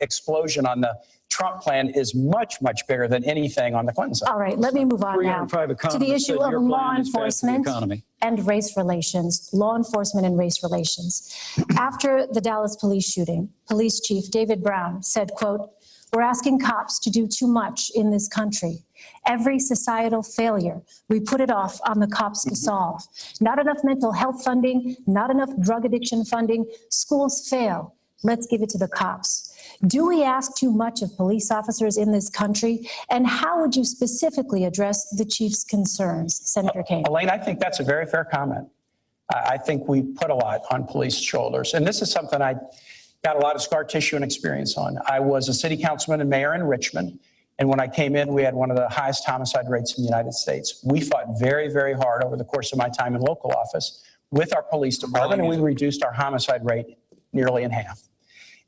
explosion on the Trump plan is much, much bigger than anything on the Clinton side. All right, let me move on now to the issue of law enforcement and race relations. Law enforcement and race relations. After the Dallas police shooting, Police Chief David Brown said, quote, "We're asking cops to do too much in this country. Every societal failure, we put it off on the cops to solve. Not enough mental health funding, not enough drug addiction funding. Schools fail. Let's give it to the cops." Do we ask too much of police officers in this country? And how would you specifically address the chief's concerns? Senator Kaine. Elaine, I think that's a very fair comment. I think we put a lot on police shoulders. And this is something I got a lot of scar tissue and experience on. I was a city councilman and mayor in Richmond. And when I came in, we had one of the highest homicide rates in the United States. We fought very, very hard over the course of my time in local office with our police department, and we reduced our homicide rate nearly in half.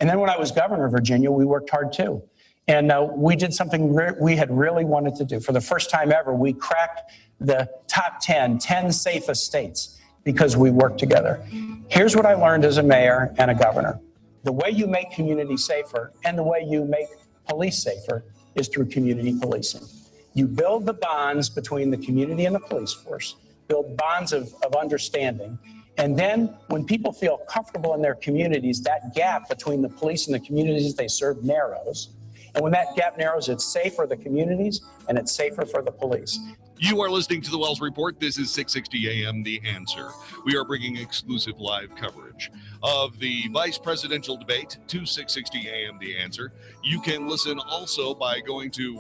And then when I was governor of Virginia, we worked hard too. And we did something we had really wanted to do. For the first time ever, we cracked the top 10 safest states because we worked together. Here's what I learned as a mayor and a governor. The way you make communities safer and the way you make police safer is through community policing. You build the bonds between the community and the police force, build bonds of understanding. And then when people feel comfortable in their communities, that gap between the police and the communities they serve narrows. And when that gap narrows, it's safe for the communities and it's safer for the police. You are listening to the Wells Report. This is 660 AM, The Answer. We are bringing exclusive live coverage of the vice presidential debate to 660 AM, The Answer. You can listen also by going to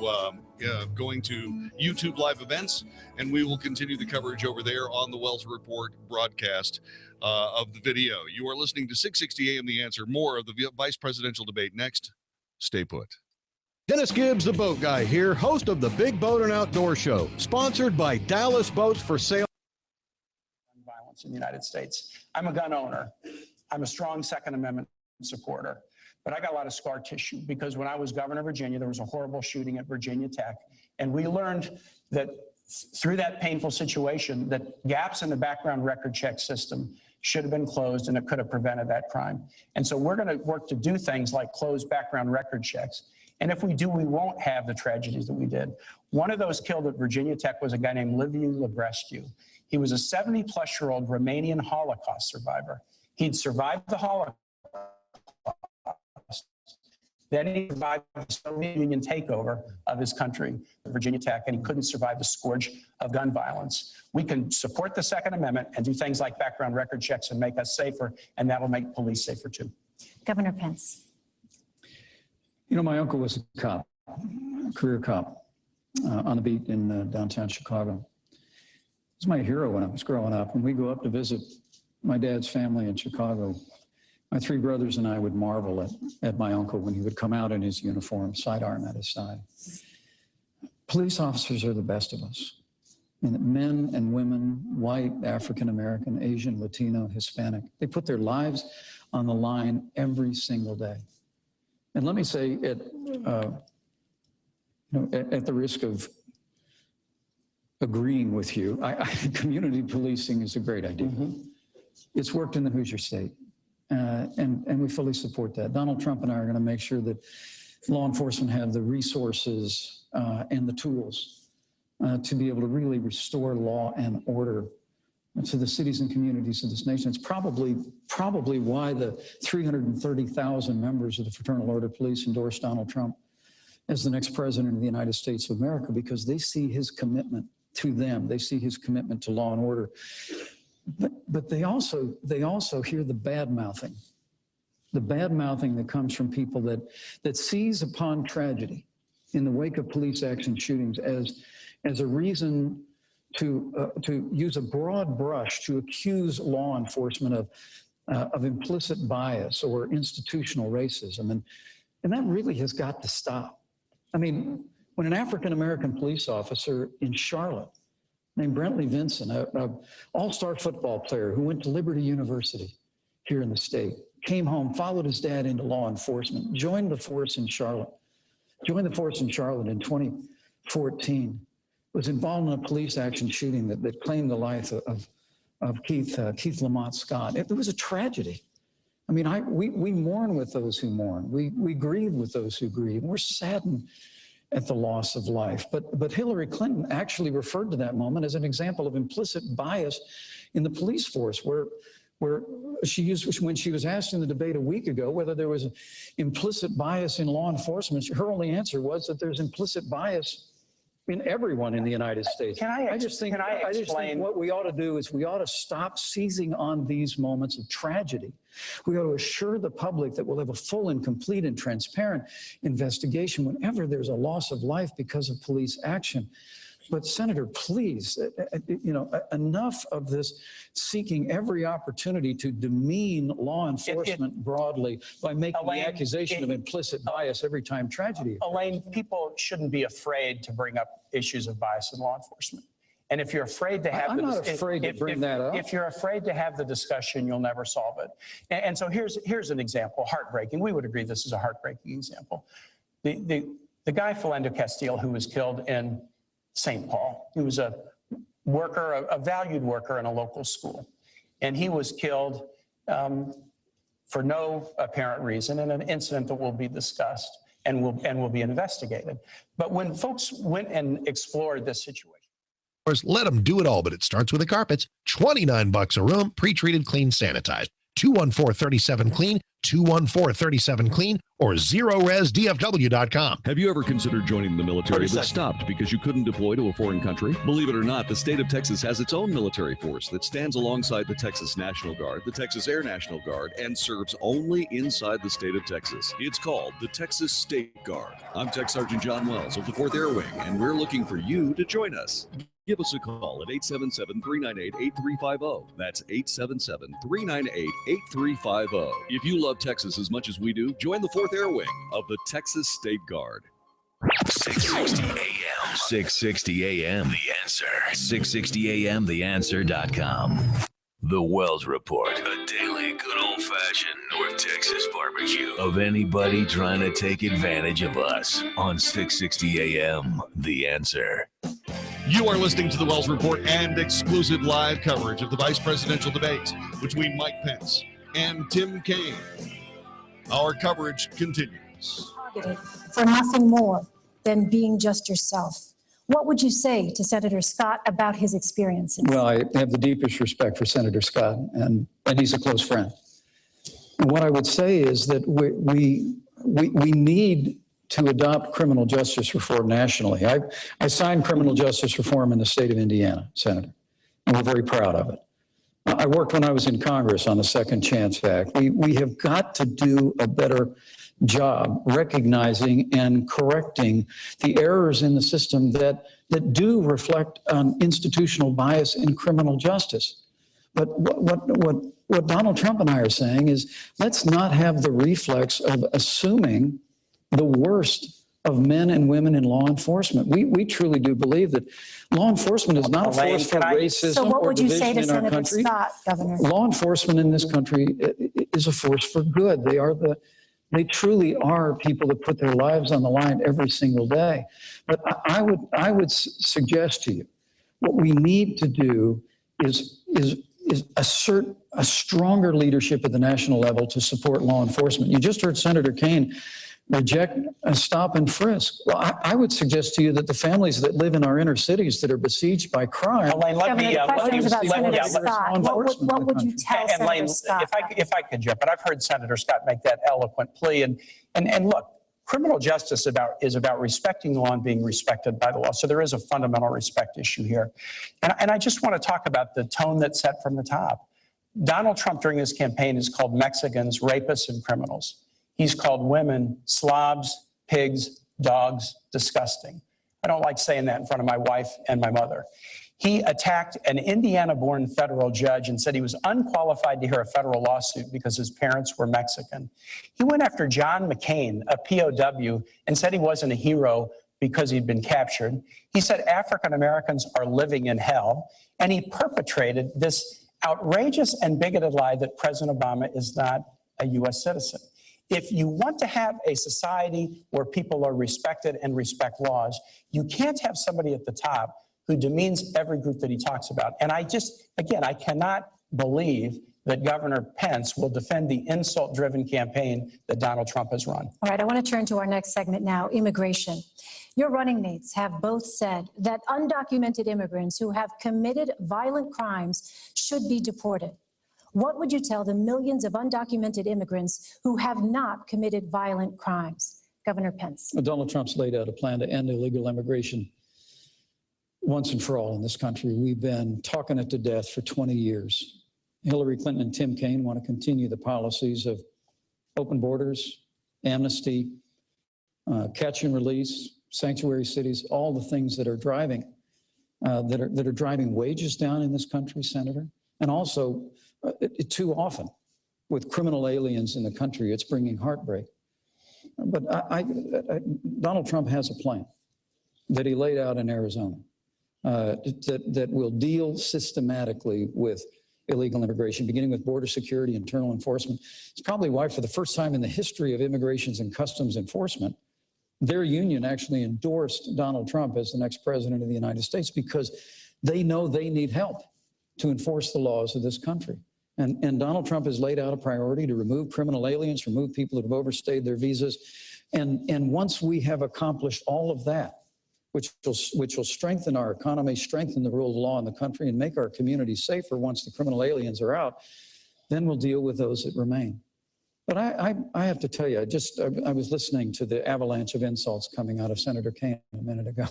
YouTube live events, and we will continue the coverage over there on the Wells Report broadcast of the video. You are listening to 660 AM, The Answer. More of the vice presidential debate next. Stay put. Dennis Gibbs, the boat guy here, host of the Big Boat and Outdoor Show, sponsored by Dallas Boats for Sale. Violence in the United States. I'm a gun owner. I'm a strong Second Amendment supporter, but I got a lot of scar tissue because when I was governor of Virginia, there was a horrible shooting at Virginia Tech. And we learned that through that painful situation, that gaps in the background record check system should have been closed and it could have prevented that crime. And so we're going to work to do things like close background record checks. And if we do, we won't have the tragedies that we did. One of those killed at Virginia Tech was a guy named Liviu Lebrescu. He was a 70-plus-year-old Romanian Holocaust survivor. He'd survived the Holocaust. Then he survived the Soviet Union takeover of his country, Virginia Tech, and he couldn't survive the scourge of gun violence. We can support the Second Amendment and do things like background record checks and make us safer, and that'll make police safer too. Governor Pence. You know, my uncle was a cop, a career cop on the beat in downtown Chicago. He was my hero when I was growing up. When we go up to visit my dad's family in Chicago, my three brothers and I would marvel at my uncle when he would come out in his uniform, sidearm at his side. Police officers are the best of us. And men and women, white, African American, Asian, Latino, Hispanic, they put their lives on the line every single day. And let me say, at the risk of agreeing with you, community policing is a great idea. Mm-hmm. It's worked in the Hoosier State, and we fully support that. Donald Trump and I are going to make sure that law enforcement have the resources and the tools to be able to really restore law and order to the cities and communities of this nation. It's probably why the 330,000 members of the Fraternal Order of Police endorsed Donald Trump as the next president of the United States of America, because they see his commitment to them. They see his commitment to law and order. But they also hear the bad-mouthing that comes from people that seize upon tragedy in the wake of police action shootings as a reason to use a broad brush to accuse law enforcement of implicit bias or institutional racism. And that really has got to stop. I mean, when an African-American police officer in Charlotte named Brentley Vinson, an all-star football player who went to Liberty University here in the state, came home, followed his dad into law enforcement, joined the force in Charlotte in 2014, was involved in a police action shooting that claimed the life of Keith Lamont Scott. It was a tragedy. I mean, we mourn with those who mourn. We grieve with those who grieve. We're saddened at the loss of life. But Hillary Clinton actually referred to that moment as an example of implicit bias in the police force, where she used, when she was asked in the debate a week ago whether there was an implicit bias in law enforcement, her only answer was that there's implicit bias in everyone in the United States. I just think what we ought to do is we ought to stop seizing on these moments of tragedy. We ought to assure the public that we'll have a full and complete and transparent investigation whenever there's a loss of life because of police action. But Senator, please, enough of this seeking every opportunity to demean law enforcement broadly by making the accusation of implicit bias every time tragedy occurs. Elaine, people shouldn't be afraid to bring up issues of bias in law enforcement. And if you're afraid to have I'm not afraid to bring that up. If you're afraid to have the discussion, you'll never solve it. And so here's an example, heartbreaking. We would agree this is a heartbreaking example. The guy, Philando Castile, who was killed in St. Paul. He was a worker, a valued worker in a local school. And he was killed for no apparent reason in an incident that will be discussed and will be investigated. But when folks went and explored this situation, let them do it all, but it starts with the carpets. $29 a room, pre-treated, clean, sanitized. 214-37-CLEAN, 214-37-CLEAN, or ZeroResDFW.com. Have you ever considered joining the military but stopped because you couldn't deploy to a foreign country? Believe it or not, the state of Texas has its own military force that stands alongside the Texas National Guard, the Texas Air National Guard, and serves only inside the state of Texas. It's called the Texas State Guard. I'm Tech Sergeant John Wells of the 4th Air Wing, and we're looking for you to join us. Give us a call at 877-398-8350. That's 877-398-8350. If you love Texas as much as we do, join the 4th Air Wing of the Texas State Guard. 660 AM. 660 AM. The Answer. 660 AM. TheAnswer.com. The Wells Report. A daily good old-fashioned North Texas barbecue of anybody trying to take advantage of us on 660 AM. The Answer. You are listening to the Wells Report and exclusive live coverage of the vice presidential debate between Mike Pence and Tim Kaine. Our coverage continues. For nothing more than being just yourself. What would you say to Senator Scott about his experiences? Well, I have the deepest respect for Senator Scott, and he's a close friend. And what I would say is that we need to adopt criminal justice reform nationally. I signed criminal justice reform in the state of Indiana, Senator, and we're very proud of it. I worked when I was in Congress on the Second Chance Act. We have got to do a better job recognizing and correcting the errors in the system that do reflect on institutional bias in criminal justice. But what Donald Trump and I are saying is, let's not have the reflex of assuming the worst of men and women in law enforcement. We truly do believe that law enforcement is not a force for racism or division in our country. Scott, Governor? Law enforcement in this country is a force for good. They truly are people that put their lives on the line every single day. But I would suggest to you, what we need to do is assert a stronger leadership at the national level to support law enforcement. You just heard Senator Kaine reject a stop and frisk. Well, I would suggest to you that the families that live in our inner cities that are besieged by crime. Elaine, What would you tell Senator Scott? If I could jump, but I've heard Senator Scott make that eloquent plea. And look, criminal justice is about respecting the law and being respected by the law. So there is a fundamental respect issue here. And I just want to talk about the tone that's set from the top. Donald Trump during his campaign has called Mexicans rapists and criminals. He's called women slobs, pigs, dogs, disgusting. I don't like saying that in front of my wife and my mother. He attacked an Indiana-born federal judge and said he was unqualified to hear a federal lawsuit because his parents were Mexican. He went after John McCain, a POW, and said he wasn't a hero because he'd been captured. He said African Americans are living in hell, and he perpetrated this outrageous and bigoted lie that President Obama is not a U.S. citizen. If you want to have a society where people are respected and respect laws, you can't have somebody at the top who demeans every group that he talks about. And I cannot believe that Governor Pence will defend the insult-driven campaign that Donald Trump has run. All right, I want to turn to our next segment now, immigration. Your running mates have both said that undocumented immigrants who have committed violent crimes should be deported. What would you tell the millions of undocumented immigrants who have not committed violent crimes? Governor Pence. Donald Trump's laid out a plan to end illegal immigration once and for all in this country. We've been talking it to death for 20 years. Hillary Clinton and Tim Kaine want to continue the policies of open borders, amnesty, catch and release, sanctuary cities, all the things that are driving wages down in this country, Senator. And also, too often, with criminal aliens in the country, it's bringing heartbreak. But Donald Trump has a plan that he laid out in Arizona that will deal systematically with illegal immigration, beginning with border security, internal enforcement. It's probably why, for the first time in the history of immigrations and customs enforcement, their union actually endorsed Donald Trump as the next president of the United States, because they know they need help to enforce the laws of this country. And Donald Trump has laid out a priority to remove criminal aliens, remove people who have overstayed their visas. And once we have accomplished all of that, which will strengthen our economy, strengthen the rule of law in the country, and make our communities safer once the criminal aliens are out, then we'll deal with those that remain. But I have to tell you, I was listening to the avalanche of insults coming out of Senator Kaine a minute ago.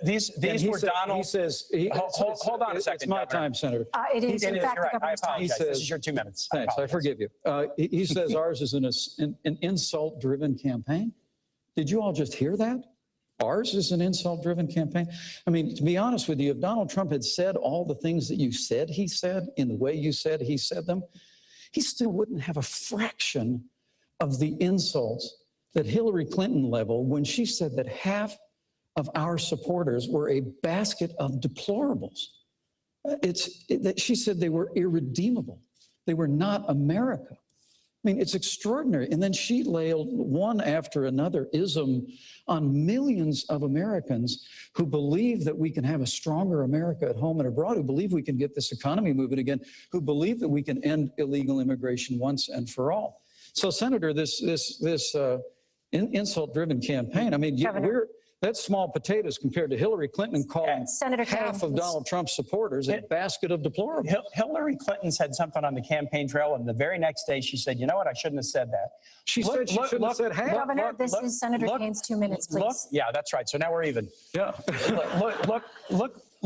These were Donald. He says, hold on a second. It's my time, Senator. It is, in fact, right. the governor's time. I apologize. This is your 2 minutes. Thanks, I forgive you. He says ours is an insult-driven campaign. Did you all just hear that? Ours is an insult-driven campaign. I mean, to be honest with you, if Donald Trump had said all the things that you said he said in the way you said he said them, he still wouldn't have a fraction of the insults that Hillary Clinton leveled when she said that half of our supporters were a basket of deplorables. She said they were irredeemable. They were not America. I mean, it's extraordinary. And then she laid one after another ism on millions of Americans who believe that we can have a stronger America at home and abroad, who believe we can get this economy moving again, who believe that we can end illegal immigration once and for all. So, Senator, this insult-driven campaign, I mean, that's small potatoes compared to Hillary Clinton calling half of Donald Trump's supporters a basket of deplorables. Hillary Clinton said something on the campaign trail, and the very next day she said, you know what, I shouldn't have said that. She said she shouldn't have said half. Governor, this is Senator Kaine's 2 minutes, please. Yeah, that's right. So now we're even. Yeah.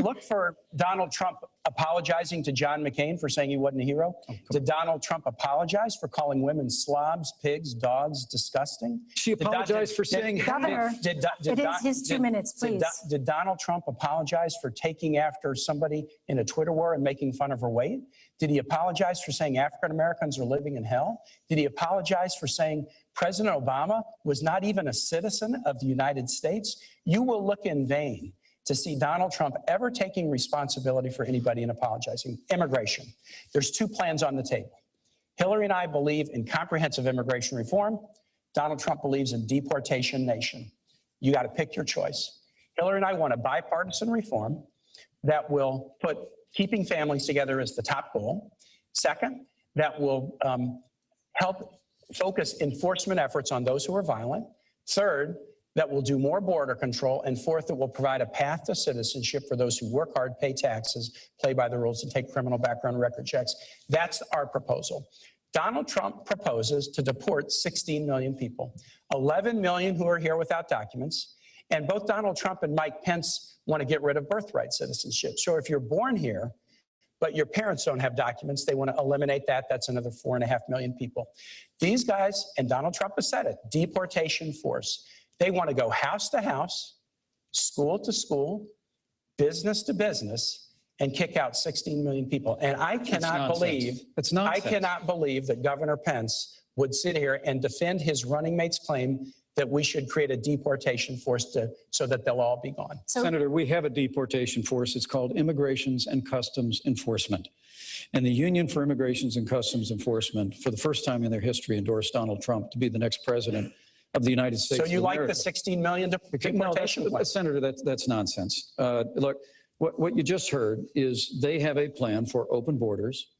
Look for Donald Trump apologizing to John McCain for saying he wasn't a hero. Did Donald Trump apologize for calling women slobs, pigs, dogs, disgusting? She apologized for saying, Governor, it is his 2 minutes, please. Did Donald Trump apologize for taking after somebody in a Twitter war and making fun of her weight? Did he apologize for saying African Americans are living in hell? Did he apologize for saying President Obama was not even a citizen of the United States? You will look in vain to see Donald Trump ever taking responsibility for anybody and apologizing. Immigration. There's 2 plans on the table. Hillary and I believe in comprehensive immigration reform. Donald Trump believes in deportation nation. You got to pick your choice. Hillary and I want a bipartisan reform that will put keeping families together as the top goal. Second, that will help focus enforcement efforts on those who are violent. Third, that will do more border control. And fourth, that will provide a path to citizenship for those who work hard, pay taxes, play by the rules, and take criminal background record checks. That's our proposal. Donald Trump proposes to deport 16 million people, 11 million who are here without documents. And both Donald Trump and Mike Pence want to get rid of birthright citizenship. So if you're born here, but your parents don't have documents, they want to eliminate that. That's another 4.5 million people. These guys, and Donald Trump has said it, deportation force. They want to go house to house, school to school, business to business, and kick out 16 million people. And I cannot believe, that Governor Pence would sit here and defend his running mate's claim that we should create a deportation force so that they'll all be gone. Senator, we have a deportation force. It's called Immigrations and Customs Enforcement. And the Union for Immigrations and Customs Enforcement, for the first time in their history, endorsed Donald Trump to be the next president of the United States. So you like the 16 million deportation plan? Senator, that's nonsense. Look, what you just heard is they have a plan for open borders,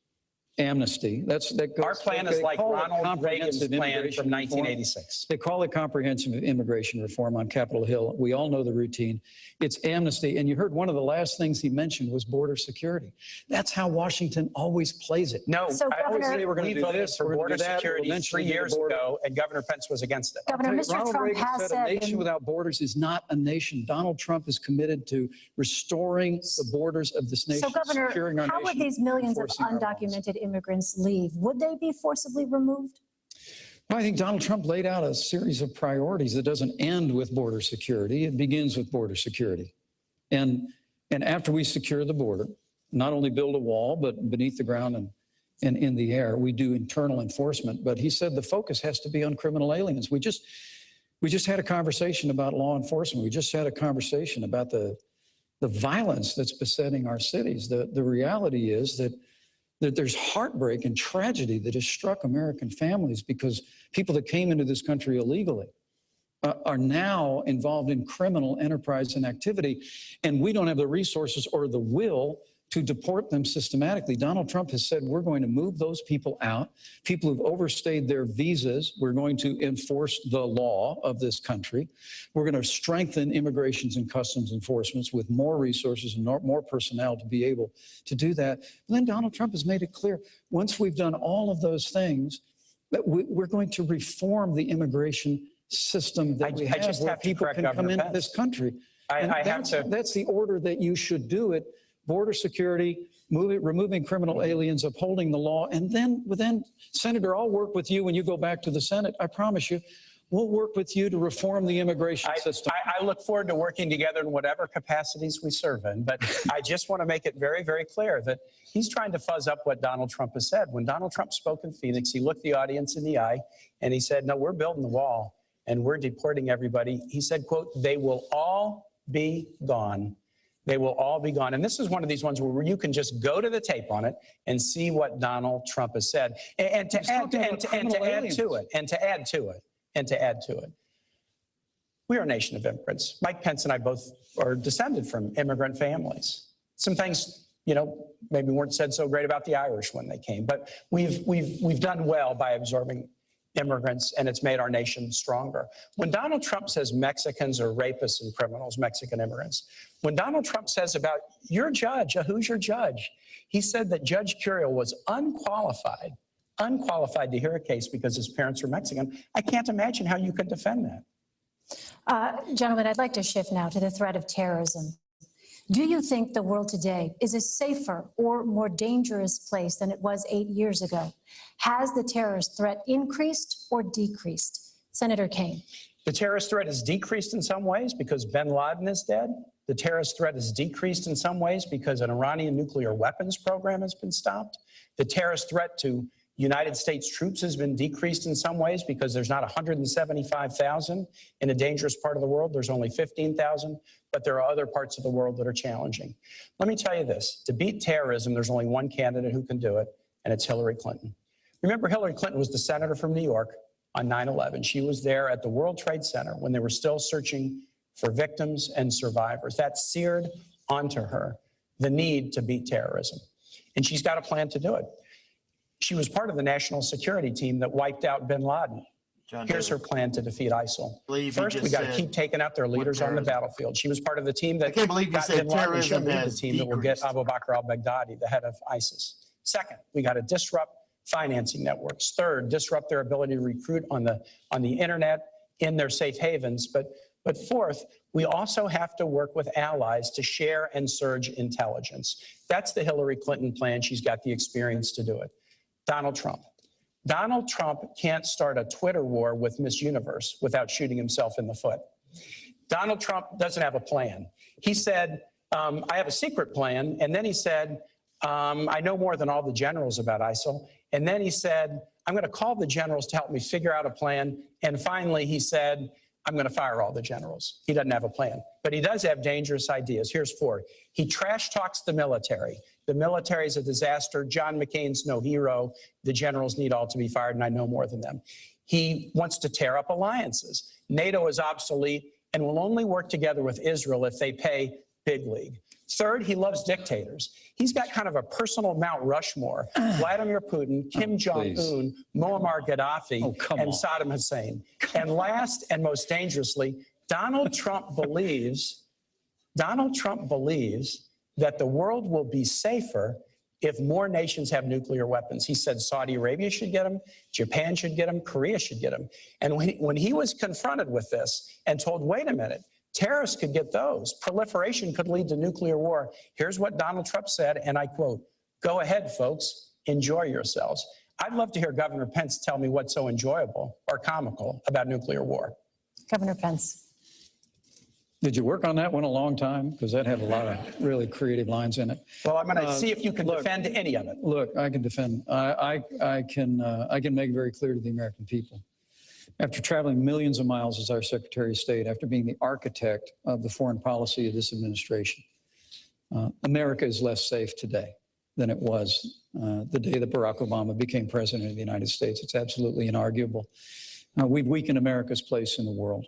amnesty. That goes, Our plan is like Ronald Reagan's plan from 1986. They call it comprehensive immigration reform on Capitol Hill. We all know the routine. It's amnesty. And you heard one of the last things he mentioned was border security. That's how Washington always plays it. No, So, I always Governor, say we're going to do this for border security 3 years ago, and Governor Pence was against it. Governor, Mr. Ronald Trump Reagan has said a said nation without borders is not a nation. Donald Trump is committed to restoring the borders of this nation, So, Governor, securing our how nation, would these millions of enforcing our laws. undocumented immigrants leave? Would they be forcibly removed? Well, I think Donald Trump laid out a series of priorities that doesn't end with border security. It begins with border security. And after we secure the border, not only build a wall, but beneath the ground and in the air, we do internal enforcement. But he said the focus has to be on criminal aliens. We just had a conversation about law enforcement. We just had a conversation about the violence that's besetting our cities. The reality is that there's heartbreak and tragedy that has struck American families because people that came into this country illegally are now involved in criminal enterprise and activity, and we don't have the resources or the will to deport them systematically. Donald Trump has said we're going to move those people out, people who've overstayed their visas. We're going to enforce the law of this country. We're going to strengthen immigrations and customs enforcements with more resources and more personnel to be able to do that. And then Donald Trump has made it clear, once we've done all of those things, that we're going to reform the immigration system that we have, just where have to people correct can come Governor into Pence. this country. That's the order that you should do it. Border security, removing criminal aliens, upholding the law, and then, Senator, I'll work with you when you go back to the Senate. I promise you, we'll work with you to reform the immigration system. I look forward to working together in whatever capacities we serve in, but I just want to make it very, very clear that he's trying to fuzz up what Donald Trump has said. When Donald Trump spoke in Phoenix, he looked the audience in the eye and he said, no, we're building the wall and we're deporting everybody. He said, quote, they will all be gone. They will all be gone. And this is one of these ones where you can just go to the tape on it and see what Donald Trump has said. And to add to it, we are a nation of immigrants. Mike Pence and I both are descended from immigrant families. Some things, maybe weren't said so great about the Irish when they came, but we've done well by absorbing immigrants, and it's made our nation stronger. When Donald Trump says Mexicans are rapists and criminals, Mexican immigrants, when Donald Trump says about your judge, who's your judge? He said that Judge Curiel was unqualified to hear a case because his parents are Mexican. I can't imagine how you could defend that. Gentlemen, I'd like to shift now to the threat of terrorism. Do you think the world today is a safer or more dangerous place than it was 8 years ago? Has the terrorist threat increased or decreased? Senator Kaine. The terrorist threat has decreased in some ways because bin Laden is dead. The terrorist threat has decreased in some ways because an Iranian nuclear weapons program has been stopped. The terrorist threat to United States troops has been decreased in some ways because there's not 175,000 in a dangerous part of the world. There's only 15,000, but there are other parts of the world that are challenging. Let me tell you this, to beat terrorism, there's only one candidate who can do it, and it's Hillary Clinton. Remember, Hillary Clinton was the senator from New York on 9/11. She was there at the World Trade Center when they were still searching for victims and survivors. That seared onto her the need to beat terrorism. And she's got a plan to do it. She was part of the national security team that wiped out bin Laden. Here's her plan to defeat ISIL. First, we got to keep taking out their leaders on the battlefield. She was part of the team that got bin Laden. She'll lead the team that will get Abu Bakr al-Baghdadi, the head of ISIS. Second, we got to disrupt financing networks. Third, disrupt their ability to recruit on the internet in their safe havens. But fourth, we also have to work with allies to share and surge intelligence. That's the Hillary Clinton plan. She's got the experience to do it. Donald Trump. Donald Trump can't start a Twitter war with Miss Universe without shooting himself in the foot. Donald Trump doesn't have a plan. He said, I have a secret plan. And then he said, I know more than all the generals about ISIL. And then he said, I'm going to call the generals to help me figure out a plan. And finally, he said, I'm going to fire all the generals. He doesn't have a plan, but he does have dangerous ideas. Here's four. He trash talks the military. The military is a disaster. John McCain's no hero. The generals need all to be fired, and I know more than them. He wants to tear up alliances. NATO is obsolete and will only work together with Israel if they pay big league. Third, he loves dictators. He's got kind of a personal Mount Rushmore: Vladimir Putin, Kim Jong-un, Muammar Gaddafi, and Saddam Hussein. And last and most dangerously, Donald Trump believes that the world will be safer if more nations have nuclear weapons. He said Saudi Arabia should get them, Japan should get them, Korea should get them. And when he was confronted with this and told, wait a minute, terrorists could get those, proliferation could lead to nuclear war, here's what Donald Trump said, and I quote, "Go ahead, folks, enjoy yourselves." I'd love to hear Governor Pence tell me what's so enjoyable or comical about nuclear war. Governor Pence. Did you work on that one a long time? Because that had a lot of really creative lines in it. Well, I'm going to see if you can defend any of it. Look, I can defend. I can make it very clear to the American people. After traveling millions of miles as our Secretary of State, after being the architect of the foreign policy of this administration, America is less safe today than it was the day that Barack Obama became president of the United States. It's absolutely inarguable. We've weakened America's place in the world.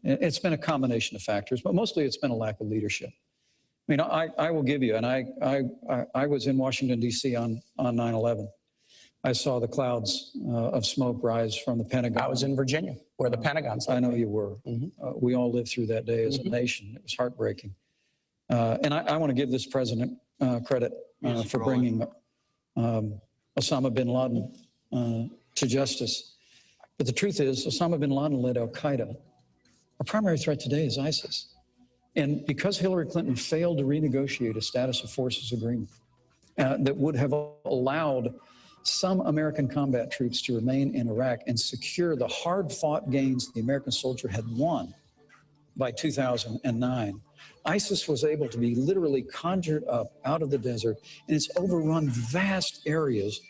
It's been a combination of factors, but mostly it's been a lack of leadership. I mean, I will give you, and I was in Washington, D.C. on 9/11. I saw the clouds of smoke rise from the Pentagon. I was in Virginia, where the Pentagon's I know you were. We all lived through that day as a nation. It was heartbreaking. And I want to give this president credit for bringing Osama bin Laden to justice. But the truth is, Osama bin Laden led al-Qaeda. Our primary threat today is ISIS. And because Hillary Clinton failed to renegotiate a status of forces agreement that would have allowed some American combat troops to remain in Iraq and secure the hard-fought gains the American soldier had won by 2009, ISIS was able to be literally conjured up out of the desert, and it's overrun vast areas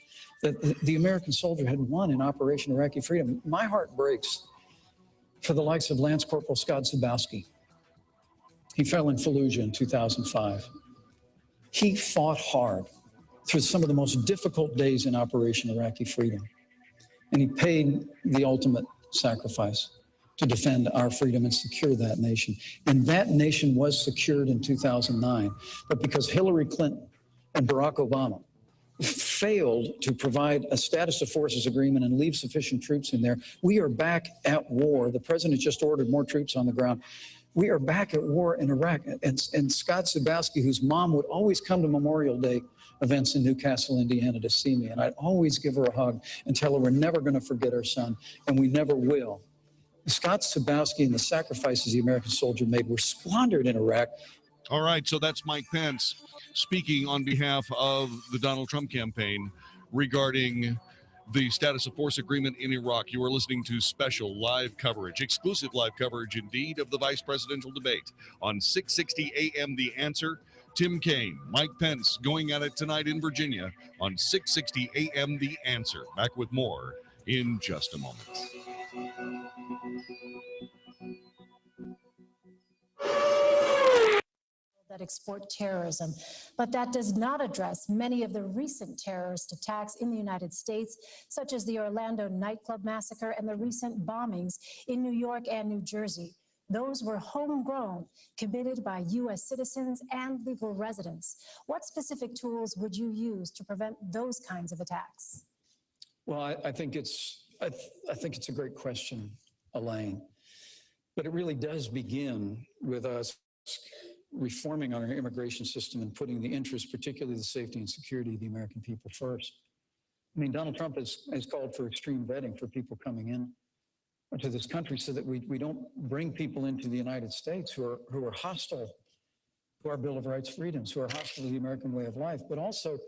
that the American soldier had won in Operation Iraqi Freedom. My heart breaks for the likes of Lance Corporal Scott Zabowski. He fell in Fallujah in 2005. He fought hard through some of the most difficult days in Operation Iraqi Freedom. And he paid the ultimate sacrifice to defend our freedom and secure that nation. And that nation was secured in 2009. But because Hillary Clinton and Barack Obama failed to provide a status of forces agreement and leave sufficient troops in there, we are back at war. The president just ordered more troops on the ground. We are back at war in Iraq. And Scott Zabowski, whose mom would always come to Memorial Day events in Newcastle, Indiana to see me, and I'd always give her a hug and tell her we're never going to forget our son, and we never will. Scott Zabowski and the sacrifices the American soldier made were squandered in Iraq. All right, so that's Mike Pence speaking on behalf of the Donald Trump campaign regarding the status of force agreement in Iraq. You are listening to special live coverage, exclusive live coverage indeed, of the vice presidential debate on 660 AM The Answer. Tim Kaine, Mike Pence going at it tonight in Virginia on 660 AM The Answer. Back with more in just a moment. That export terrorism, but that does not address many of the recent terrorist attacks in the United States, such as the Orlando nightclub massacre and the recent bombings in New York and New Jersey. Those were homegrown, committed by U.S. citizens and legal residents. What specific tools would you use to prevent those kinds of attacks? Well, I think it's a great question, Elaine, but it really does begin with us reforming our immigration system and putting the interests, particularly the safety and security of the American people first. I mean, Donald Trump has called for extreme vetting for people coming in to this country so that we don't bring people into the United States who are hostile to our Bill of Rights freedoms, who are hostile to the American way of life. But also,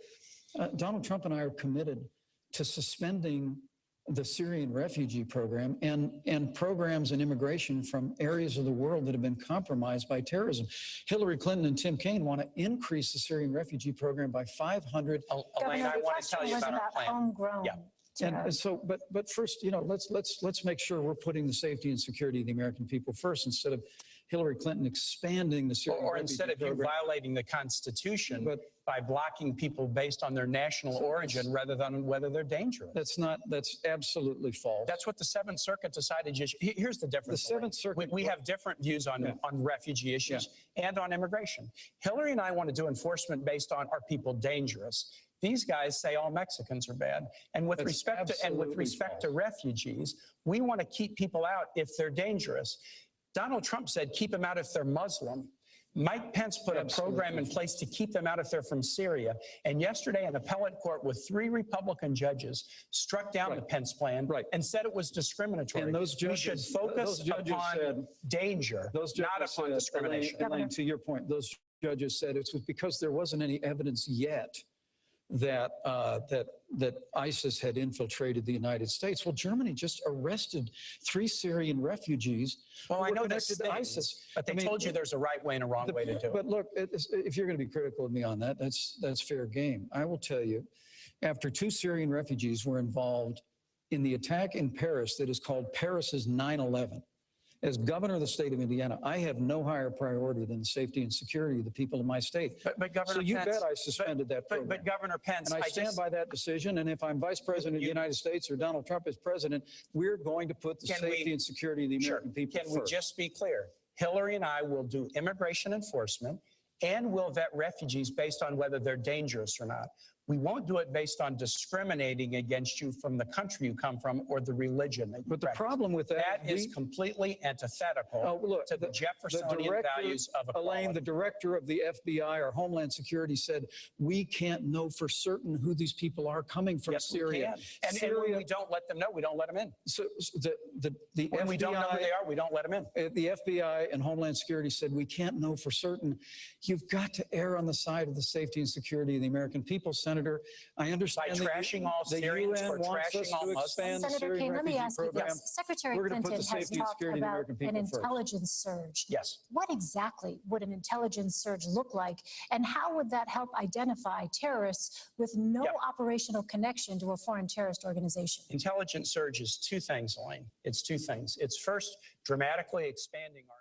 Donald Trump and I are committed to suspending the Syrian refugee program and programs and immigration from areas of the world that have been compromised by terrorism. Hillary Clinton and Tim Kaine want to increase the Syrian refugee program by 500. Elaine, I want to tell you about our plan. Homegrown. Yeah. And so, but first, let's make sure we're putting the safety and security of the American people first instead of Hillary Clinton expanding the Syrian Or instead of you program. violating the Constitution But- by blocking people based on their national origin rather than whether they're dangerous. That's absolutely false. That's what the Seventh Circuit decided. Here's the difference. The Seventh Circuit- We have different views on refugee issues and on immigration. Hillary and I want to do enforcement based on, are people dangerous? These guys say all Mexicans are bad. And with That's respect to refugees, we want to keep people out if they're dangerous. Donald Trump said keep them out if they're Muslim. Mike Pence put a program in place to keep them out if they're from Syria. And yesterday, an appellate court with 3 Republican judges struck down the Pence plan and said it was discriminatory. And those judges, we should focus upon danger, not upon discrimination. Elaine, to your point, those judges said it was because there wasn't any evidence yet that ISIS had infiltrated the United States. Well, Germany just arrested 3 Syrian refugees. Well, I know connected that's to ISIS. but they told you there's a right way and a wrong way to do it. But look, if you're going to be critical of me on that, that's fair game. I will tell you, after 2 Syrian refugees were involved in the attack in Paris that is called Paris's 9/11. As governor of the state of Indiana, I have no higher priority than the safety and security of the people of my state. But Governor so you Pence, bet I suspended that program. But Governor Pence, and I stand by that decision. And if I'm vice president of the United States or Donald Trump is president, we're going to put the safety and security of the American people first. Can we just be clear? Hillary and I will do immigration enforcement and we'll vet refugees based on whether they're dangerous or not. We won't do it based on discriminating against you from the country you come from or the religion that you But the practice. problem with that is completely antithetical to the Jeffersonian values of equality. Elaine, the director of the FBI or Homeland Security said, we can't know for certain who these people are coming from Syria. And when we don't let them know, we don't let them in. So the when FBI, we don't know who they are, we don't let them in. The FBI and Homeland Security said, we can't know for certain. You've got to err on the side of the safety and security of the American people, Senator. I understand by trashing all Syrians, for trashing all Muslims. Senator Kaine, let me ask you this. Secretary Clinton has talked about an intelligence surge. Yes. What exactly would an intelligence surge look like, and how would that help identify terrorists with no operational connection to a foreign terrorist organization? Intelligence surge is 2 things, Elaine. It's 2 things. It's first, dramatically expanding our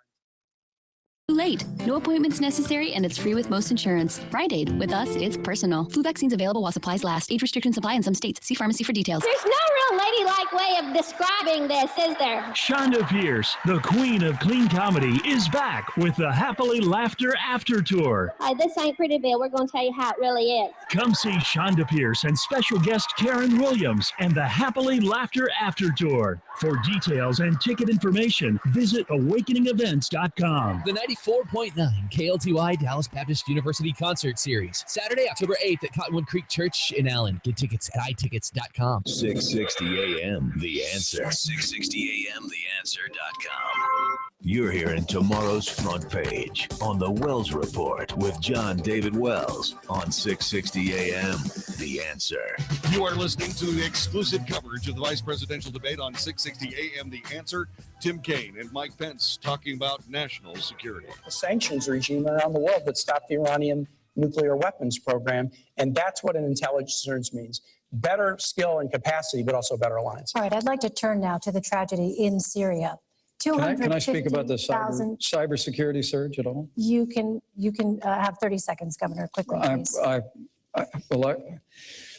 Too late. No appointments necessary, and it's free with most insurance. Rite Aid. With us, it's personal. Flu vaccines available while supplies last. Age restrictions apply in some states. See pharmacy for details. There's no real ladylike way of describing this, is there? Shonda Pierce, the queen of clean comedy, is back with the Happily Laughter After Tour. This ain't pretty, Bill. We're going to tell you how it really is. Come see Shonda Pierce and special guest Karen Williams and the Happily Laughter After Tour. For details and ticket information, visit awakeningevents.com. The 94.9 KLTY Dallas Baptist University Concert Series, Saturday, October 8th at Cottonwood Creek Church in Allen. Get tickets at iTickets.com. 660 AM, The Answer. 660 AM, TheAnswer.com. You're hearing tomorrow's front page on The Wells Report with Jon-David Wells on 660 AM, The Answer. You are listening to the exclusive coverage of the vice presidential debate on 660 AM, The Answer. Tim Kaine and Mike Pence talking about national security. The sanctions regime around the world that stopped the Iranian nuclear weapons program, and that's what an intelligence surge means. Better skill and capacity, but also better alliance. All right, I'd like to turn now to the tragedy in Syria. Can I speak about the cybersecurity surge at all? You can have 30 seconds, Governor, quickly, please.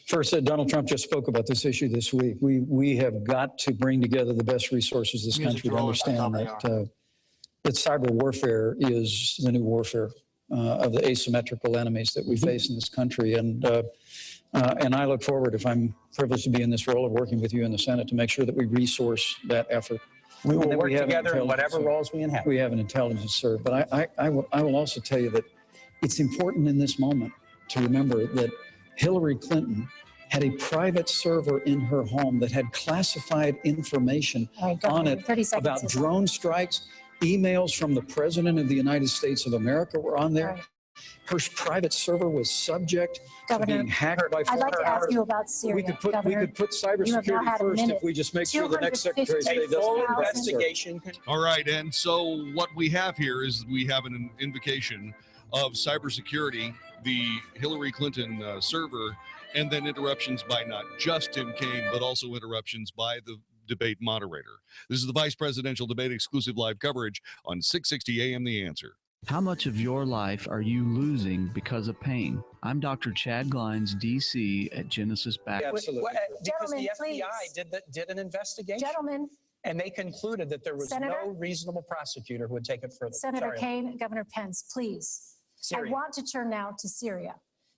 First, Donald Trump just spoke about this issue this week. We have got to bring together the best resources this country to understand that cyber warfare is the new warfare of the asymmetrical enemies that we face in this country. And I look forward, if I'm privileged to be in this role of working with you in the Senate, to make sure that we resource that effort. We will work together in whatever roles we inhabit. We have an intelligence serve. But I will also tell you that it's important in this moment to remember that Hillary Clinton had a private server in her home that had classified information on it about drone strikes. Emails from the President of the United States of America were on there. Her private server was subject to being hacked by I'd like to ask you about Syria. We could put cybersecurity first if we just make sure the next Secretary of State doesn't investigation. All right, and so what we have here is we have an invocation of cybersecurity, the Hillary Clinton server, and then interruptions by not just Tim Kaine, but also interruptions by the debate moderator. This is the vice presidential debate exclusive live coverage on 660 AM The Answer. How much of your life are you losing because of pain? I'm Dr. Chad Glines, D.C. at Genesis Baptist. Absolutely. Because Gentlemen, the FBI did an investigation. Gentlemen. And they concluded that there was Senator, no reasonable prosecutor who would take it further. Senator Kaine, Governor Pence, please. Syria. I want to turn now to Syria.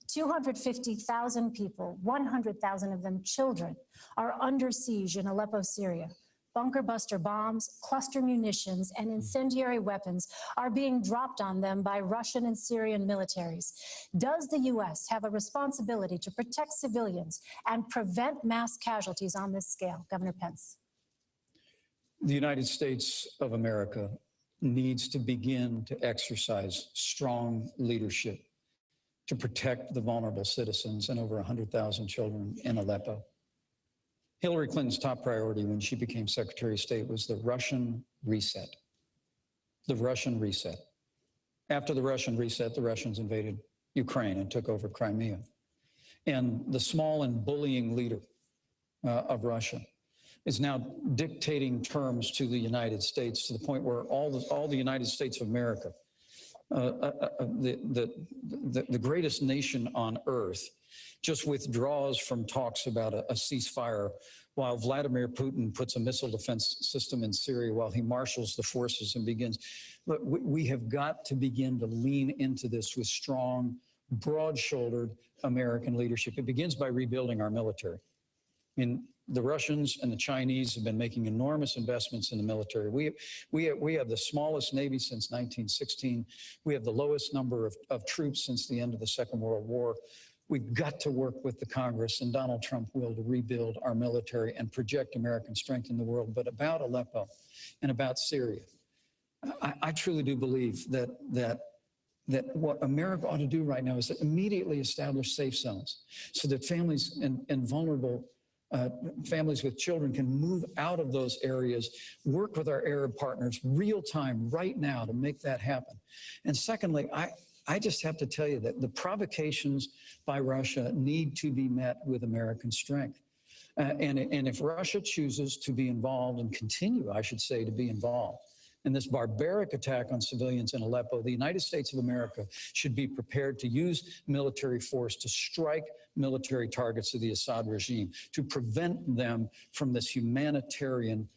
250,000 people, 100,000 of them children, are under siege in Aleppo, Syria. Bunker buster bombs, cluster munitions, and incendiary weapons are being dropped on them by Russian and Syrian militaries. Does the U.S. have a responsibility to protect civilians and prevent mass casualties on this scale? Governor Pence. The United States of America needs to begin to exercise strong leadership to protect the vulnerable citizens and over 100,000 children in Aleppo. Hillary Clinton's top priority when she became Secretary of State was the Russian reset. The Russian reset. After the Russian reset, the Russians invaded Ukraine and took over Crimea. And the small and bullying leader of Russia is now dictating terms to the United States to the point where all the United States of America, the greatest nation on earth, just withdraws from talks about a ceasefire while Vladimir Putin puts a missile defense system in Syria while he marshals the forces and begins. Look, we have got to begin to lean into this with strong, broad-shouldered American leadership. It begins by rebuilding our military. I mean, the Russians and the Chinese have been making enormous investments in the military. We have the smallest Navy since 1916. We have the lowest number of troops since the end of the Second World War. We've got to work with the Congress and Donald Trump will to rebuild our military and project American strength in the world. But about Aleppo and about Syria, I truly do believe that what America ought to do right now is to immediately establish safe zones so that families and vulnerable families with children can move out of those areas, work with our Arab partners real time right now to make that happen. And secondly, I just have to tell you that the provocations by Russia need to be met with American strength. And if Russia chooses to be involved and continue, I should say, to be involved in this barbaric attack on civilians in Aleppo, the United States of America should be prepared to use military force to strike military targets of the Assad regime, to prevent them from this humanitarian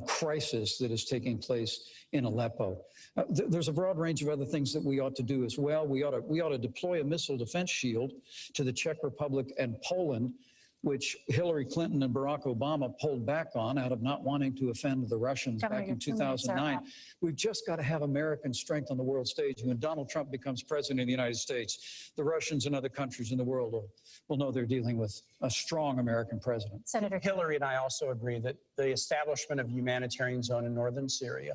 crisis that is taking place in Aleppo. There's a broad range of other things that we ought to do as well. We ought to deploy a missile defense shield to the Czech Republic and Poland, which Hillary Clinton and Barack Obama pulled back on out of not wanting to offend the Russians back in 2009. We've just got to have American strength on the world stage. When Donald Trump becomes president of the United States, the Russians and other countries in the world will know they're dealing with a strong American president. Senator Hillary and I also agree that the establishment of a humanitarian zone in northern Syria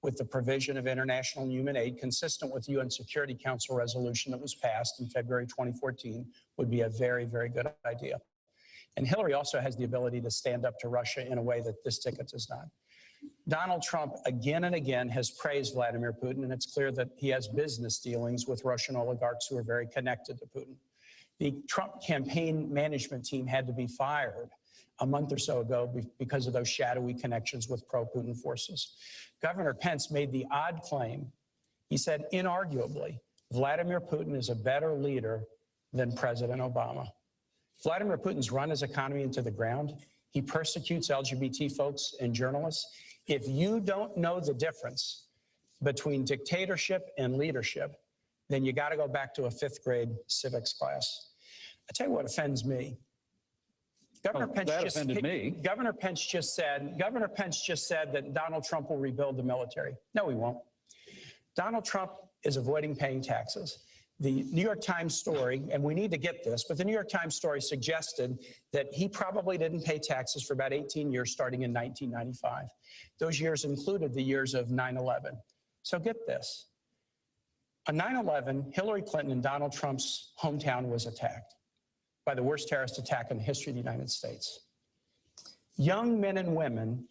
with the provision of international and human aid consistent with UN Security Council resolution that was passed in February 2014 would be a very, very good idea. And Hillary also has the ability to stand up to Russia in a way that this ticket does not. Donald Trump again and again has praised Vladimir Putin, and it's clear that he has business dealings with Russian oligarchs who are very connected to Putin. The Trump campaign management team had to be fired a month or so ago because of those shadowy connections with pro-Putin forces. Governor Pence made the odd claim. He said, inarguably, Vladimir Putin is a better leader than President Obama. Vladimir Putin's run his economy into the ground. He persecutes LGBT folks and journalists. If you don't know the difference between dictatorship and leadership, then you got to go back to a 5th grade civics class. I tell you what offends me. Governor Pence just said that Donald Trump will rebuild the military. No, he won't. Donald Trump is avoiding paying taxes. The New York Times story, and we need to get this, but the New York Times story suggested that he probably didn't pay taxes for about 18 years starting in 1995. Those years included the years of 9/11. So get this. On 9/11, Hillary Clinton and Donald Trump's hometown was attacked by the worst terrorist attack in the history of the United States. young men and women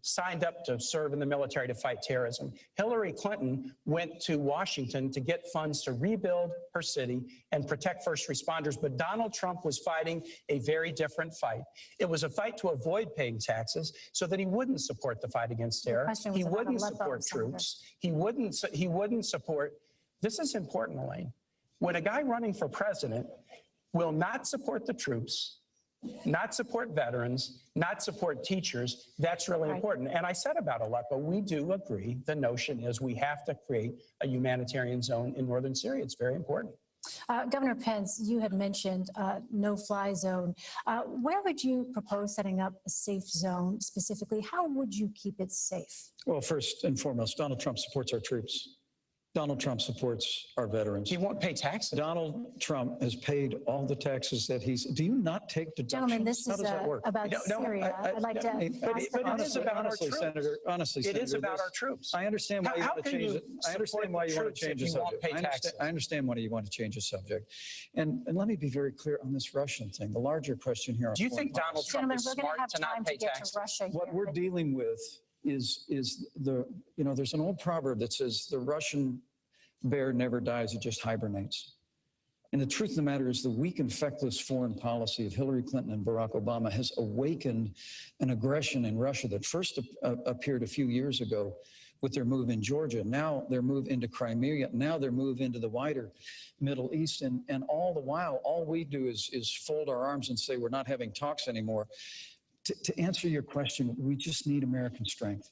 signed up to serve in the military to fight terrorism. Hillary Clinton went to Washington to get funds to rebuild her city and protect first responders. But Donald Trump was fighting a very different fight. It was a fight to avoid paying taxes so that he wouldn't support the fight against terror. He wouldn't support troops. He wouldn't support. This is important, Elaine. When a guy running for president will not support the troops, not support veterans, not support teachers, that's really important. And I said about Aleppo, we do agree. The notion is we have to create a humanitarian zone in northern Syria. It's very important. Governor Pence, you had mentioned no-fly zone. Where would you propose setting up a safe zone specifically? How would you keep it safe? Well, first and foremost, Donald Trump supports our troops. Donald Trump supports our veterans. He won't pay taxes. Donald Trump has paid all the taxes that he's. Do you not take deductions? Gentlemen, this How is does that work? about Syria. I'd like to ask but it is about our troops. Senator, honestly, it is about our troops. I understand why you want to change it. I understand why you want to change the subject. I understand why you want to change the subject. And let me be very clear on this Russian thing. The larger question here. Do you think Donald Trump is smart to not pay taxes? What we're dealing with is the, there's an old proverb that says the Russian bear never dies, it just hibernates. And the truth of the matter is the weak and feckless foreign policy of Hillary Clinton and Barack Obama has awakened an aggression in Russia that first appeared a few years ago with their move in Georgia, now their move into Crimea, now their move into the wider Middle East. And all the while, all we do is fold our arms and say we're not having talks anymore. To answer your question, we just need American strength.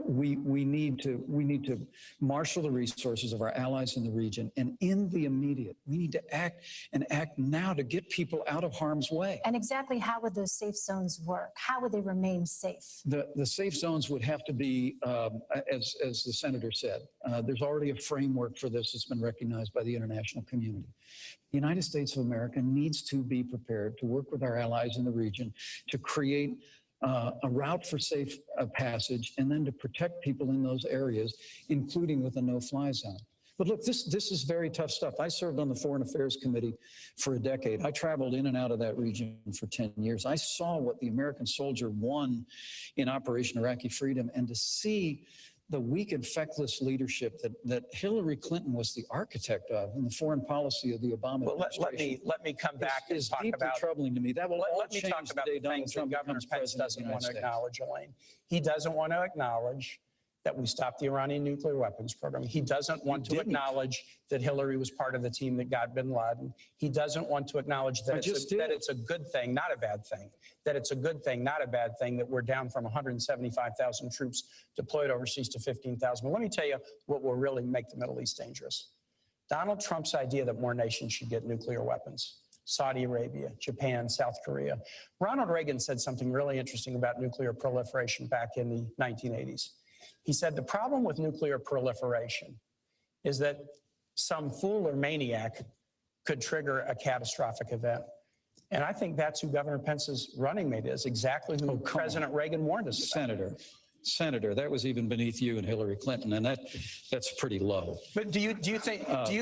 We need to marshal the resources of our allies in the region, and in the immediate, we need to act now to get people out of harm's way. And exactly how would those safe zones work? How would they remain safe? The safe zones would have to be, as the senator said, there's already a framework for this that's been recognized by the international community. The United States of America needs to be prepared to work with our allies in the region to create a route for safe passage, and then to protect people in those areas, including with a no-fly zone. But look, this is very tough stuff. I served on the Foreign Affairs Committee for a decade. I traveled in and out of that region for 10 years. I saw what the American soldier won in Operation Iraqi Freedom, and to see the weak and feckless leadership that Hillary Clinton was the architect of in the foreign policy of the Obama administration. Let me come back and talk deeply about troubling to me. That will all let me change talk about the day the things that Governor Pence doesn't want to acknowledge, Elaine. He doesn't want to acknowledge that we stopped the Iranian nuclear weapons program. He doesn't want to acknowledge that Hillary was part of the team that got bin Laden. He doesn't want to acknowledge that it's a good thing, not a bad thing. That it's a good thing, not a bad thing, that we're down from 175,000 troops deployed overseas to 15,000. But let me tell you what will really make the Middle East dangerous. Donald Trump's idea that more nations should get nuclear weapons. Saudi Arabia, Japan, South Korea. Ronald Reagan said something really interesting about nuclear proliferation back in the 1980s. He said the problem with nuclear proliferation is that some fool or maniac could trigger a catastrophic event. And I think that's who Governor Pence's running mate is, exactly who President Reagan warned us about. Senator, that was even beneath you and Hillary Clinton, and that's pretty low. But do you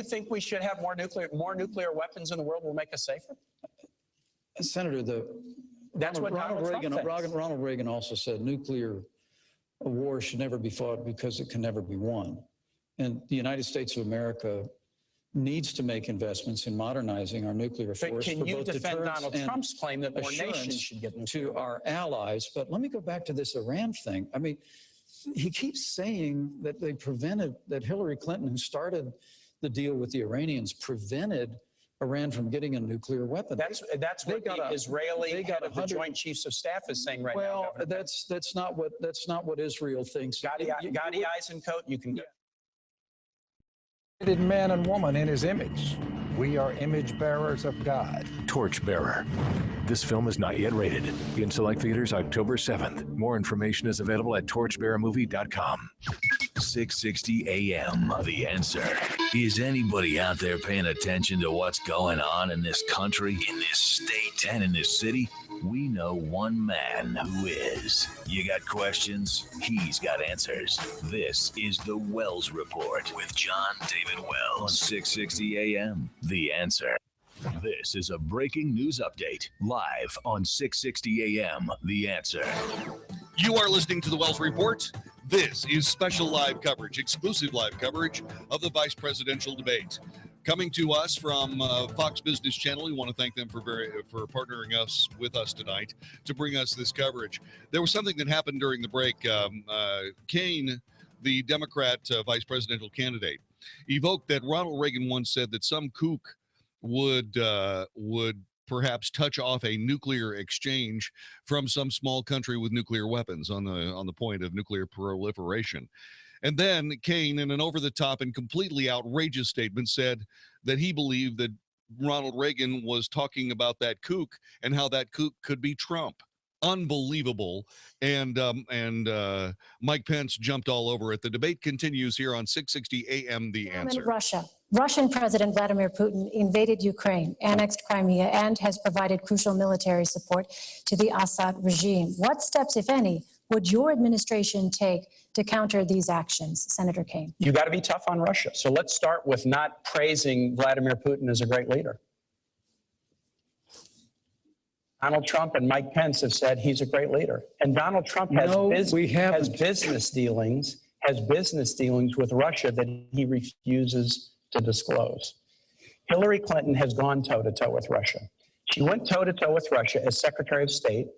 think we should have more nuclear weapons in the world will make us safer? Senator, that's what Ronald Reagan also said. Nuclear war should never be fought because it can never be won. And the United States of America needs to make investments in modernizing our nuclear force. But can you defend Donald Trump's claim that more nations should get nuclear? To our allies. But let me go back to this Iran thing. I mean, he keeps saying that that Hillary Clinton, who started the deal with the Iranians, prevented Iran from getting a nuclear weapon. That's what the Israeli head of the Joint Chiefs of Staff is saying right now. Well, that's not what Israel thinks. Gadi Eisenkot, you can go. Man and woman in his image. We are image bearers of God. Torchbearer. This film is not yet rated. In select theaters October 7th. More information is available at torchbearermovie.com. 660 AM. The Answer. Is anybody out there paying attention to what's going on in this country, in this state, and in this city? We know one man who is. You got questions? He's got answers. This is The Wells Report with Jon-David Wells on 660 AM. The Answer. This is a breaking news update live on 660 AM. The Answer. You are listening to the Wells Report. This is special live coverage, exclusive live coverage of the vice presidential debate. Coming to us from Fox Business Channel. We want to thank them for partnering with us tonight to bring us this coverage. There was something that happened during the break. Kaine, the Democrat vice presidential candidate, evoked that Ronald Reagan once said that some kook would perhaps touch off a nuclear exchange from some small country with nuclear weapons on the point of nuclear proliferation. And then Kaine, in an over-the-top and completely outrageous statement, said that he believed that Ronald Reagan was talking about that kook and how that kook could be Trump. Unbelievable. And Mike Pence jumped all over it. The debate continues here on 660 AM. The Answer. Russia. Russian President Vladimir Putin invaded Ukraine, annexed Crimea, and has provided crucial military support to the Assad regime. What steps, if any, would your administration take to counter these actions, Senator Kaine? You got to be tough on Russia. So let's start with not praising Vladimir Putin as a great leader. Donald Trump and Mike Pence have said he's a great leader. And Donald Trump has business dealings with Russia that he refuses to disclose. Hillary Clinton has gone toe-to-toe with Russia. She went toe-to-toe with Russia as Secretary of State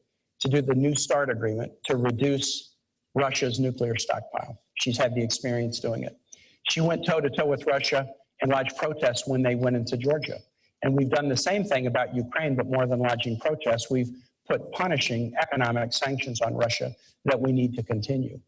to do the New START agreement to reduce Russia's nuclear stockpile. She's had the experience doing it. She went toe-to-toe with Russia and lodged protests when they went into Georgia. And we've done the same thing about Ukraine, but more than lodging protests, we've put punishing economic sanctions on Russia that we need to continue.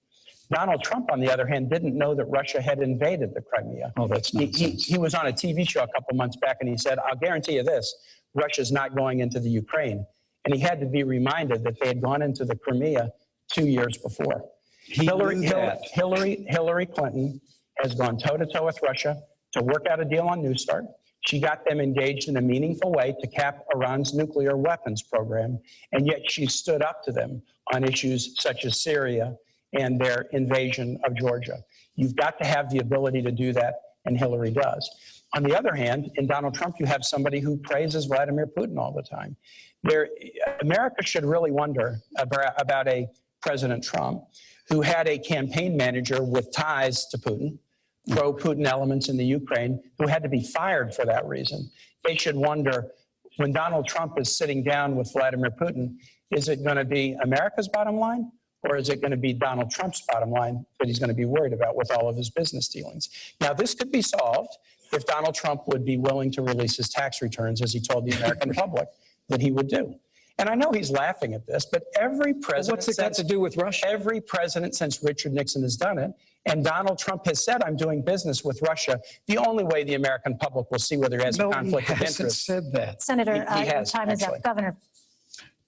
Donald Trump, on the other hand, didn't know that Russia had invaded the Crimea. Oh, that's nonsense. He was on a TV show a couple months back, and he said, I'll guarantee you this, Russia's not going into the Ukraine. And he had to be reminded that they had gone into the Crimea 2 years before. Hillary Clinton has gone toe-to-toe with Russia to work out a deal on New START. She got them engaged in a meaningful way to cap Iran's nuclear weapons program, and yet she stood up to them on issues such as Syria and their invasion of Georgia. You've got to have the ability to do that, and Hillary does. On the other hand, in Donald Trump, you have somebody who praises Vladimir Putin all the time. America should really wonder about a President Trump who had a campaign manager with ties to Putin, pro-Putin elements in the Ukraine, who had to be fired for that reason. They should wonder, when Donald Trump is sitting down with Vladimir Putin, is it going to be America's bottom line, or is it going to be Donald Trump's bottom line that he's going to be worried about with all of his business dealings? Now, this could be solved if Donald Trump would be willing to release his tax returns, as he told the American public that he would do. And I know he's laughing at this, but every president... What's it got to do with Russia? Every president since Richard Nixon has done it. And Donald Trump has said, I'm doing business with Russia. The only way the American public will see whether he has a conflict of interest. No, he hasn't said that. Senator, your time is up. Governor.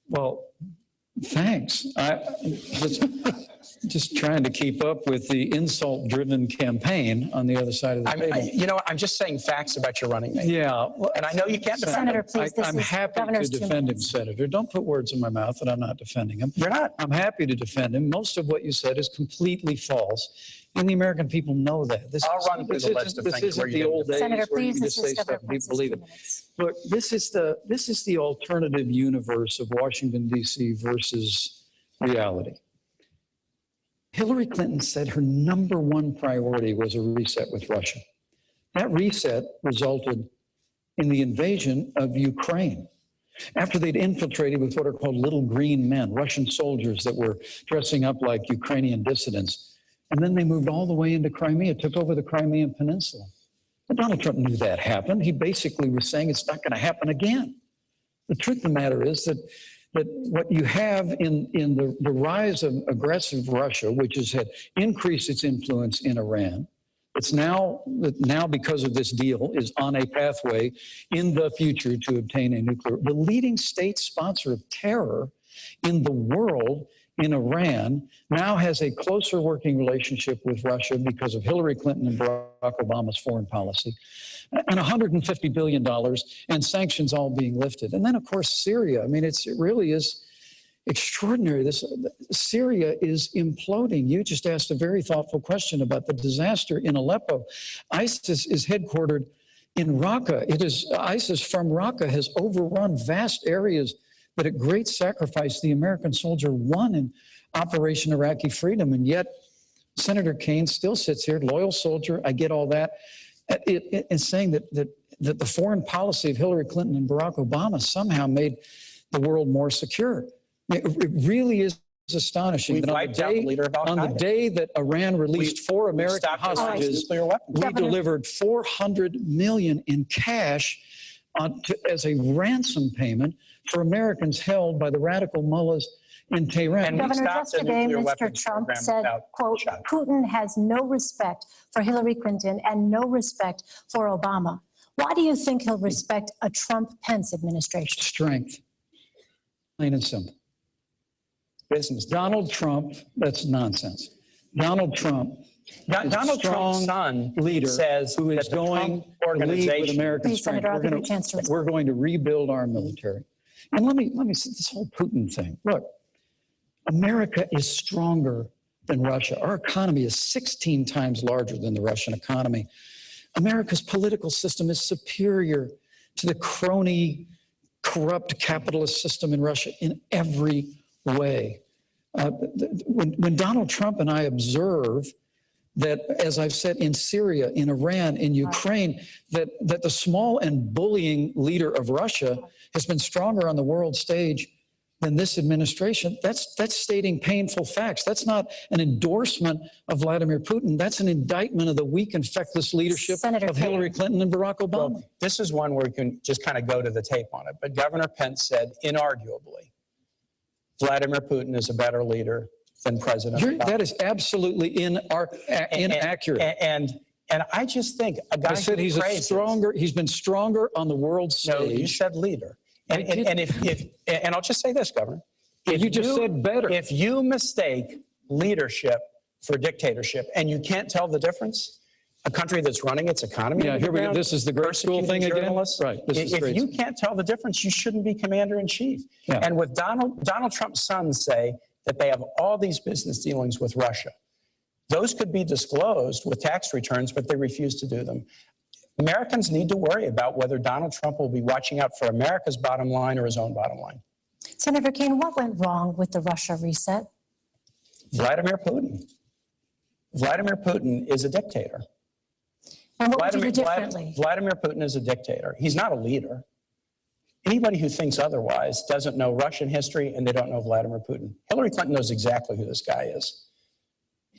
Well, thanks. Just trying to keep up with the insult-driven campaign on the other side of the table. I'm just saying facts about your running mate. Yeah. Well, and I know you can't defend Senator, him. please, I'm happy to defend him, Senator. Don't put words in my mouth that I'm not defending him. You're not. I'm happy to defend him. Most of what you said is completely false. And the American people know that. I'll run through the list of things. This isn't the old days Senator, where you please just say insist stuff and people believe it. Look, this is the alternative universe of Washington, D.C. versus reality. Hillary Clinton said her number one priority was a reset with Russia. That reset resulted in the invasion of Ukraine. After they'd infiltrated with what are called little green men, Russian soldiers that were dressing up like Ukrainian dissidents. And then they moved all the way into Crimea, took over the Crimean Peninsula. But Donald Trump knew that happened. He basically was saying it's not going to happen again. The truth of the matter is that what you have in the rise of aggressive Russia, which has had increased its influence in Iran, it's now because of this deal is on a pathway in the future to obtain a nuclear. The leading state sponsor of terror in the world, in Iran, now has a closer working relationship with Russia because of Hillary Clinton and Barack Obama's foreign policy, and $150 billion and sanctions all being lifted. And then, of course, Syria. I mean, it really is extraordinary. Syria is imploding. You just asked a very thoughtful question about the disaster in Aleppo. ISIS is headquartered In Raqqa, ISIS from Raqqa has overrun vast areas that at great sacrifice the American soldier won in Operation Iraqi Freedom. And yet Senator Kaine still sits here, loyal soldier, I get all that, and saying that the foreign policy of Hillary Clinton and Barack Obama somehow made the world more secure. It really is astonishing that on the day that Iran released 4 American hostages, we delivered $400 million in cash as a ransom payment for Americans held by the radical mullahs in Tehran. And Governor, just today, Mr. Trump said, quote, Putin has no respect for Hillary Clinton and no respect for Obama. Why do you think he'll respect a Trump-Pence administration? Strength. Plain and simple. Business. Donald Trump, that's nonsense. Donald Trump's son leader says who is going to lead with American strength. We're going to rebuild our military. And let me say this whole Putin thing. Look, America is stronger than Russia. Our economy is 16 times larger than the Russian economy. America's political system is superior to the crony, corrupt capitalist system in Russia in every way. When Donald Trump and I observe that, as I've said, in Syria, in Iran, in Ukraine, that the small and bullying leader of Russia has been stronger on the world stage than this administration, that's stating painful facts. That's not an endorsement of Vladimir Putin. That's an indictment of the weak and feckless leadership of Hillary Clinton and Barack Obama. Well, this is one where you can just kind of go to the tape on it. But Governor Pence said, inarguably, Vladimir Putin is a better leader than President Obama. That is absolutely inaccurate. And I just think a guy said he's been stronger on the world stage. No, you said leader. And I'll just say this, Governor. You just said better. If you mistake leadership for dictatorship and you can't tell the difference, a country that's running its economy. Yeah, here we go. This is the great school thing again. Right. If you can't tell the difference, you shouldn't be commander in chief. Yeah. And with Donald Trump's sons say that they have all these business dealings with Russia. Those could be disclosed with tax returns, but they refuse to do them. Americans need to worry about whether Donald Trump will be watching out for America's bottom line or his own bottom line. Senator Kaine, what went wrong with the Russia reset? Vladimir Putin. Vladimir Putin is a dictator. And what would you do differently? Vladimir Putin is a dictator. He's not a leader. Anybody who thinks otherwise doesn't know Russian history and they don't know Vladimir Putin. Hillary Clinton knows exactly who this guy is.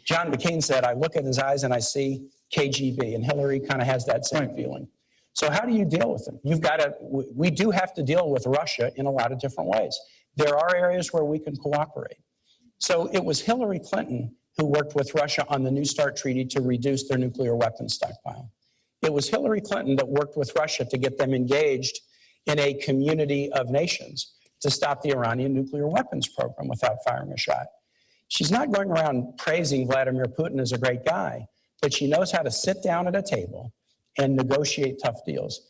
John McCain said, I look in his eyes and I see KGB, and Hillary kind of has that same feeling. So how do you deal with them? We do have to deal with Russia in a lot of different ways. There are areas where we can cooperate. So it was Hillary Clinton who worked with Russia on the New START treaty to reduce their nuclear weapons stockpile. It was Hillary Clinton that worked with Russia to get them engaged in a community of nations to stop the Iranian nuclear weapons program without firing a shot. She's not going around praising Vladimir Putin as a great guy, but she knows how to sit down at a table and negotiate tough deals.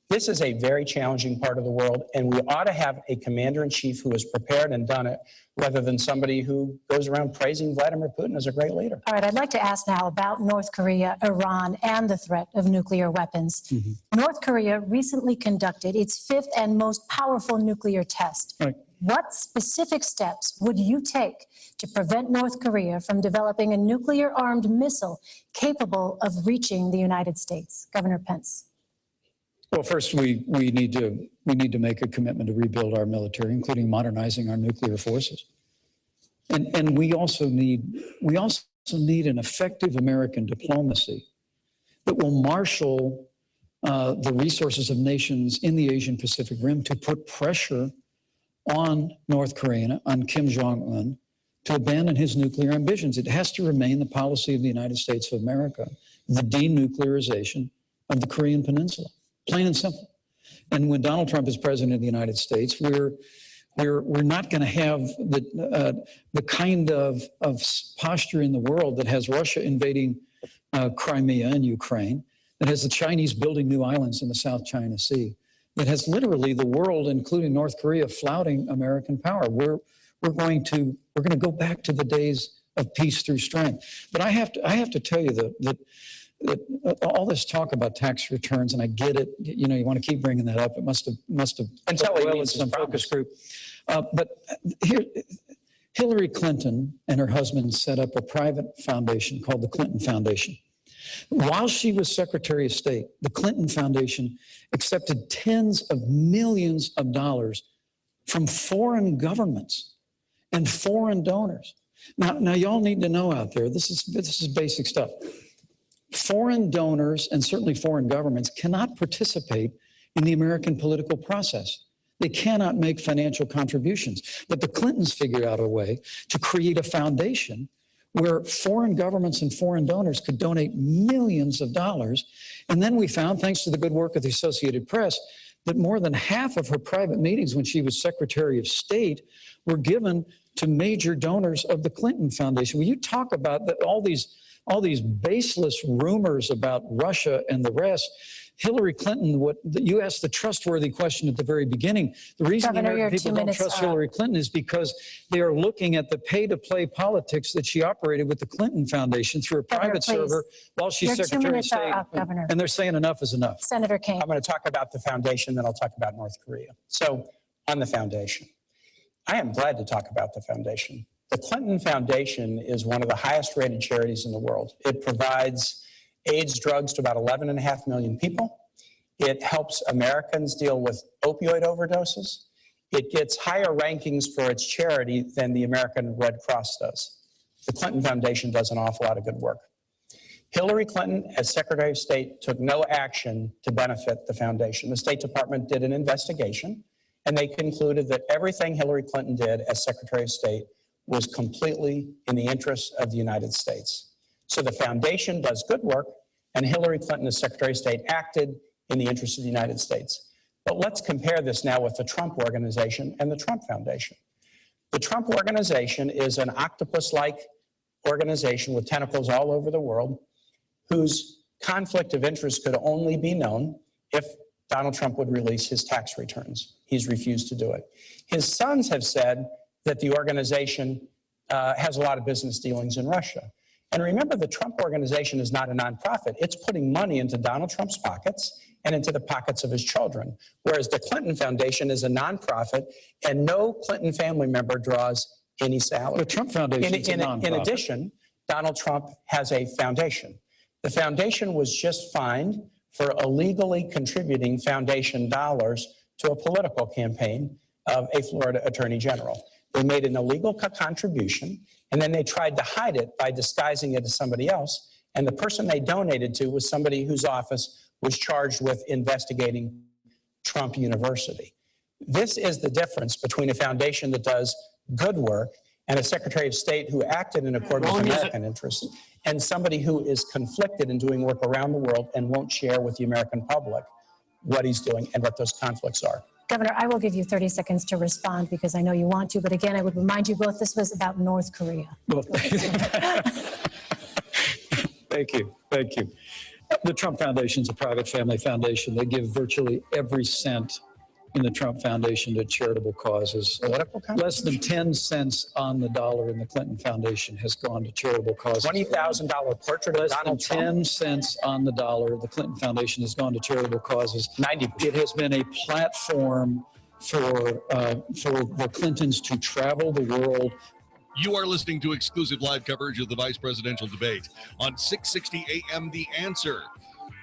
This is a very challenging part of the world, and we ought to have a commander-in-chief who is prepared and done it, rather than somebody who goes around praising Vladimir Putin as a great leader. All right, I'd like to ask now about North Korea, Iran, and the threat of nuclear weapons. Mm-hmm. North Korea recently conducted its 5th and most powerful nuclear test. Right. What specific steps would you take to prevent North Korea from developing a nuclear-armed missile capable of reaching the United States? Governor Pence. Well, first, we need to make a commitment to rebuild our military, including modernizing our nuclear forces. And we also need an effective American diplomacy that will marshal the resources of nations in the Asian Pacific Rim to put pressure on North Korea, on Kim Jong-un, to abandon his nuclear ambitions. It has to remain the policy of the United States of America, the denuclearization of the Korean Peninsula, plain and simple. And when Donald Trump is president of the United States, we're not going to have the kind of posture in the world that has Russia invading Crimea and Ukraine, that has the Chinese building new islands in the South China Sea, that has literally the world, including North Korea, flouting American power. We're going to go back to the days of peace through strength. But I have to tell you that all this talk about tax returns, and I get it, you know, you want to keep bringing that up. It must have Until he well in meets his some promise. focus group. But here, Hillary Clinton and her husband set up a private foundation called the Clinton Foundation. While she was Secretary of State, the Clinton Foundation accepted tens of millions of dollars from foreign governments and foreign donors. Now y'all need to know out there, this is basic stuff. Foreign donors and certainly foreign governments cannot participate in the American political process. They cannot make financial contributions. But the Clintons figured out a way to create a foundation where foreign governments and foreign donors could donate millions of dollars. And then we found, thanks to the good work of the Associated Press, that more than half of her private meetings when she was Secretary of State were given to major donors of the Clinton Foundation. When you talk about all these baseless rumors about Russia and the rest, Hillary Clinton, you asked the trustworthy question at the very beginning. The reason the American people don't trust Hillary Clinton is because they are looking at the pay-to-play politics that she operated with the Clinton Foundation through a private server while she's Secretary of State. And they're saying enough is enough. Senator Kaine. I'm going to talk about the foundation, then I'll talk about North Korea. So on the foundation, I am glad to talk about the foundation. The Clinton Foundation is one of the highest rated charities in the world. It provides AIDS drugs to about 11.5 million people. It helps Americans deal with opioid overdoses. It gets higher rankings for its charity than the American Red Cross does. The Clinton Foundation does an awful lot of good work. Hillary Clinton, as Secretary of State, took no action to benefit the foundation. The State Department did an investigation, and they concluded that everything Hillary Clinton did as Secretary of State was completely in the interest of the United States. So the foundation does good work, and Hillary Clinton, as Secretary of State, acted in the interest of the United States. But let's compare this now with the Trump Organization and the Trump Foundation. The Trump Organization is an octopus-like organization with tentacles all over the world, whose conflict of interest could only be known if Donald Trump would release his tax returns. He's refused to do it. His sons have said that the organization has a lot of business dealings in Russia. And remember, the Trump Organization is not a nonprofit. It's putting money into Donald Trump's pockets and into the pockets of his children, whereas the Clinton Foundation is a nonprofit and no Clinton family member draws any salary. The Trump Foundation is a nonprofit. In addition, Donald Trump has a foundation. The foundation was just fined for illegally contributing foundation dollars to a political campaign of a Florida Attorney General. They made an illegal contribution, and then they tried to hide it by disguising it as somebody else. And the person they donated to was somebody whose office was charged with investigating Trump University. This is the difference between a foundation that does good work and a Secretary of State who acted in accordance with American interests, and somebody who is conflicted in doing work around the world and won't share with the American public what he's doing and what those conflicts are. Governor, I will give you 30 seconds to respond because I know you want to, but again, I would remind you both this was about North Korea. Well, thank you. Thank you. The Trump Foundation is a private family foundation. They give virtually every cent in the Trump Foundation to charitable causes. Less than 10 cents on the dollar in the Clinton Foundation has gone to charitable causes. $20,000 portrait of Donald Trump. 10 cents on the dollar, the Clinton Foundation has gone to charitable causes. 90%. It has been a platform for the Clintons to travel the world. You are listening to exclusive live coverage of the vice presidential debate on 660 AM The Answer.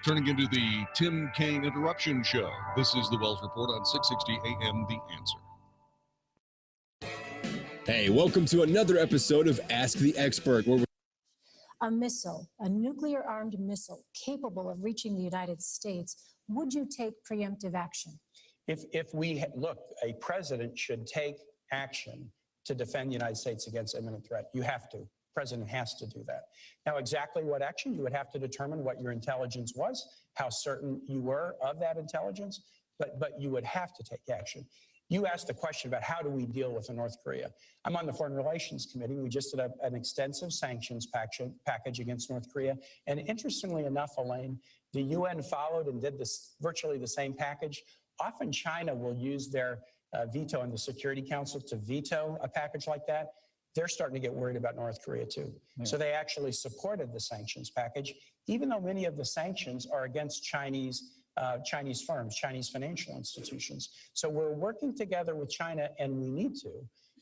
Turning into the Tim Kaine Interruption Show. This is the Wells Report on 660 AM The Answer. Hey, welcome to another episode of Ask the Expert. A missile, a nuclear-armed missile capable of reaching the United States, would you take preemptive action? If we look, a president should take action to defend the United States against imminent threat. You have to. President has to do that. Now, exactly what action, you would have to determine what your intelligence was, how certain you were of that intelligence, but you would have to take action. You asked the question about how do we deal with North Korea. I'm on the Foreign Relations Committee. We just did an extensive sanctions package against North Korea. And interestingly enough, Elaine, the UN followed and did this virtually the same package. Often China will use their veto in the Security Council to veto a package like that. They're starting to get worried about North Korea too. Yeah. So they actually supported the sanctions package, even though many of the sanctions are against Chinese firms, Chinese financial institutions. So we're working together with China, and we need to.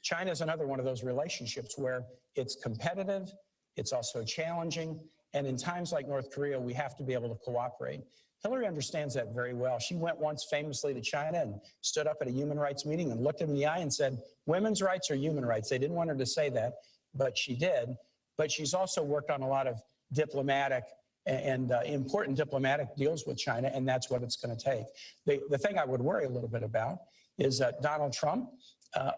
China is another one of those relationships where it's competitive, it's also challenging, and in times like North Korea, we have to be able to cooperate. Hillary understands that very well. She went once famously to China and stood up at a human rights meeting and looked him in the eye and said, women's rights are human rights. They didn't want her to say that, but she did. But she's also worked on a lot of diplomatic and important diplomatic deals with China, and that's what it's going to take. The thing I would worry a little bit about is that Donald Trump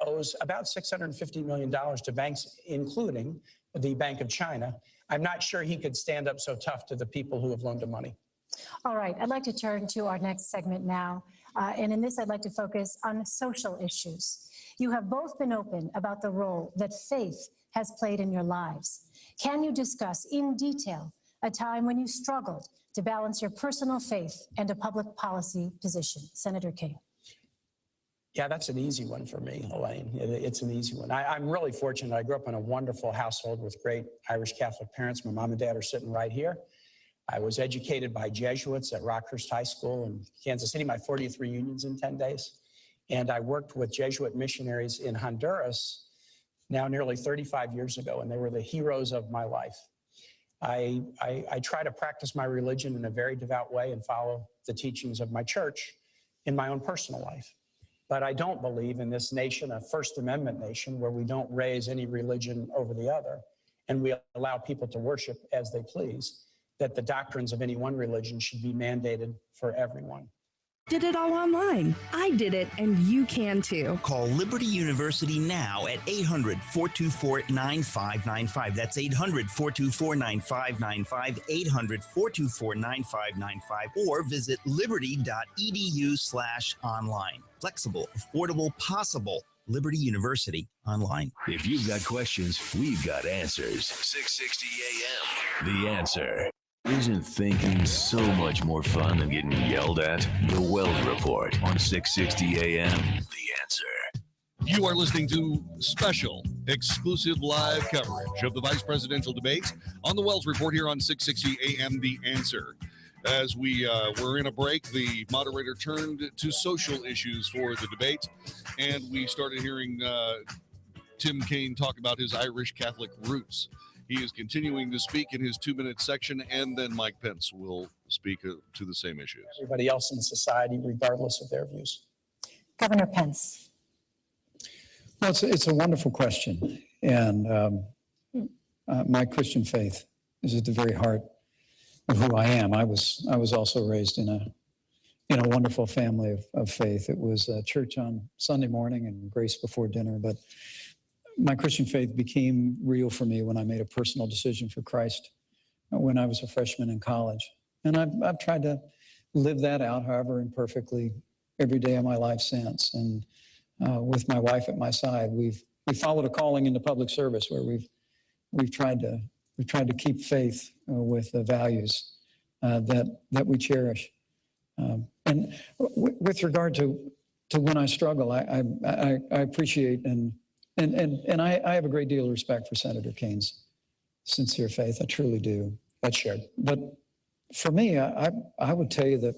owes about $650 million to banks, including the Bank of China. I'm not sure he could stand up so tough to the people who have loaned him money. All right, I'd like to turn to our next segment now. And in this, I'd like to focus on social issues. You have both been open about the role that faith has played in your lives. Can you discuss in detail a time when you struggled to balance your personal faith and a public policy position? Senator Kaine. Yeah, that's an easy one for me, Elaine. It's an easy one. I'm really fortunate. I grew up in a wonderful household with great Irish Catholic parents. My mom and dad are sitting right here. I was educated by Jesuits at Rockhurst High School in Kansas City, my 40th reunions in 10 days. And I worked with Jesuit missionaries in Honduras now nearly 35 years ago, and they were the heroes of my life. I try to practice my religion in a very devout way and follow the teachings of my church in my own personal life. But I don't believe in this nation, a First Amendment nation, where we don't raise any religion over the other and we allow people to worship as they please, that the doctrines of any one religion should be mandated for everyone. Did it all online. I did it, and you can too. Call Liberty University now at 800-424-9595. That's 800-424-9595, 800-424-9595, or visit liberty.edu/online. Flexible, affordable, possible. Liberty University online. If you've got questions, we've got answers. 660 AM. The Answer. Isn't thinking so much more fun than getting yelled at? The Wells Report on 660 AM. The Answer. You are listening to special, exclusive live coverage of the vice presidential debate on the Wells Report here on 660 AM. The Answer. As we were in a break, the moderator turned to social issues for the debate, and we started hearing Tim Kaine talk about his Irish Catholic roots. He is continuing to speak in his 2-minute section, and then Mike Pence will speak to the same issues. Everybody else in society, regardless of their views. Governor Pence. Well, it's a wonderful question. And my Christian faith is at the very heart of who I am. I was also raised in a wonderful family of faith. It was church on Sunday morning and grace before dinner, but my Christian faith became real for me when I made a personal decision for Christ when I was a freshman in college. And I've tried to live that out, however imperfectly, every day of my life since. And with my wife at my side, we've followed a calling into public service where we've tried to keep faith with the values that we cherish. And with regard to when I struggle, I appreciate and I have a great deal of respect for Senator Kaine's sincere faith. I truly do. That's shared. But for me, I would tell you that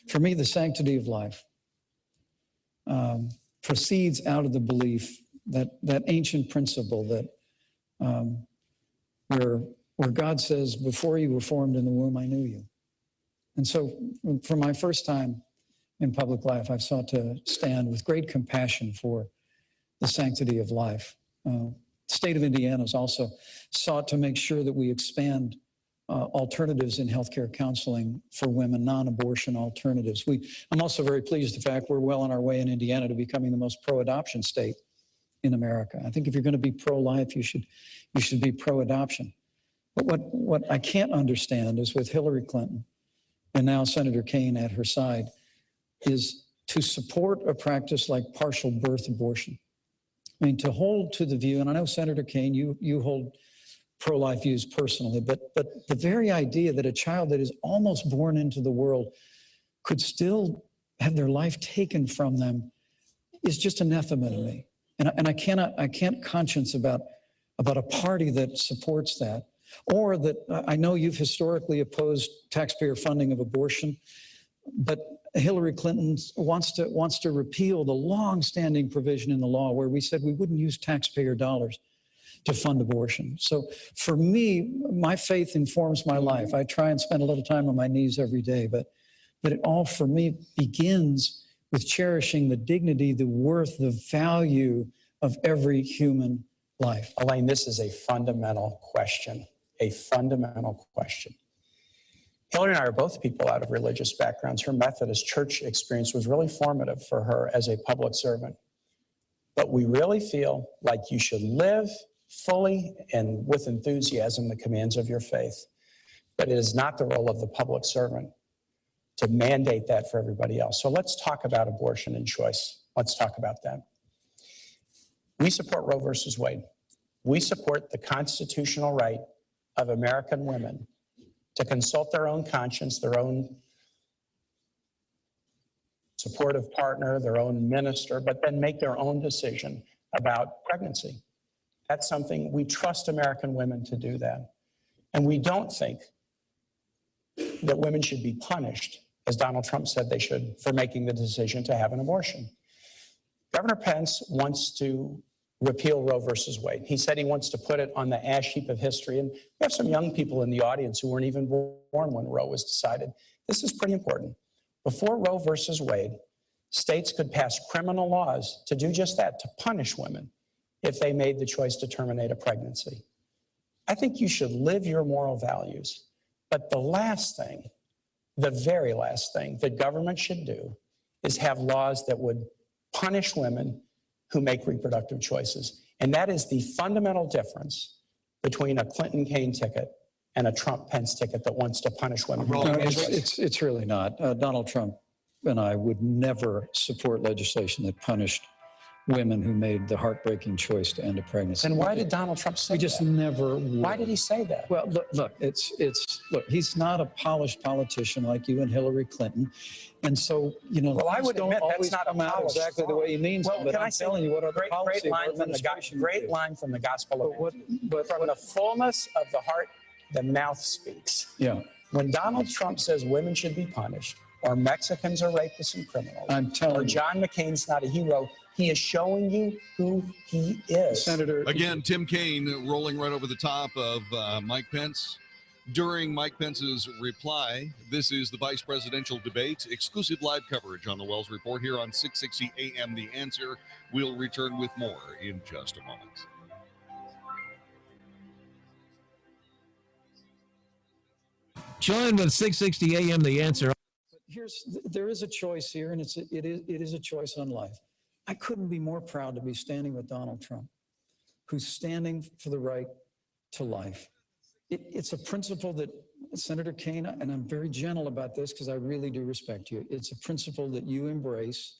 for me, the sanctity of life proceeds out of the belief that ancient principle that where God says, before you were formed in the womb, I knew you. And so for my first time in public life, I've sought to stand with great compassion for the sanctity of life. The state of Indiana has also sought to make sure that we expand alternatives in healthcare counseling for women, non-abortion alternatives. I'm also very pleased with the fact we're well on our way in Indiana to becoming the most pro-adoption state in America. I think if you're going to be pro-life, you should be pro-adoption. But what I can't understand is with Hillary Clinton and now Senator Kaine at her side is to support a practice like partial birth abortion. I mean, to hold to the view, and I know Senator Kaine, you hold pro-life views personally, but the very idea that a child that is almost born into the world could still have their life taken from them is just anathema to me. And I can't conscience about a party that supports that. Or that I know you've historically opposed taxpayer funding of abortion, but Hillary Clinton wants to repeal the long-standing provision in the law where we said we wouldn't use taxpayer dollars to fund abortion. So for me, my faith informs my life. I try and spend a little time on my knees every day, but it all for me begins with cherishing the dignity, the worth, the value of every human life. Elaine, this is a fundamental question, a fundamental question. Hillary and I are both people out of religious backgrounds. Her Methodist church experience was really formative for her as a public servant. But we really feel like you should live fully and with enthusiasm the commands of your faith. But it is not the role of the public servant to mandate that for everybody else. So let's talk about abortion and choice. Let's talk about that. We support Roe versus Wade. We support the constitutional right of American women to consult their own conscience, their own supportive partner, their own minister, but then make their own decision about pregnancy. That's something we trust American women to do that. And we don't think that women should be punished, as Donald Trump said they should, for making the decision to have an abortion. Governor Pence wants to repeal Roe versus Wade. He said he wants to put it on the ash heap of history. And we have some young people in the audience who weren't even born when Roe was decided. This is pretty important. Before Roe versus Wade, states could pass criminal laws to do just that, to punish women if they made the choice to terminate a pregnancy. I think you should live your moral values. But the last thing, the very last thing that government should do is have laws that would punish women who make reproductive choices. And that is the fundamental difference between a Clinton Kaine ticket and a Trump Pence ticket that wants to punish women. No, it's really not. Donald Trump and I would never support legislation that punished women who made the heartbreaking choice to end a pregnancy. Then why did Donald Trump say that? We just never would. Why did he say that? Well, look, he's not a polished politician like you and Hillary Clinton. And so, you know, well, I would admit that's not exactly the way he means it, but I'm telling you what other policy great line from the Gospel of Matthew. But from the fullness of the heart, the mouth speaks. Yeah. When Donald Trump says women should be punished, or Mexicans are rapists and criminals, I'm telling or John McCain's not a hero, he is showing you who he is. Senator. Again, Tim Kaine rolling right over the top of Mike Pence. During Mike Pence's reply, this is the vice presidential debate. Exclusive live coverage on the Wells Report here on 660 AM The Answer. We'll return with more in just a moment. Join with 660 AM The Answer. There is a choice here, and it is a choice on life. I couldn't be more proud to be standing with Donald Trump, who's standing for the right to life. It's a principle that Senator Kaine, and I'm very gentle about this because I really do respect you. It's a principle that you embrace.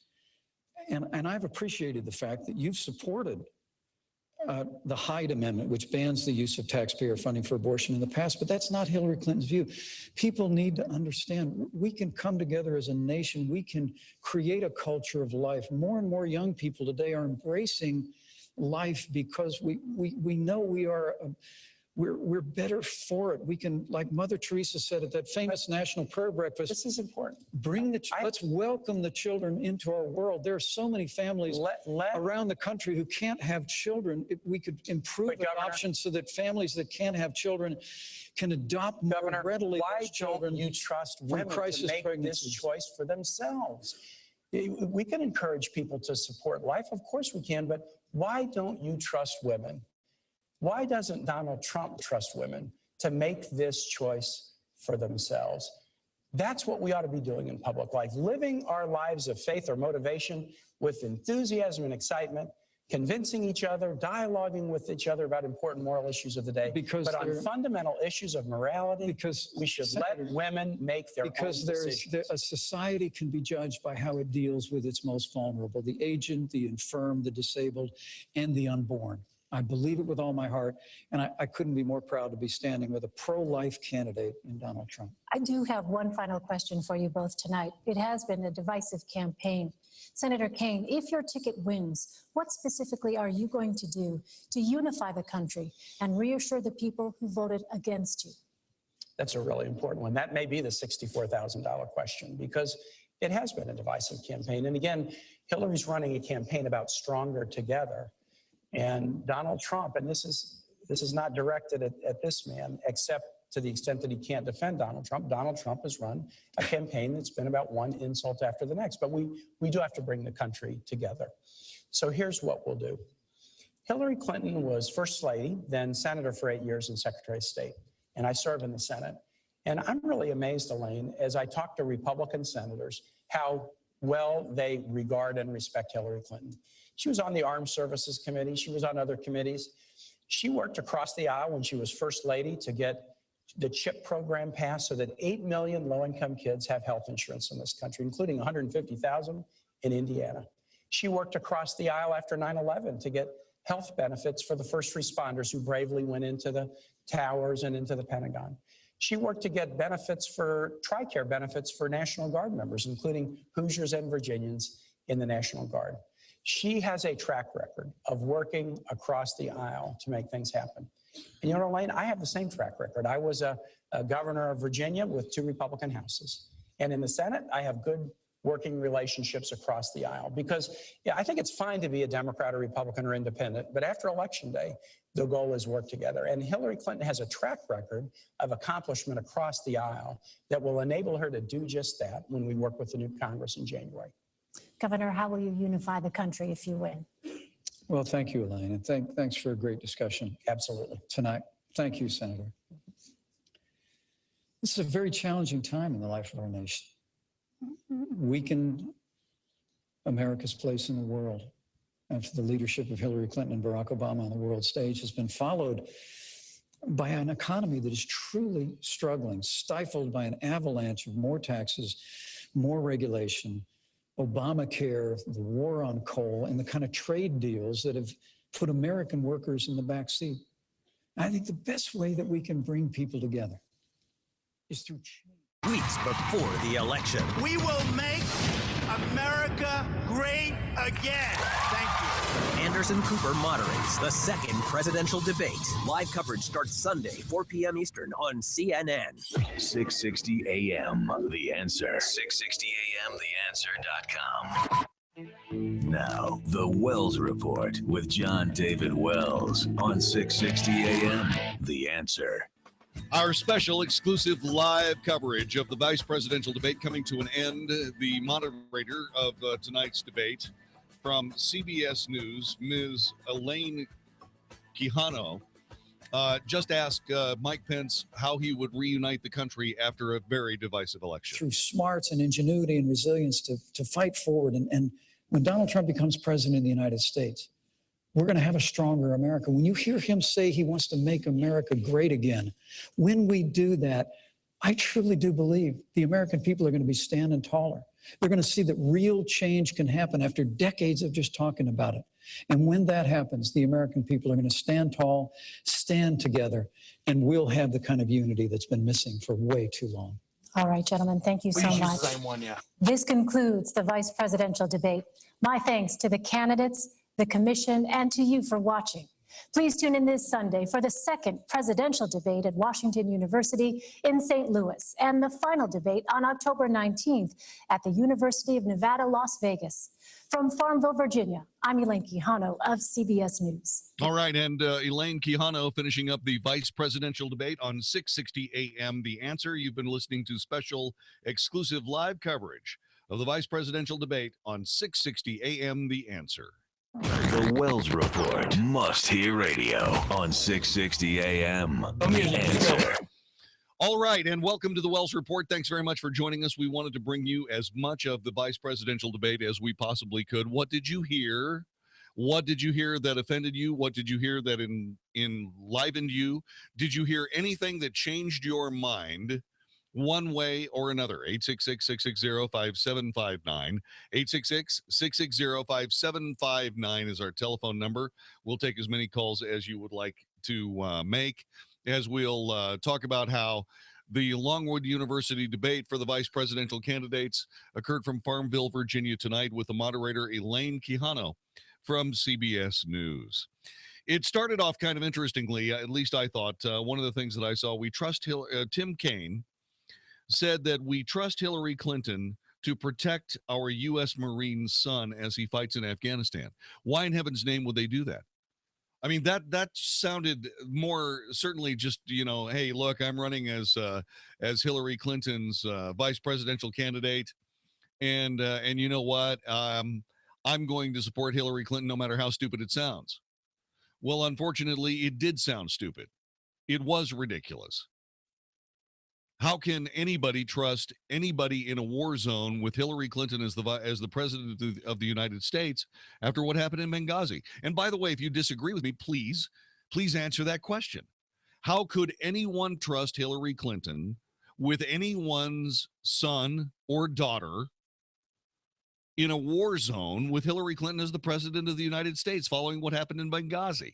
And I've appreciated the fact that you've supported the Hyde Amendment, which bans the use of taxpayer funding for abortion in the past, but that's not Hillary Clinton's view. People need to understand we can come together as a nation. We can create a culture of life. More and more young people today are embracing life because we know we're better for it. We can, like Mother Teresa said at that famous National Prayer Breakfast. This is important. Let's welcome the children into our world. There are so many families around the country who can't have children. We could improve adoption so that families that can't have children can adopt more readily. Why don't you trust women to make this choice for themselves? We can encourage people to support life. Of course we can, but why don't you trust women? Why doesn't Donald Trump trust women to make this choice for themselves? That's what we ought to be doing in public life, living our lives of faith or motivation with enthusiasm and excitement, convincing each other, dialoguing with each other about important moral issues of the day. But on fundamental issues of morality, we should let women make their own decisions. Because a society can be judged by how it deals with its most vulnerable, the aged, the infirm, the disabled, and the unborn. I believe it with all my heart, and I couldn't be more proud to be standing with a pro-life candidate in Donald Trump. I do have one final question for you both tonight. It has been a divisive campaign. Senator Kaine, if your ticket wins, what specifically are you going to do to unify the country and reassure the people who voted against you? That's a really important one. That may be the $64,000 question, because it has been a divisive campaign. And again, Hillary's running a campaign about stronger together. And Donald Trump, and this is not directed at this man, except to the extent that he can't defend Donald Trump. Donald Trump has run a campaign that's been about one insult after the next. But we do have to bring the country together. So here's what we'll do. Hillary Clinton was First Lady, then Senator for 8 years and Secretary of State. And I serve in the Senate. And I'm really amazed, Elaine, as I talk to Republican senators, how well they regard and respect Hillary Clinton. She was on the Armed Services Committee. She was on other committees. She worked across the aisle when she was First Lady to get the CHIP program passed so that 8 million low-income kids have health insurance in this country, including 150,000 in Indiana. She worked across the aisle after 9/11 to get health benefits for the first responders who bravely went into the towers and into the Pentagon. She worked to get benefits for TRICARE benefits for National Guard members, including Hoosiers and Virginians in the National Guard. She has a track record of working across the aisle to make things happen. And you know, Elaine, I have the same track record. I was a governor of Virginia with 2 Republican houses. And in the Senate, I have good working relationships across the aisle, because I think it's fine to be a Democrat or Republican or independent, but after Election Day, the goal is work together. And Hillary Clinton has a track record of accomplishment across the aisle that will enable her to do just that when we work with the new Congress in January. Governor, how will you unify the country if you win? Well, thank you, Elaine, and thanks for a great discussion. Absolutely. Tonight. Thank you, Senator. This is a very challenging time in the life of our nation. Weaken America's place in the world after the leadership of Hillary Clinton and Barack Obama on the world stage has been followed by an economy that is truly struggling, stifled by an avalanche of more taxes, more regulation, Obamacare, the war on coal, and the kind of trade deals that have put American workers in the back seat. I think the best way that we can bring people together is through change. Weeks before the election. We will make America great again. Thank you. Anderson Cooper moderates the second presidential debate. Live coverage starts Sunday, 4 p.m. Eastern on CNN. 660 AM, The Answer. 660 AM, TheAnswer.com. Now, The Wells Report with Jon-David Wells on 660 AM, The Answer. Our special exclusive live coverage of the vice presidential debate coming to an end. The moderator of tonight's debate from CBS News, Ms. Elaine Quijano, just asked Mike Pence how he would reunite the country after a very divisive election. Through smarts and ingenuity and resilience to fight forward. And when Donald Trump becomes president of the United States, we're going to have a stronger America. When you hear him say he wants to make America great again, when we do that, I truly do believe the American people are going to be standing taller. They're going to see that real change can happen after decades of just talking about it. And when that happens, the American people are going to stand tall, stand together, and we'll have the kind of unity that's been missing for way too long. All right, gentlemen, thank you so much. This concludes the vice presidential debate. My thanks to the candidates, the commission, and to you for watching. Please tune in this Sunday for the second presidential debate at Washington University in St. Louis, and the final debate on October 19th at the University of Nevada, Las Vegas. From Farmville, Virginia, I'm Elaine Quijano of CBS News. All right, and Elaine Quijano finishing up the vice presidential debate on 660 AM, The Answer. You've been listening to special exclusive live coverage of the vice presidential debate on 660 AM, The Answer. The Wells Report, must-hear radio on 660 AM, The Answer. All right, and welcome to the Wells Report. Thanks very much for joining us. We wanted to bring you as much of the vice presidential debate as we possibly could. What did you hear? What did you hear that offended you? What did you hear that enlivened you? Did you hear anything that changed your mind one way or another. 866-660-5759. 866-660-5759 is our telephone number. We'll take as many calls as you would like to make, as we'll talk about how the Longwood University debate for the vice presidential candidates occurred from Farmville, Virginia tonight with the moderator Elaine Quijano from CBS News. It started off kind of interestingly, at least I thought. One of the things that I saw, Tim Kaine said that we trust Hillary Clinton to protect our U.S. Marine son as he fights in Afghanistan. Why in heaven's name would they do that? I mean, that sounded more certainly just, hey, look, I'm running as Hillary Clinton's vice presidential candidate. And you know what? I'm going to support Hillary Clinton no matter how stupid it sounds. Well, unfortunately, it did sound stupid. It was ridiculous. How can anybody trust anybody in a war zone with Hillary Clinton as the president of the United States after what happened in Benghazi? And by the way, if you disagree with me, please answer that question. How could anyone trust Hillary Clinton with anyone's son or daughter in a war zone with Hillary Clinton as the president of the United States following what happened in Benghazi?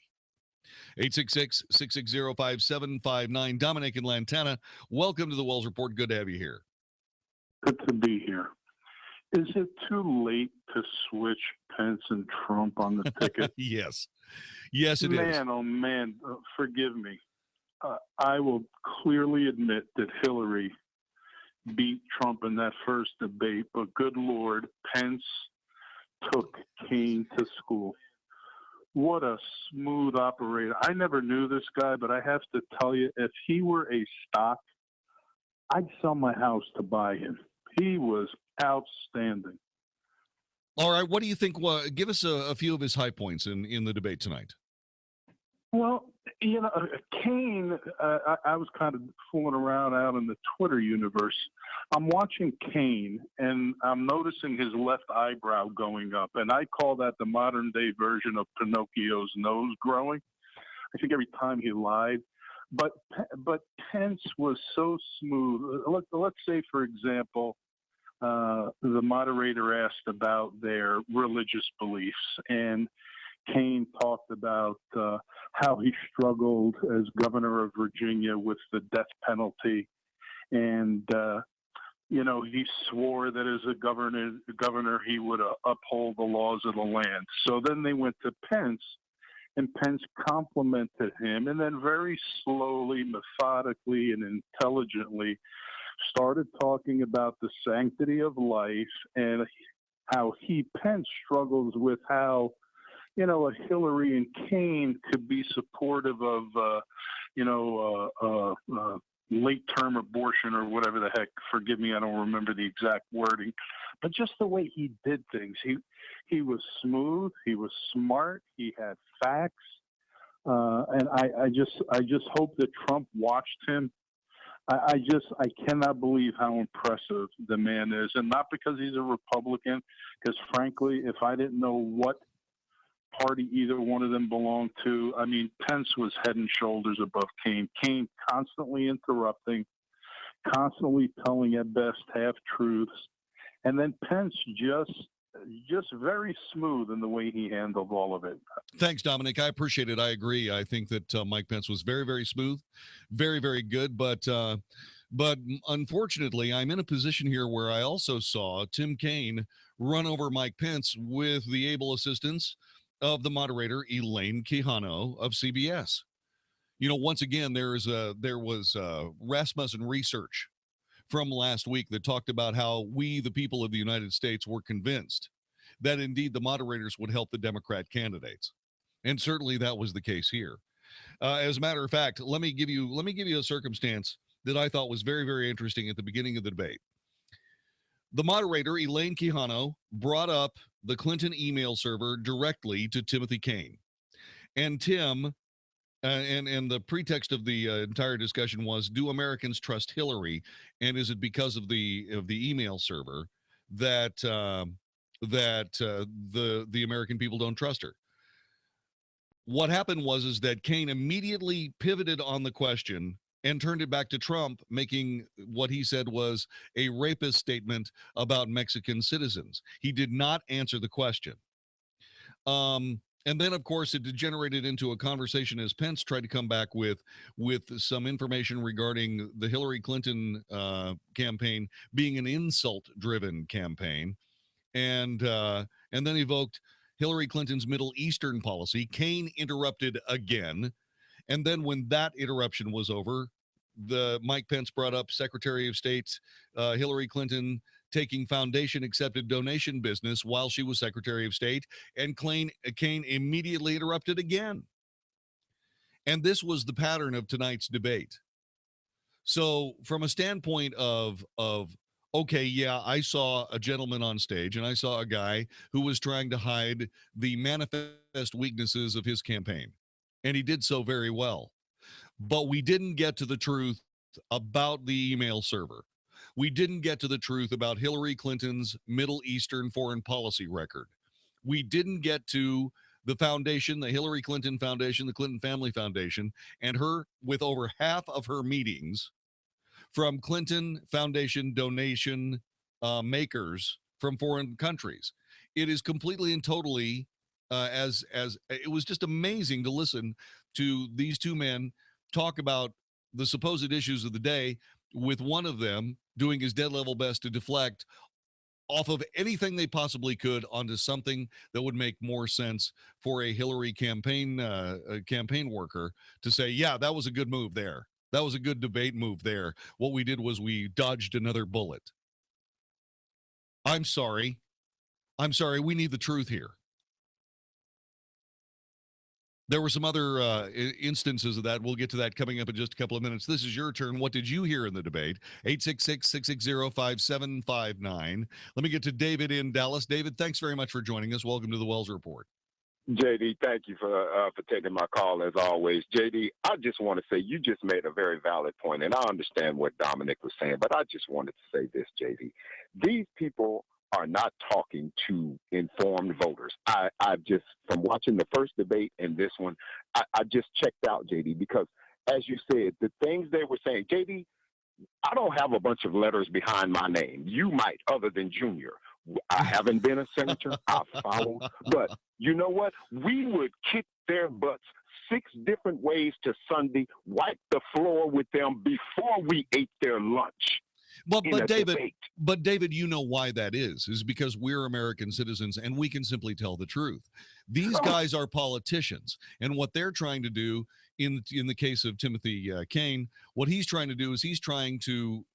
866-660-5759. Dominic in Lantana, welcome to the Wells Report. Good to have you here. Good to be here. Is it too late to switch Pence and Trump on the ticket? Yes, it is. Man, oh man, forgive me. I will clearly admit that Hillary beat Trump in that first debate, but good Lord, Pence took Kaine to school. What a smooth operator. I never knew this guy, but I have to tell you, if he were a stock, I'd sell my house to buy him. He was outstanding. All right. What do you think? Give us a few of his high points in the debate tonight. Well, Kaine, I was kind of fooling around out in the Twitter universe. I'm watching Kaine, and I'm noticing his left eyebrow going up, and I call that the modern-day version of Pinocchio's nose growing. I think every time he lied. But Pence was so smooth. Let's say, for example, the moderator asked about their religious beliefs, and Kaine talked about how he struggled as governor of Virginia with the death penalty. And, he swore that as a governor, he would uphold the laws of the land. So then they went to Pence, and Pence complimented him, and then very slowly, methodically, and intelligently started talking about the sanctity of life and how Pence struggles with how a Hillary and Kaine could be supportive of, late-term abortion or whatever the heck. Forgive me, I don't remember the exact wording. But just the way he did things, he was smooth, he was smart, he had facts, and I just hope that Trump watched him. I cannot believe how impressive the man is, and not because he's a Republican, because frankly, if I didn't know what party either one of them belonged to, I mean, Pence was head and shoulders above Kaine. Kaine constantly interrupting, constantly telling at best half-truths, and then Pence just very smooth in the way he handled all of it. Thanks, Dominic. I appreciate it. I agree. I think that Mike Pence was very, very smooth, very, very good. But unfortunately, I'm in a position here where I also saw Tim Kaine run over Mike Pence with the able assistance of the moderator Elaine Quijano of CBS. Once again, there was Rasmussen research from last week that talked about how we, the people of the United States, were convinced that indeed the moderators would help the Democrat candidates, and certainly that was the case here. As a matter of fact, let me give you a circumstance that I thought was very, very interesting at the beginning of the debate. The moderator, Elaine Quijano, brought up the Clinton email server directly to Timothy Kaine. And Tim, and the pretext of the entire discussion was, do Americans trust Hillary? And is it because of the email server that the American people don't trust her? What happened was that Kaine immediately pivoted on the question and turned it back to Trump, making what he said was a rapist statement about Mexican citizens. He did not answer the question. And then, of course, it degenerated into a conversation as Pence tried to come back with some information regarding the Hillary Clinton campaign being an insult-driven campaign, and then evoked Hillary Clinton's Middle Eastern policy. Kaine interrupted again, and then when that interruption was over, Mike Pence brought up Secretary of State Hillary Clinton taking foundation accepted donation business while she was Secretary of State, and Kaine immediately interrupted again. And this was the pattern of tonight's debate. So from a standpoint of okay, yeah, I saw a gentleman on stage and I saw a guy who was trying to hide the manifest weaknesses of his campaign, and he did so very well. But we didn't get to the truth about the email server. We didn't get to the truth about Hillary Clinton's Middle Eastern foreign policy record. We didn't get to the foundation, the Hillary Clinton Foundation, the Clinton Family Foundation, and her, with over half of her meetings from Clinton Foundation donation makers from foreign countries. It is completely and totally, as it was just amazing to listen to these two men talk about the supposed issues of the day, with one of them doing his dead level best to deflect off of anything they possibly could onto something that would make more sense for a Hillary campaign worker to say, yeah, that was a good move there. That was a good debate move there. What we did was we dodged another bullet. I'm sorry. We need the truth here. There were some other instances of that. We'll get to that coming up in just a couple of minutes. This is your turn. What did you hear in the debate? 866-660-5759. Let me get to David in Dallas. David, thanks very much for joining us. Welcome to the Wells Report. JD, thank you for taking my call as always. JD, I just want to say you just made a very valid point, and I understand what Dominic was saying, but I just wanted to say this, JD. These people are not talking to informed voters. I just, from watching the first debate and this one, I just checked out, JD, because as you said, the things they were saying, JD, I don't have a bunch of letters behind my name. You might, other than Junior. I haven't been a senator. I've followed. But you know what? We would kick their butts 6 different ways to Sunday, wipe the floor with them before we ate their lunch. But David, you know why that is because we're American citizens and we can simply tell the truth. These guys are politicians, and what they're trying to do in the case of Timothy Kaine, what he's trying to do is he's trying to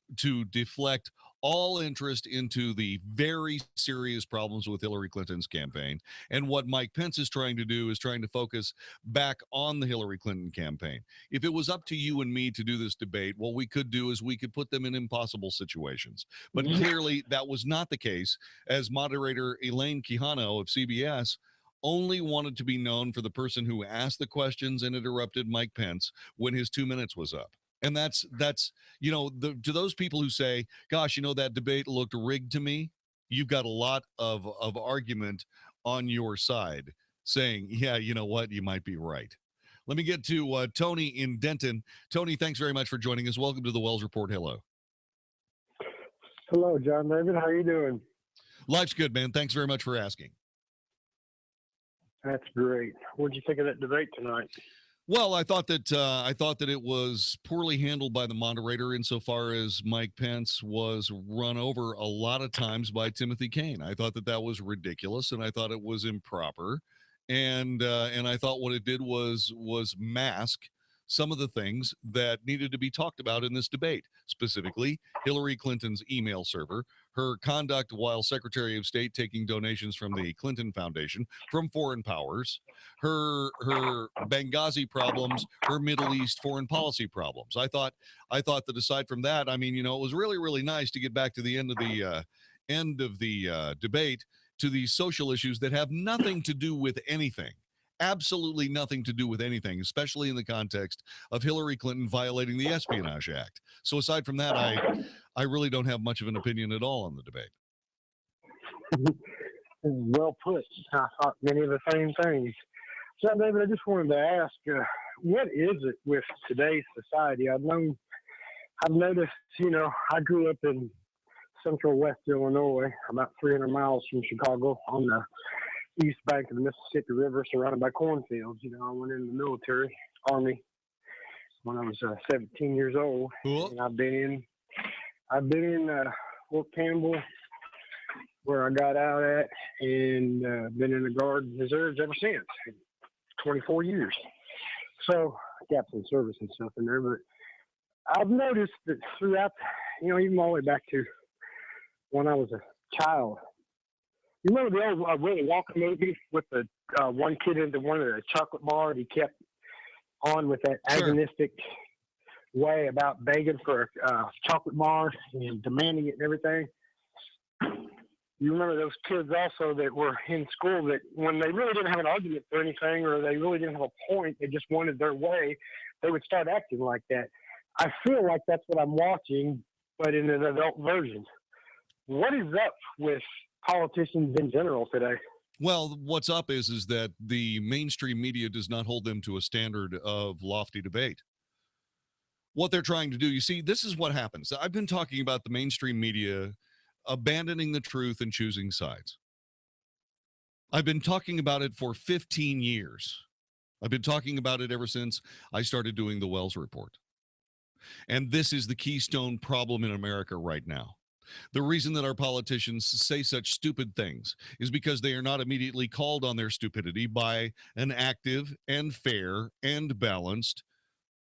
deflect all interest into the very serious problems with Hillary Clinton's campaign. And what Mike Pence is trying to do is trying to focus back on the Hillary Clinton campaign. If it was up to you and me to do this debate, what we could do is we could put them in impossible situations. But clearly that was not the case, as moderator Elaine Quijano of CBS only wanted to be known for the person who asked the questions and interrupted Mike Pence when his 2 minutes was up. And that's to those people who say, gosh, that debate looked rigged to me, you've got a lot of argument on your side saying, yeah, you know what, you might be right. Let me get to Tony in Denton. Tony, thanks very much for joining us. Welcome to the Wells Report. Hello. Hello, Jon-David. How are you doing? Life's good, man. Thanks very much for asking. That's great. What did you think of that debate tonight? Well, I thought that it was poorly handled by the moderator insofar as Mike Pence was run over a lot of times by Timothy Kaine. I thought that was ridiculous, and I thought it was improper, and I thought what it did was mask some of the things that needed to be talked about in this debate, specifically Hillary Clinton's email server, her conduct while Secretary of State taking donations from the Clinton Foundation from foreign powers, her Benghazi problems, her Middle East foreign policy problems. I thought that aside from that, it was really, really nice to get back to the end of the debate to these social issues that have nothing to do with anything. Absolutely nothing to do with anything, especially in the context of Hillary Clinton violating the Espionage Act. So aside from that, I really don't have much of an opinion at all on the debate. Well put. I thought many of the same things. So, David, I just wanted to ask, what is it with today's society? I've noticed, I grew up in central west Illinois, about 300 miles from Chicago, on the east bank of the Mississippi River, surrounded by cornfields. I went in the military, Army, when I was 17 years old, and I've been in Fort Campbell, where I got out at, and been in the Guard and Reserves ever since. 24 years. So, gaps in service and stuff in there, but I've noticed that throughout, even all the way back to when I was a child. You remember the old Willy Wonka movie with the one kid into one of the chocolate bars? He kept on with that agonistic way about begging for a chocolate bar and demanding it and everything. You remember those kids also that were in school that when they really didn't have an argument for anything, or they really didn't have a point, they just wanted their way, they would start acting like that. I feel like that's what I'm watching, but in an adult version. What is up with politicians in general today? Well, what's up is that the mainstream media does not hold them to a standard of lofty debate. What they're trying to do, you see, this is what happens. I've been talking about the mainstream media abandoning the truth and choosing sides. I've been talking about it for 15 years. I've been talking about it ever since I started doing the Wells Report. And this is the keystone problem in America right now. The reason that our politicians say such stupid things is because they are not immediately called on their stupidity by an active and fair and balanced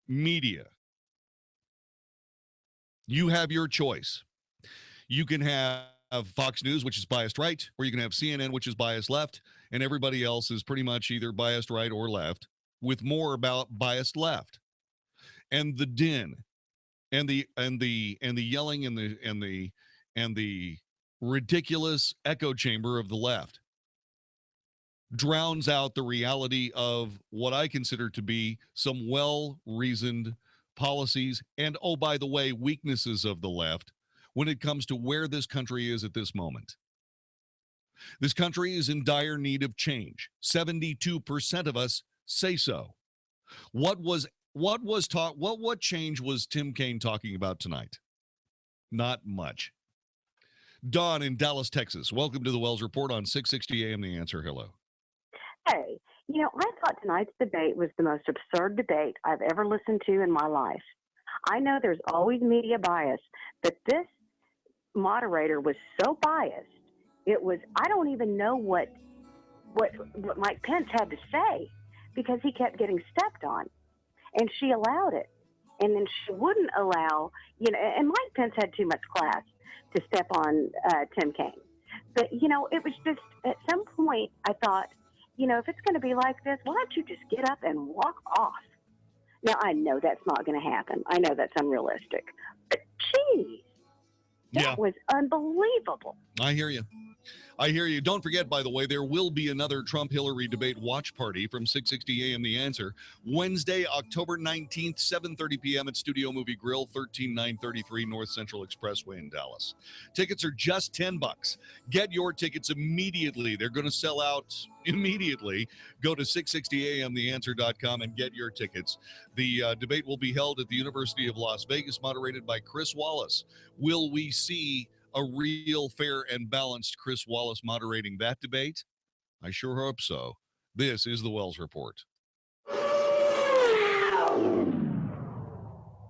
media. You have your choice. You can have Fox News, which is biased right, or you can have CNN, which is biased left, and everybody else is pretty much either biased right or left, with more about biased left. And the din and the yelling and the ridiculous echo chamber of the left drowns out the reality of what I consider to be some well-reasoned policies and, oh, by the way, weaknesses of the left when it comes to where this country is at this moment. This country is in dire need of change. 72% of us say so. What change was Tim Kaine talking about tonight? Not much. Don in Dallas, Texas. Welcome to the Wells Report on 660 AM The Answer. Hello. Hey, I thought tonight's debate was the most absurd debate I've ever listened to in my life. I know there's always media bias, but this moderator was so biased. It was, I don't even know what Mike Pence had to say, because he kept getting stepped on, and she allowed it. And then she wouldn't allow, and Mike Pence had too much class to step on Tim Kaine. But, it was just, at some point, I thought, if it's going to be like this, why don't you just get up and walk off? Now, I know that's not going to happen. I know that's unrealistic. But, geez, that was unbelievable. I hear you. I hear you. Don't forget, by the way, there will be another Trump-Hillary debate watch party from 660 AM The Answer, Wednesday, October 19th, 7:30 p.m. at Studio Movie Grill, 13933 North Central Expressway in Dallas. Tickets are just $10. Get your tickets immediately. They're going to sell out immediately. Go to 660amtheanswer.com and get your tickets. The debate will be held at the University of Las Vegas, moderated by Chris Wallace. Will we see a real, fair, and balanced Chris Wallace moderating that debate? I sure hope so. This is the Wells Report.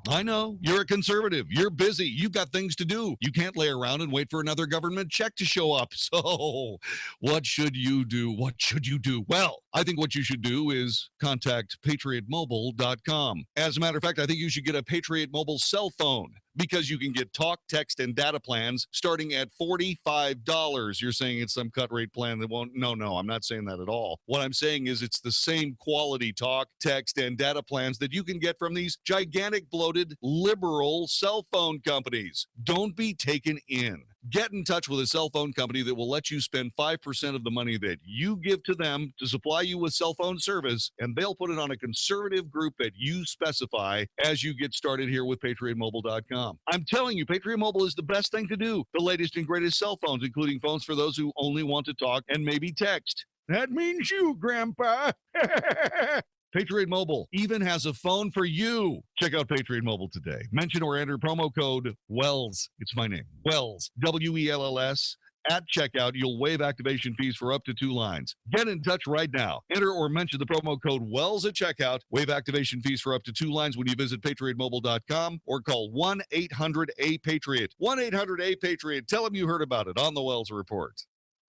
I know, you're a conservative. You're busy. You've got things to do. You can't lay around and wait for another government check to show up. So what should you do? What should you do? Well, I think what you should do is contact patriotmobile.com. As a matter of fact, I think you should get a Patriot Mobile cell phone, because you can get talk, text, and data plans starting at $45. You're saying it's some cut rate plan that won't. No, I'm not saying that at all. What I'm saying is it's the same quality talk, text, and data plans that you can get from these gigantic, bloated, liberal cell phone companies. Don't be taken in. Get in touch with a cell phone company that will let you spend 5% of the money that you give to them to supply you with cell phone service, and they'll put it on a conservative group that you specify as you get started here with PatriotMobile.com. I'm telling you, Patriot Mobile is the best thing to do. The latest and greatest cell phones, including phones for those who only want to talk and maybe text. That means you, Grandpa. Patriot Mobile even has a phone for you. Check out Patriot Mobile today. Mention or enter promo code WELLS. It's my name. WELLS. WELLS. At checkout, you'll waive activation fees for up to 2 lines. Get in touch right now. Enter or mention the promo code WELLS at checkout. Waive activation fees for up to 2 lines when you visit patriotmobile.com or call 1-800-A-PATRIOT. 1-800-A-PATRIOT. Tell them you heard about it on the Wells Report.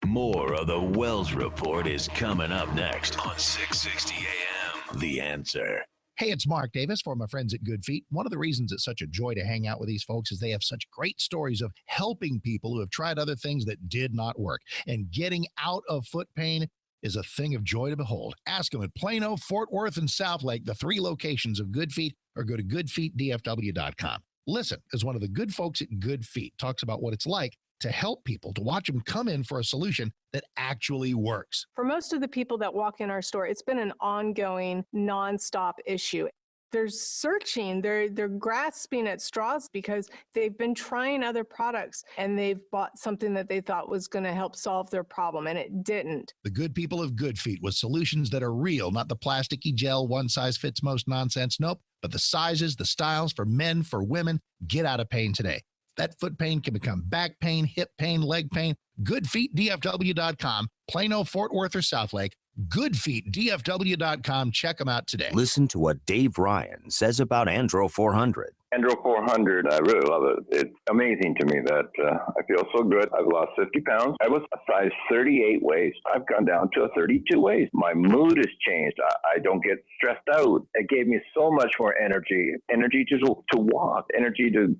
More of the Wells Report is coming up next on 660 AM. The Answer. Hey, it's Mark Davis for my friends at Good Feet. One of the reasons it's such a joy to hang out with these folks is they have such great stories of helping people who have tried other things that did not work. And getting out of foot pain is a thing of joy to behold. Ask them at Plano, Fort Worth, and Southlake, the 3 locations of Good Feet, or go to goodfeetdfw.com. Listen, as one of the good folks at Good Feet talks about what it's like to help people, to watch them come in for a solution that actually works. For most of the people that walk in our store, it's been an ongoing, nonstop issue. They're searching, they're grasping at straws because they've been trying other products and they've bought something that they thought was going to help solve their problem, and it didn't. The good people of Good Feet with solutions that are real, not the plasticky gel, one-size-fits-most nonsense. Nope, but the sizes, the styles for men, for women. Get out of pain today. That foot pain can become back pain, hip pain, leg pain. GoodFeetDFW.com, Plano, Fort Worth, or Southlake. GoodFeetDFW.com. Check them out today. Listen to what Dave Ryan says about Andro 400. Andro 400, I really love it. It's amazing to me that I feel so good. I've lost 50 pounds. I was a size 38 waist. I've gone down to a 32 waist. My mood has changed. I don't get stressed out. It gave me so much more energy to walk, energy to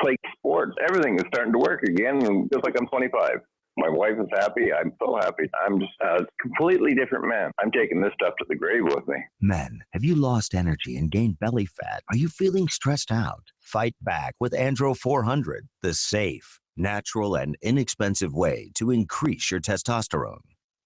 play sports. Everything is starting to work again, and feels like I'm 25. My wife is happy. I'm so happy. I'm just a completely different man. I'm taking this stuff to the grave with me. Men, have you lost energy and gained belly fat? Are you feeling stressed out? Fight back with Andro 400, the safe, natural, and inexpensive way to increase your testosterone.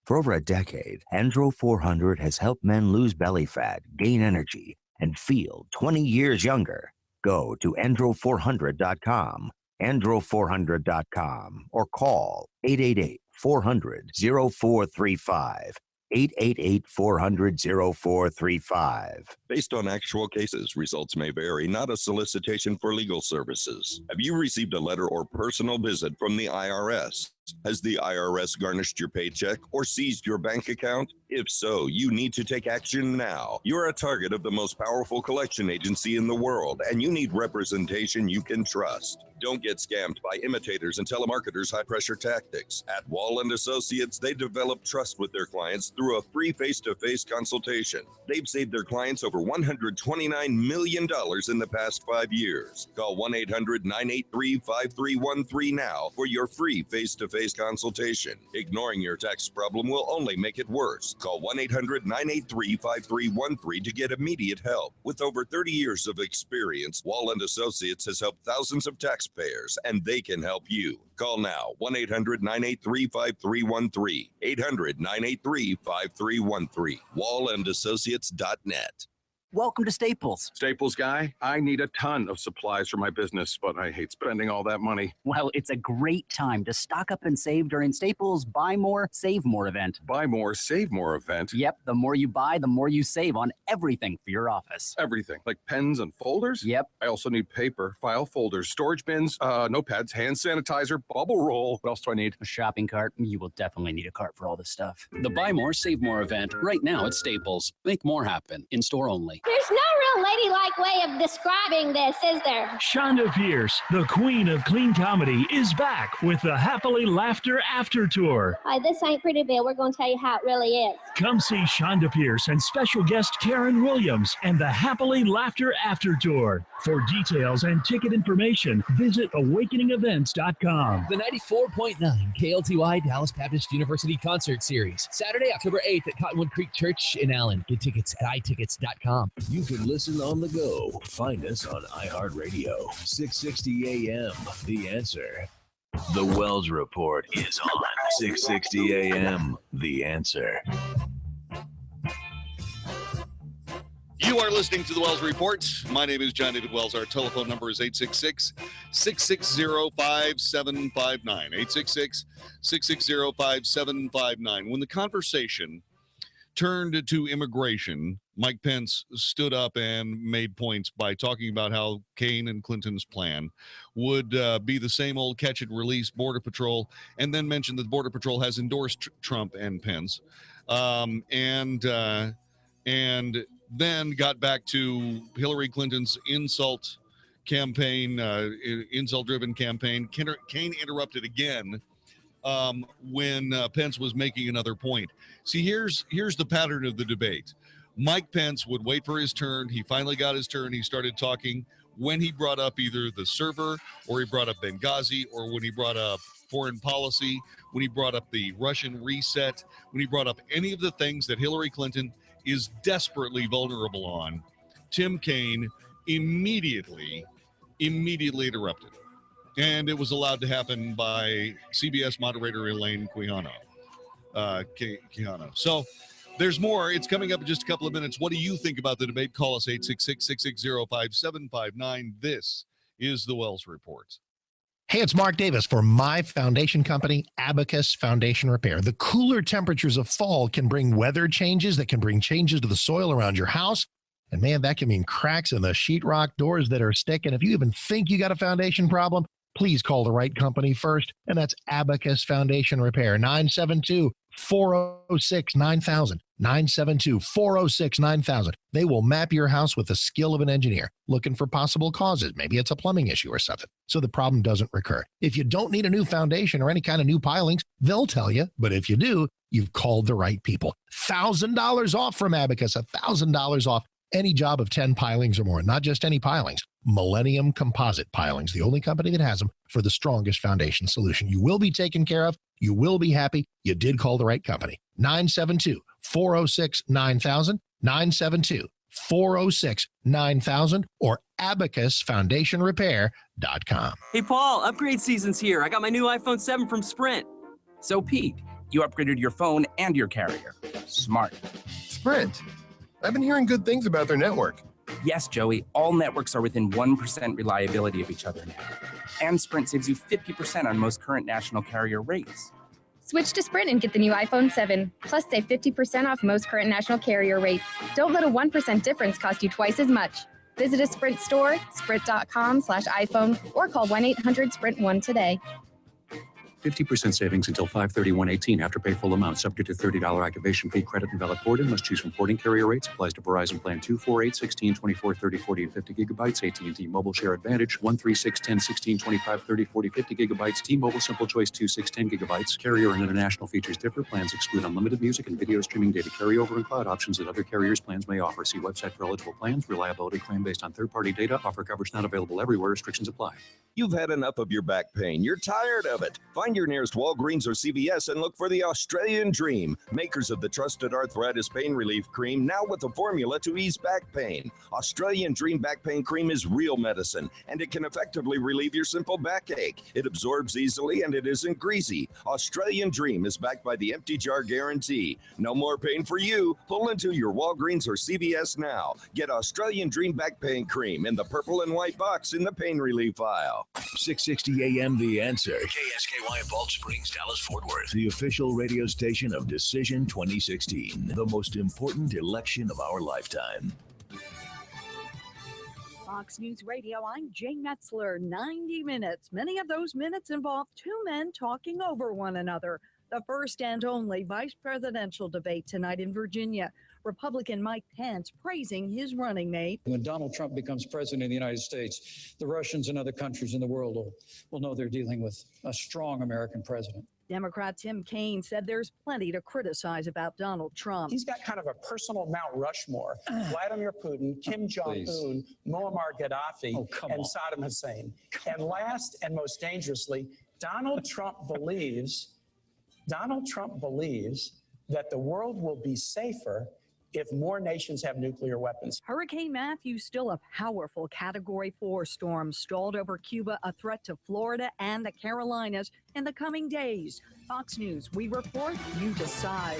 For over a decade, Andro 400 has helped men lose belly fat, gain energy, and feel 20 years younger. Go to andro400.com, andro400.com, or call 888-400-0435, 888-400-0435. Based on actual cases, results may vary, not a solicitation for legal services. Have you received a letter or personal visit from the IRS? Has the IRS garnished your paycheck or seized your bank account? If so, you need to take action now. You're a target of the most powerful collection agency in the world, and you need representation you can trust. Don't get scammed by imitators and telemarketers' high-pressure tactics. At Wall & Associates, they develop trust with their clients through a free face-to-face consultation. They've saved their clients over $129 million in the past 5 years. Call 1-800-983-5313 now for your free face-to-face consultation. Ignoring your tax problem will only make it worse. Call 1-800-983-5313 to get immediate help. With over 30 years of experience, Wall & Associates has helped thousands of taxpayers, and they can help you. Call now, 1-800-983-5313, 800-983-5313, wallandassociates.net. Welcome to Staples. Staples guy, I need a ton of supplies for my business, but I hate spending all that money. Well, it's a great time to stock up and save during Staples' Buy More, Save More event. Buy more, save more event? Yep, the more you buy, the more you save on everything for your office. Everything? Like pens and folders? Yep. I also need paper, file folders, storage bins, notepads, hand sanitizer, bubble roll. What else do I need? A shopping cart. You will definitely need a cart for all this stuff. The Buy More, Save More event right now at Staples. Make more happen. In store only. There's no real ladylike way of describing this, is there? Shonda Pierce, the queen of clean comedy, is back with the Happily Laughter After Tour. Hi, this ain't Pretty Bill. We're going to tell you how it really is. Come see Shonda Pierce and special guest Karen Williams and the Happily Laughter After Tour. For details and ticket information, visit awakeningevents.com. The 94.9 KLTY Dallas Baptist University Concert Series, Saturday, October 8th at Cottonwood Creek Church in Allen. Get tickets at itickets.com. You can listen on the go. Find us on iHeartRadio. 660 AM. The Answer. The Wells Report is on 660 AM. The Answer. You are listening to the Wells Report. My name is Jon-David Wells. Our telephone number is 866-660-5759. 866-660-5759. When the conversation turned to immigration, Mike Pence stood up and made points by talking about how Kaine and Clinton's plan would be the same old catch and release Border Patrol, and then mentioned that the Border Patrol has endorsed Trump and Pence, and then got back to Hillary Clinton's insult campaign, insult-driven campaign. Kaine interrupted again when Pence was making another point. See, here's the pattern of the debate. Mike Pence would wait for his turn. He finally got his turn. He started talking. When he brought up either the server, or he brought up Benghazi, or when he brought up foreign policy, when he brought up the Russian reset, when he brought up any of the things that Hillary Clinton is desperately vulnerable on, Tim Kaine immediately interrupted. And it was allowed to happen by CBS moderator Elaine Quijano. So there's more. It's coming up in just a couple of minutes. What do you think about the debate? Call us 866-660-5759. This is the Wells Report. Hey, it's Mark Davis for my foundation company, Abacus Foundation Repair. The cooler temperatures of fall can bring weather changes that can bring changes to the soil around your house. And man, that can mean cracks in the sheetrock, doors that are sticking. If you even think you got a foundation problem, please call the right company first. And that's Abacus Foundation Repair, 972-406-9000. 972-406-9000. They will map your house with the skill of an engineer, looking for possible causes. Maybe it's a plumbing issue or something, so the problem doesn't recur. If you don't need a new foundation or any kind of new pilings, they'll tell you. But if you do, you've called the right people. $1,000 off from Abacus, $1,000 off any job of 10 pilings or more. Not just any pilings, Millennium Composite Pilings, the only company that has them for the strongest foundation solution. You will be taken care of. You will be happy. You did call the right company. 972-406-9000, 972-406-9000, or abacusfoundationrepair.com. Hey, Paul, upgrade season's here. I got my new iPhone 7 from Sprint. So, Pete, you upgraded your phone and your carrier. Smart. Sprint. I've been hearing good things about their network. Yes, Joey, all networks are within 1% reliability of each other now. And Sprint saves you 50% on most current national carrier rates. Switch to Sprint and get the new iPhone 7. Plus, save 50% off most current national carrier rates. Don't let a 1% difference cost you twice as much. Visit a Sprint store, sprint.com/iPhone, or call 1-800-SPRINT1 today. 50% savings until 5/31/18 after pay full amount, subject to $30 activation fee, credit, and valid porting. Must choose from porting carrier rates. Applies to Verizon Plan 2, 4, 8, 16, 24, 30, 40, and 50 gigabytes. AT&T Mobile Share Advantage 1, 3, 6, 10, 16, 25, 30, 40, 50 gigabytes. T-Mobile Simple Choice 2, 6, 10 gigabytes. Carrier and international features differ. Plans exclude unlimited music and video streaming, data carryover, and cloud options that other carriers' plans may offer. See website for eligible plans. Reliability claim based on third-party data. Offer coverage not available everywhere. Restrictions apply. You've had enough of your back pain. You're tired of it. Find your nearest Walgreens or CVS and look for the Australian Dream, makers of the trusted arthritis pain relief cream, now with a formula to ease back pain. Australian Dream back pain cream is real medicine, and it can effectively relieve your simple backache. It absorbs easily, and it isn't greasy. Australian Dream is backed by the empty jar guarantee. No more pain for you. Pull into your Walgreens or CVS now. Get Australian Dream back pain cream in the purple and white box in the pain relief aisle. 660 AM The Answer. KSKY Balch Springs, Dallas, Fort Worth. The official radio station of Decision 2016. The most important election of our lifetime. Fox News Radio, I'm Jane Metzler. 90 minutes. Many of those minutes involve two men talking over one another. The first and only vice presidential debate tonight in Virginia. Republican Mike Pence praising his running mate. When Donald Trump becomes president of the United States, the Russians and other countries in the world will know they're dealing with a strong American president. Democrat Tim Kaine said there's plenty to criticize about Donald Trump. He's got kind of a personal Mount Rushmore. Vladimir Putin, Kim Jong-un, Muammar Gaddafi, and Saddam Hussein. And last and most dangerously, Donald Trump believes that the world will be safer if more nations have nuclear weapons. Hurricane Matthew, still a powerful Category 4 storm, stalled over Cuba, a threat to Florida and the Carolinas in the coming days. Fox News, we report, you decide.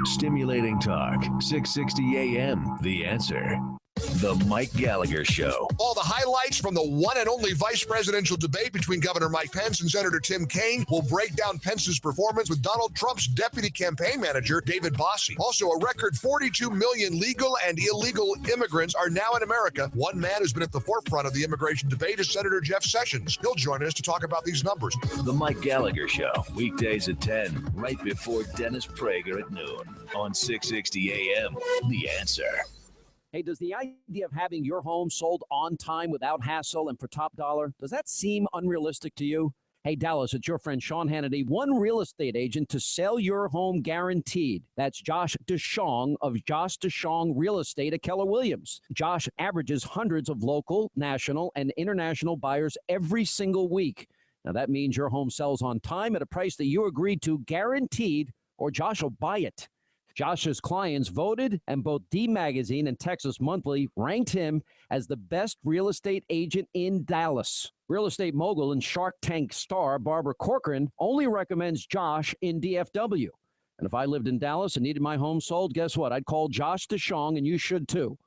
Stimulating talk, 660 AM, The Answer. The Mike Gallagher Show. All the highlights from the one and only vice presidential debate between Governor Mike Pence and Senator Tim Kaine. We'll break down Pence's performance with Donald Trump's deputy campaign manager, David Bossie. Also, a record 42 million legal and illegal immigrants are now in America. One man who's been at the forefront of the immigration debate is Senator Jeff Sessions. He'll join us to talk about these numbers. The Mike Gallagher Show, weekdays at 10, right before Dennis Prager at noon on 660 AM. The Answer. Hey, does the idea of having your home sold on time without hassle and for top dollar, does that seem unrealistic to you? Hey, Dallas, it's your friend Sean Hannity, one real estate agent to sell your home guaranteed. That's Josh DeShong of Josh DeShong Real Estate at Keller Williams. Josh averages hundreds of local, national, and international buyers every single week. Now, that means your home sells on time at a price that you agreed to, guaranteed, or Josh will buy it. Josh's clients voted, and both D Magazine and Texas Monthly ranked him as the best real estate agent in Dallas. Real estate mogul and Shark Tank star Barbara Corcoran only recommends Josh in DFW. And if I lived in Dallas and needed my home sold, guess what? I'd call Josh DeShong, and you should too.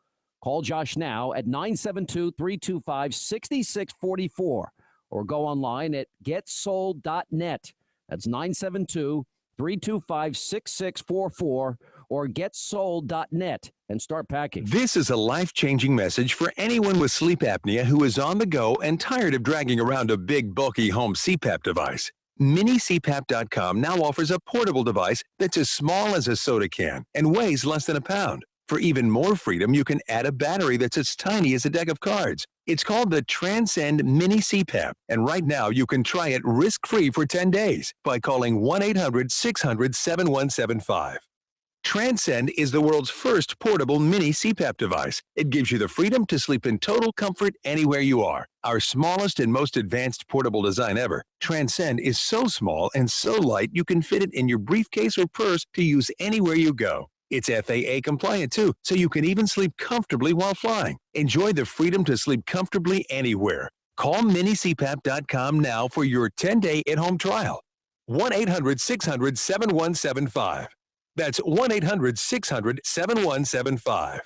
Call Josh now at 972-325-6644 or go online at getsold.net. That's 972-325-6644 or getsold.net and start packing. This is a life-changing message for anyone with sleep apnea who is on the go and tired of dragging around a big, bulky home CPAP device. MiniCPAP.com now offers a portable device that's as small as a soda can and weighs less than a pound. For even more freedom, you can add a battery that's as tiny as a deck of cards. It's called the Transcend Mini CPAP, and right now you can try it risk-free for 10 days by calling 1-800-600-7175. Transcend is the world's first portable mini CPAP device. It gives you the freedom to sleep in total comfort anywhere you are. Our smallest and most advanced portable design ever, Transcend is so small and so light you can fit it in your briefcase or purse to use anywhere you go. It's FAA compliant too, so you can even sleep comfortably while flying. Enjoy the freedom to sleep comfortably anywhere. Call minicpap.com now for your 10-day at-home trial. 1-800-600-7175. That's 1-800-600-7175.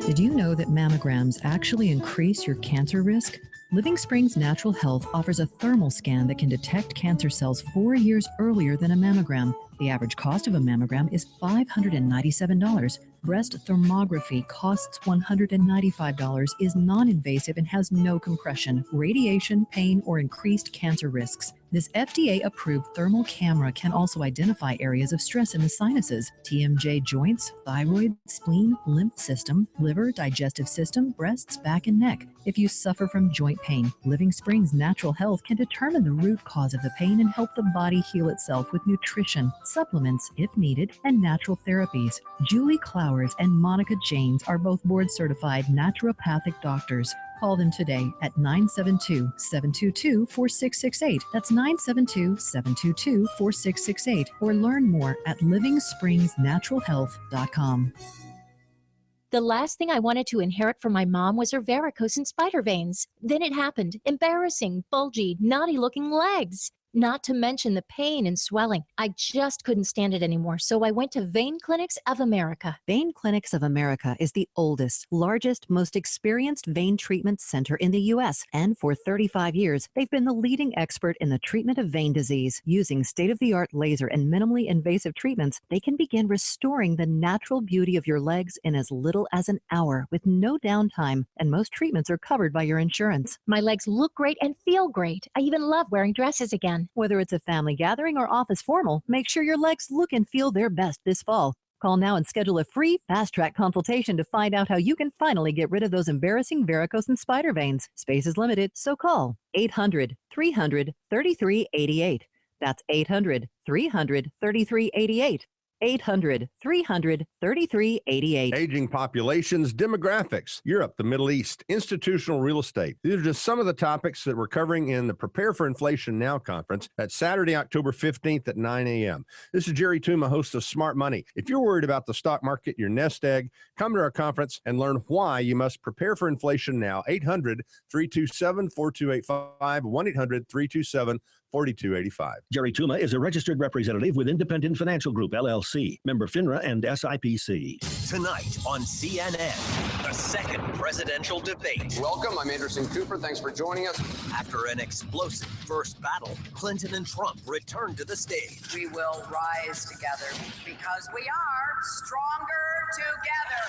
Did you know that mammograms actually increase your cancer risk? Living Springs Natural Health offers a thermal scan that can detect cancer cells 4 years earlier than a mammogram. The average cost of a mammogram is $597. Breast thermography costs $195, is non-invasive and has no compression, radiation, pain, or increased cancer risks. This FDA-approved thermal camera can also identify areas of stress in the sinuses, TMJ joints, thyroid, spleen, lymph system, liver, digestive system, breasts, back, and neck. If you suffer from joint pain, Living Springs Natural Health can determine the root cause of the pain and help the body heal itself with nutrition, supplements if needed, and natural therapies. Julie Clowers and Monica Janes are both board-certified naturopathic doctors. Call them today at 972-722-4668. That's 972-722-4668. Or learn more at livingspringsnaturalhealth.com. The last thing I wanted to inherit from my mom was her varicose and spider veins. Then it happened. Embarrassing, bulgy, naughty-looking legs. Not to mention the pain and swelling. I just couldn't stand it anymore, so I went to Vein Clinics of America. Vein Clinics of America is the oldest, largest, most experienced vein treatment center in the U.S. And for 35 years, they've been the leading expert in the treatment of vein disease. Using state-of-the-art laser and minimally invasive treatments, they can begin restoring the natural beauty of your legs in as little as an hour with no downtime, and most treatments are covered by your insurance. My legs look great and feel great. I even love wearing dresses again. Whether it's a family gathering or office formal, make sure your legs look and feel their best this fall. Call now and schedule a free fast-track consultation to find out how you can finally get rid of those embarrassing varicose and spider veins. Space is limited, so call 800-300-3388. That's 800-300-3388. 800-300-3388. Aging populations, demographics, Europe, the Middle East, institutional real estate. These are just some of the topics that we're covering in the Prepare for Inflation Now conference at Saturday, October 15th at 9 a.m. This is Jerry Tuma, host of Smart Money. If you're worried about the stock market, your nest egg, come to our conference and learn why you must prepare for inflation now. 800-327-4285, 1-800-327-4285. 4285. Jerry Tuma is a registered representative with Independent Financial Group, LLC, member FINRA and SIPC. Tonight on CNN, the second presidential debate. Welcome, I'm Anderson Cooper. Thanks for joining us. After an explosive first battle, Clinton and Trump return to the stage. We will rise together because we are stronger together.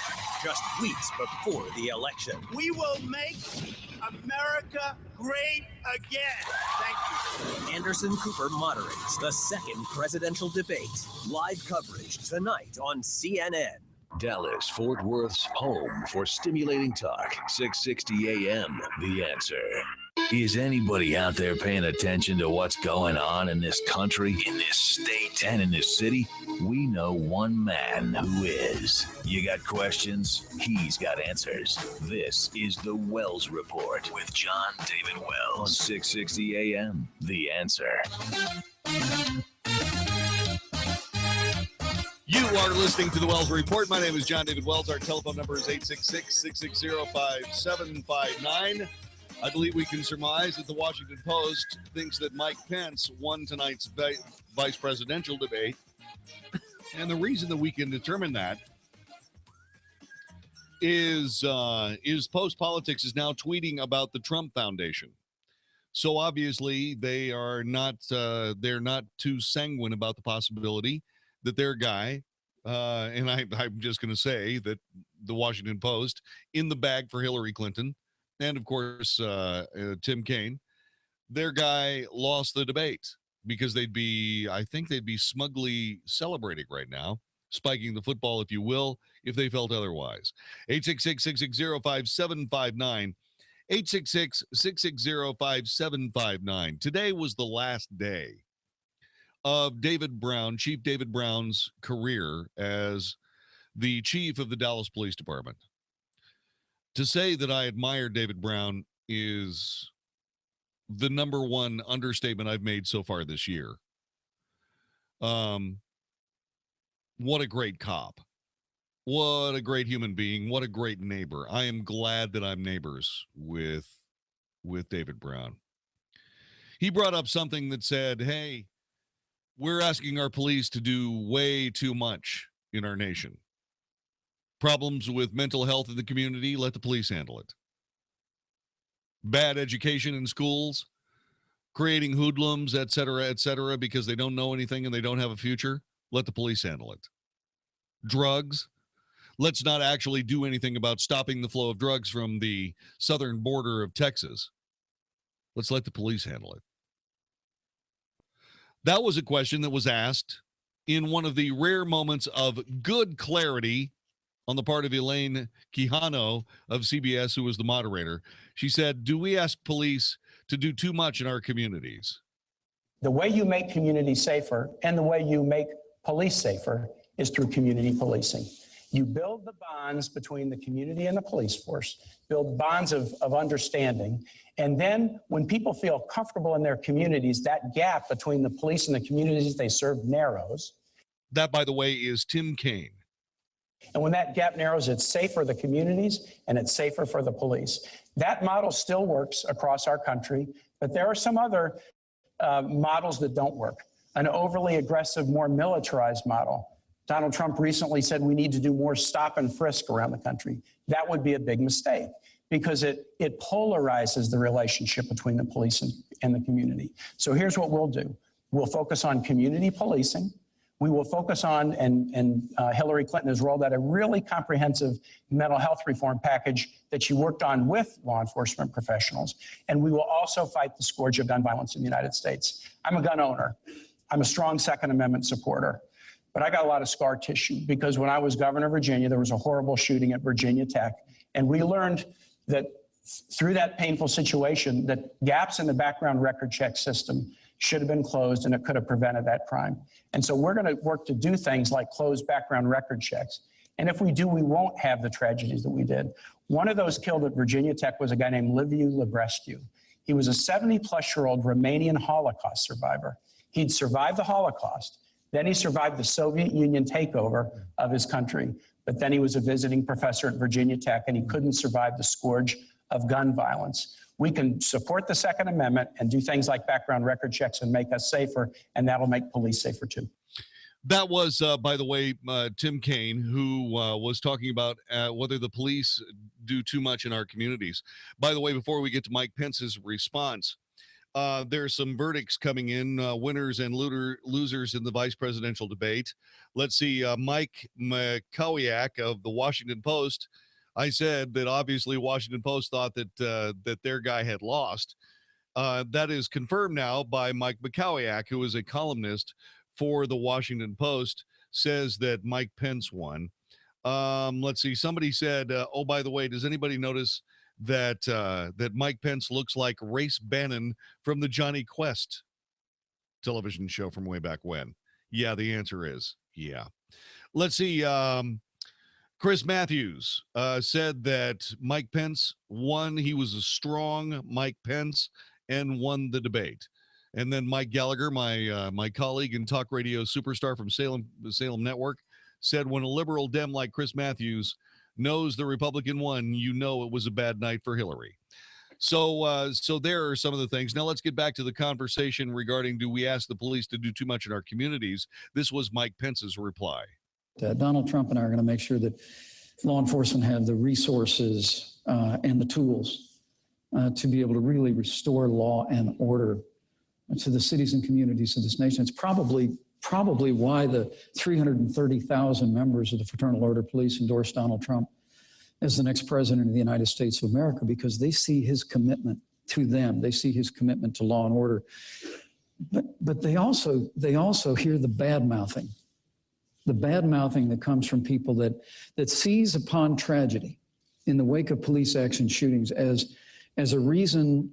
Just weeks before the election. We will make America great again. Thank you. Anderson Cooper moderates the second presidential debate. Live coverage tonight on CNN. Dallas, Fort Worth's home for stimulating talk. 660 AM, The Answer. Is anybody out there paying attention to what's going on in this country, in this state, and in this city? We know one man who is. You got questions? He's got answers. This is The Wells Report with Jon-David Wells on 660 AM, The Answer. You are listening to The Wells Report. My name is Jon-David Wells. Our telephone number is 866-660-5759. I believe we can surmise that the Washington Post thinks that Mike Pence won tonight's vice presidential debate. And the reason that we can determine that is Post Politics is now tweeting about the Trump Foundation. So obviously they are not they're not too sanguine about the possibility that their guy, and I'm just going to say that the Washington Post in the bag for Hillary Clinton, and of course Tim Kaine, their guy lost the debate because I think they'd be smugly celebrating right now, spiking the football, if you will, if they felt otherwise. 866-660-5759. 866-660-5759. Today was the last day of David Brown, Chief David Brown's career as the chief of the Dallas Police Department. To say that I admire David Brown is the number one understatement I've made so far this year. What a great cop. What a great human being. What a great neighbor. I am glad that I'm neighbors with David Brown. He brought up something that said, hey, we're asking our police to do way too much in our nation. Problems with mental health in the community, let the police handle it. Bad education in schools, creating hoodlums, et cetera, because they don't know anything and they don't have a future, let the police handle it. Drugs, let's not actually do anything about stopping the flow of drugs from the southern border of Texas. Let's let the police handle it. That was a question that was asked in one of the rare moments of good clarity on the part of Elaine Quijano of CBS, who was the moderator. She said, do we ask police to do too much in our communities? The way you make communities safer and the way you make police safer is through community policing. You build the bonds between the community and the police force, build bonds of understanding, and then when people feel comfortable in their communities, that gap between the police and the communities they serve narrows. That, by the way, is Tim Kaine. And when that gap narrows, it's safe for the communities and it's safer for the police. That model still works across our country, but there are some other models that don't work. An overly aggressive, more militarized model. Donald Trump recently said we need to do more stop and frisk around the country. That would be a big mistake because it polarizes the relationship between the police and the community. So here's what we'll do. We'll focus on community policing. We will focus on, and Hillary Clinton has rolled out a really comprehensive mental health reform package that she worked on with law enforcement professionals. And we will also fight the scourge of gun violence in the United States. I'm a gun owner. I'm a strong Second Amendment supporter. But I got a lot of scar tissue because when I was governor of Virginia, there was a horrible shooting at Virginia Tech. And we learned that through that painful situation, that gaps in the background record check system should have been closed and it could have prevented that crime. And so we're going to work to do things like close background record checks. And if we do, we won't have the tragedies that we did. One of those killed at Virginia Tech was a guy named Liviu Librescu. He was a 70-plus-year-old Romanian Holocaust survivor. He'd survived the Holocaust. Then he survived the Soviet Union takeover of his country. But then he was a visiting professor at Virginia Tech, and he couldn't survive the scourge of gun violence. we can support the Second Amendment and do things like background record checks and make us safer, and that'll make police safer too. That was, by the way, Tim Kaine, who was talking about whether the police do too much in our communities. By the way, before we get to Mike Pence's response, there's some verdicts coming in, winners and losers in the vice presidential debate. Let's see, Mike McCowiak of the Washington Post. I said that obviously Washington Post thought that that their guy had lost. That is confirmed now by Mike McCowiak, who is a columnist for the Washington Post, says that Mike Pence won. Let's see, somebody said, oh, by the way, does anybody notice that that Mike Pence looks like Race Bannon from the Johnny Quest television show from way back when? Yeah, the answer is yeah. Let's see. Chris Matthews said that Mike Pence won. He was a strong Mike Pence and won the debate. And then Mike Gallagher, my colleague and talk radio superstar from Salem Network, said when a liberal Dem like Chris Matthews knows the Republican won, you know it was a bad night for Hillary. So there are some of the things. Now let's get back to the conversation regarding, do we ask the police to do too much in our communities? This was Mike Pence's reply. Donald Trump and I are going to make sure that law enforcement have the resources and the tools to be able to really restore law and order to the cities and communities of this nation. It's probably why the 330,000 members of the Fraternal Order of Police endorsed Donald Trump as the next president of the United States of America, because they see his commitment to them. They see his commitment to law and order. But they also hear the bad-mouthing that comes from people that seize upon tragedy in the wake of police action shootings as a reason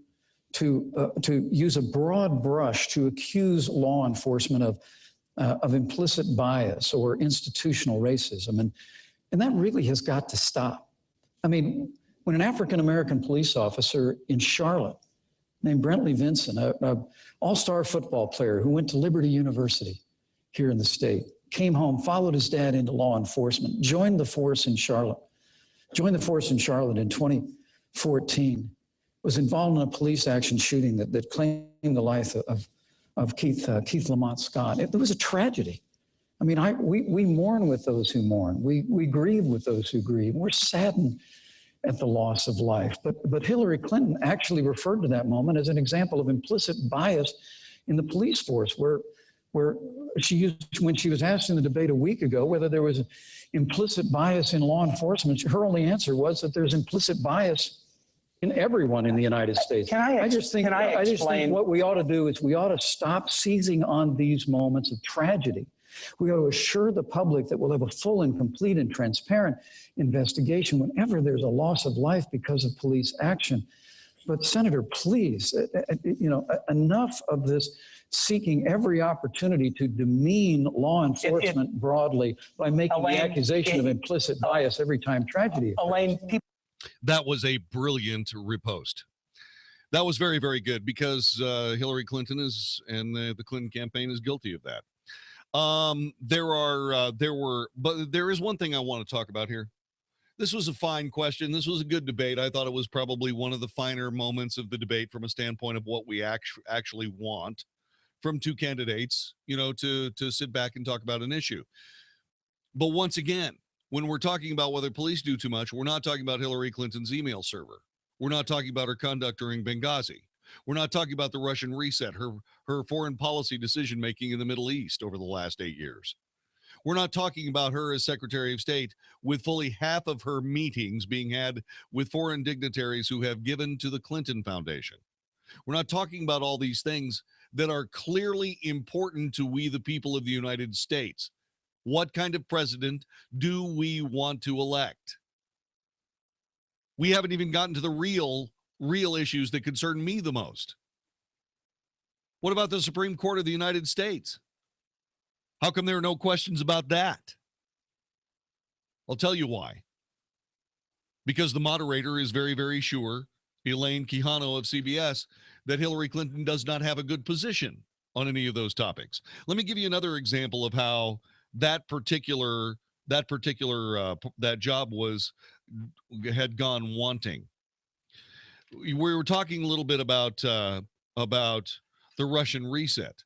to use a broad brush to accuse law enforcement of implicit bias or institutional racism. And that really has got to stop. I mean, when an African-American police officer in Charlotte named Brentley Vinson, an all-star football player who went to Liberty University here in the state, came home, followed his dad into law enforcement, joined the force in Charlotte in 2014, was involved in a police action shooting that claimed the life of Keith Lamont Scott. It was a tragedy. I mean, we mourn with those who mourn. We grieve with those who grieve. We're saddened at the loss of life. But Hillary Clinton actually referred to that moment as an example of implicit bias in the police force, where she used, when she was asked in the debate a week ago whether there was implicit bias in law enforcement, her only answer was that there's implicit bias in everyone in the United States. I just think what we ought to do is we ought to stop seizing on these moments of tragedy. We ought to assure the public that we'll have a full and complete and transparent investigation whenever there's a loss of life because of police action. But Senator, please, enough of this seeking every opportunity to demean law enforcement broadly by making the accusation of implicit bias every time tragedy occurs. That was a brilliant repost. That was very, very good, because Hillary Clinton and the Clinton campaign is guilty of that. But there is one thing I want to talk about here. This was a fine question. This was a good debate. I thought it was probably one of the finer moments of the debate from a standpoint of what we actually want from two candidates, to sit back and talk about an issue. But once again, when we're talking about whether police do too much, we're not talking about Hillary Clinton's email server. We're not talking about her conduct during Benghazi. We're not talking about the Russian reset, her foreign policy decision-making in the Middle East over the last 8 years. We're not talking about her as Secretary of State with fully half of her meetings being had with foreign dignitaries who have given to the Clinton Foundation. We're not talking about all these things that are clearly important to we, the people of the United States. What kind of president do we want to elect? We haven't even gotten to the real issues that concern me the most. What about the Supreme Court of the United States? How come there are no questions about that? I'll tell you why. Because the moderator is very, very sure, Elaine Quijano of CBS, that Hillary Clinton does not have a good position on any of those topics. Let me give you another example of how that job had gone wanting. we were talking a little bit about the Russian reset.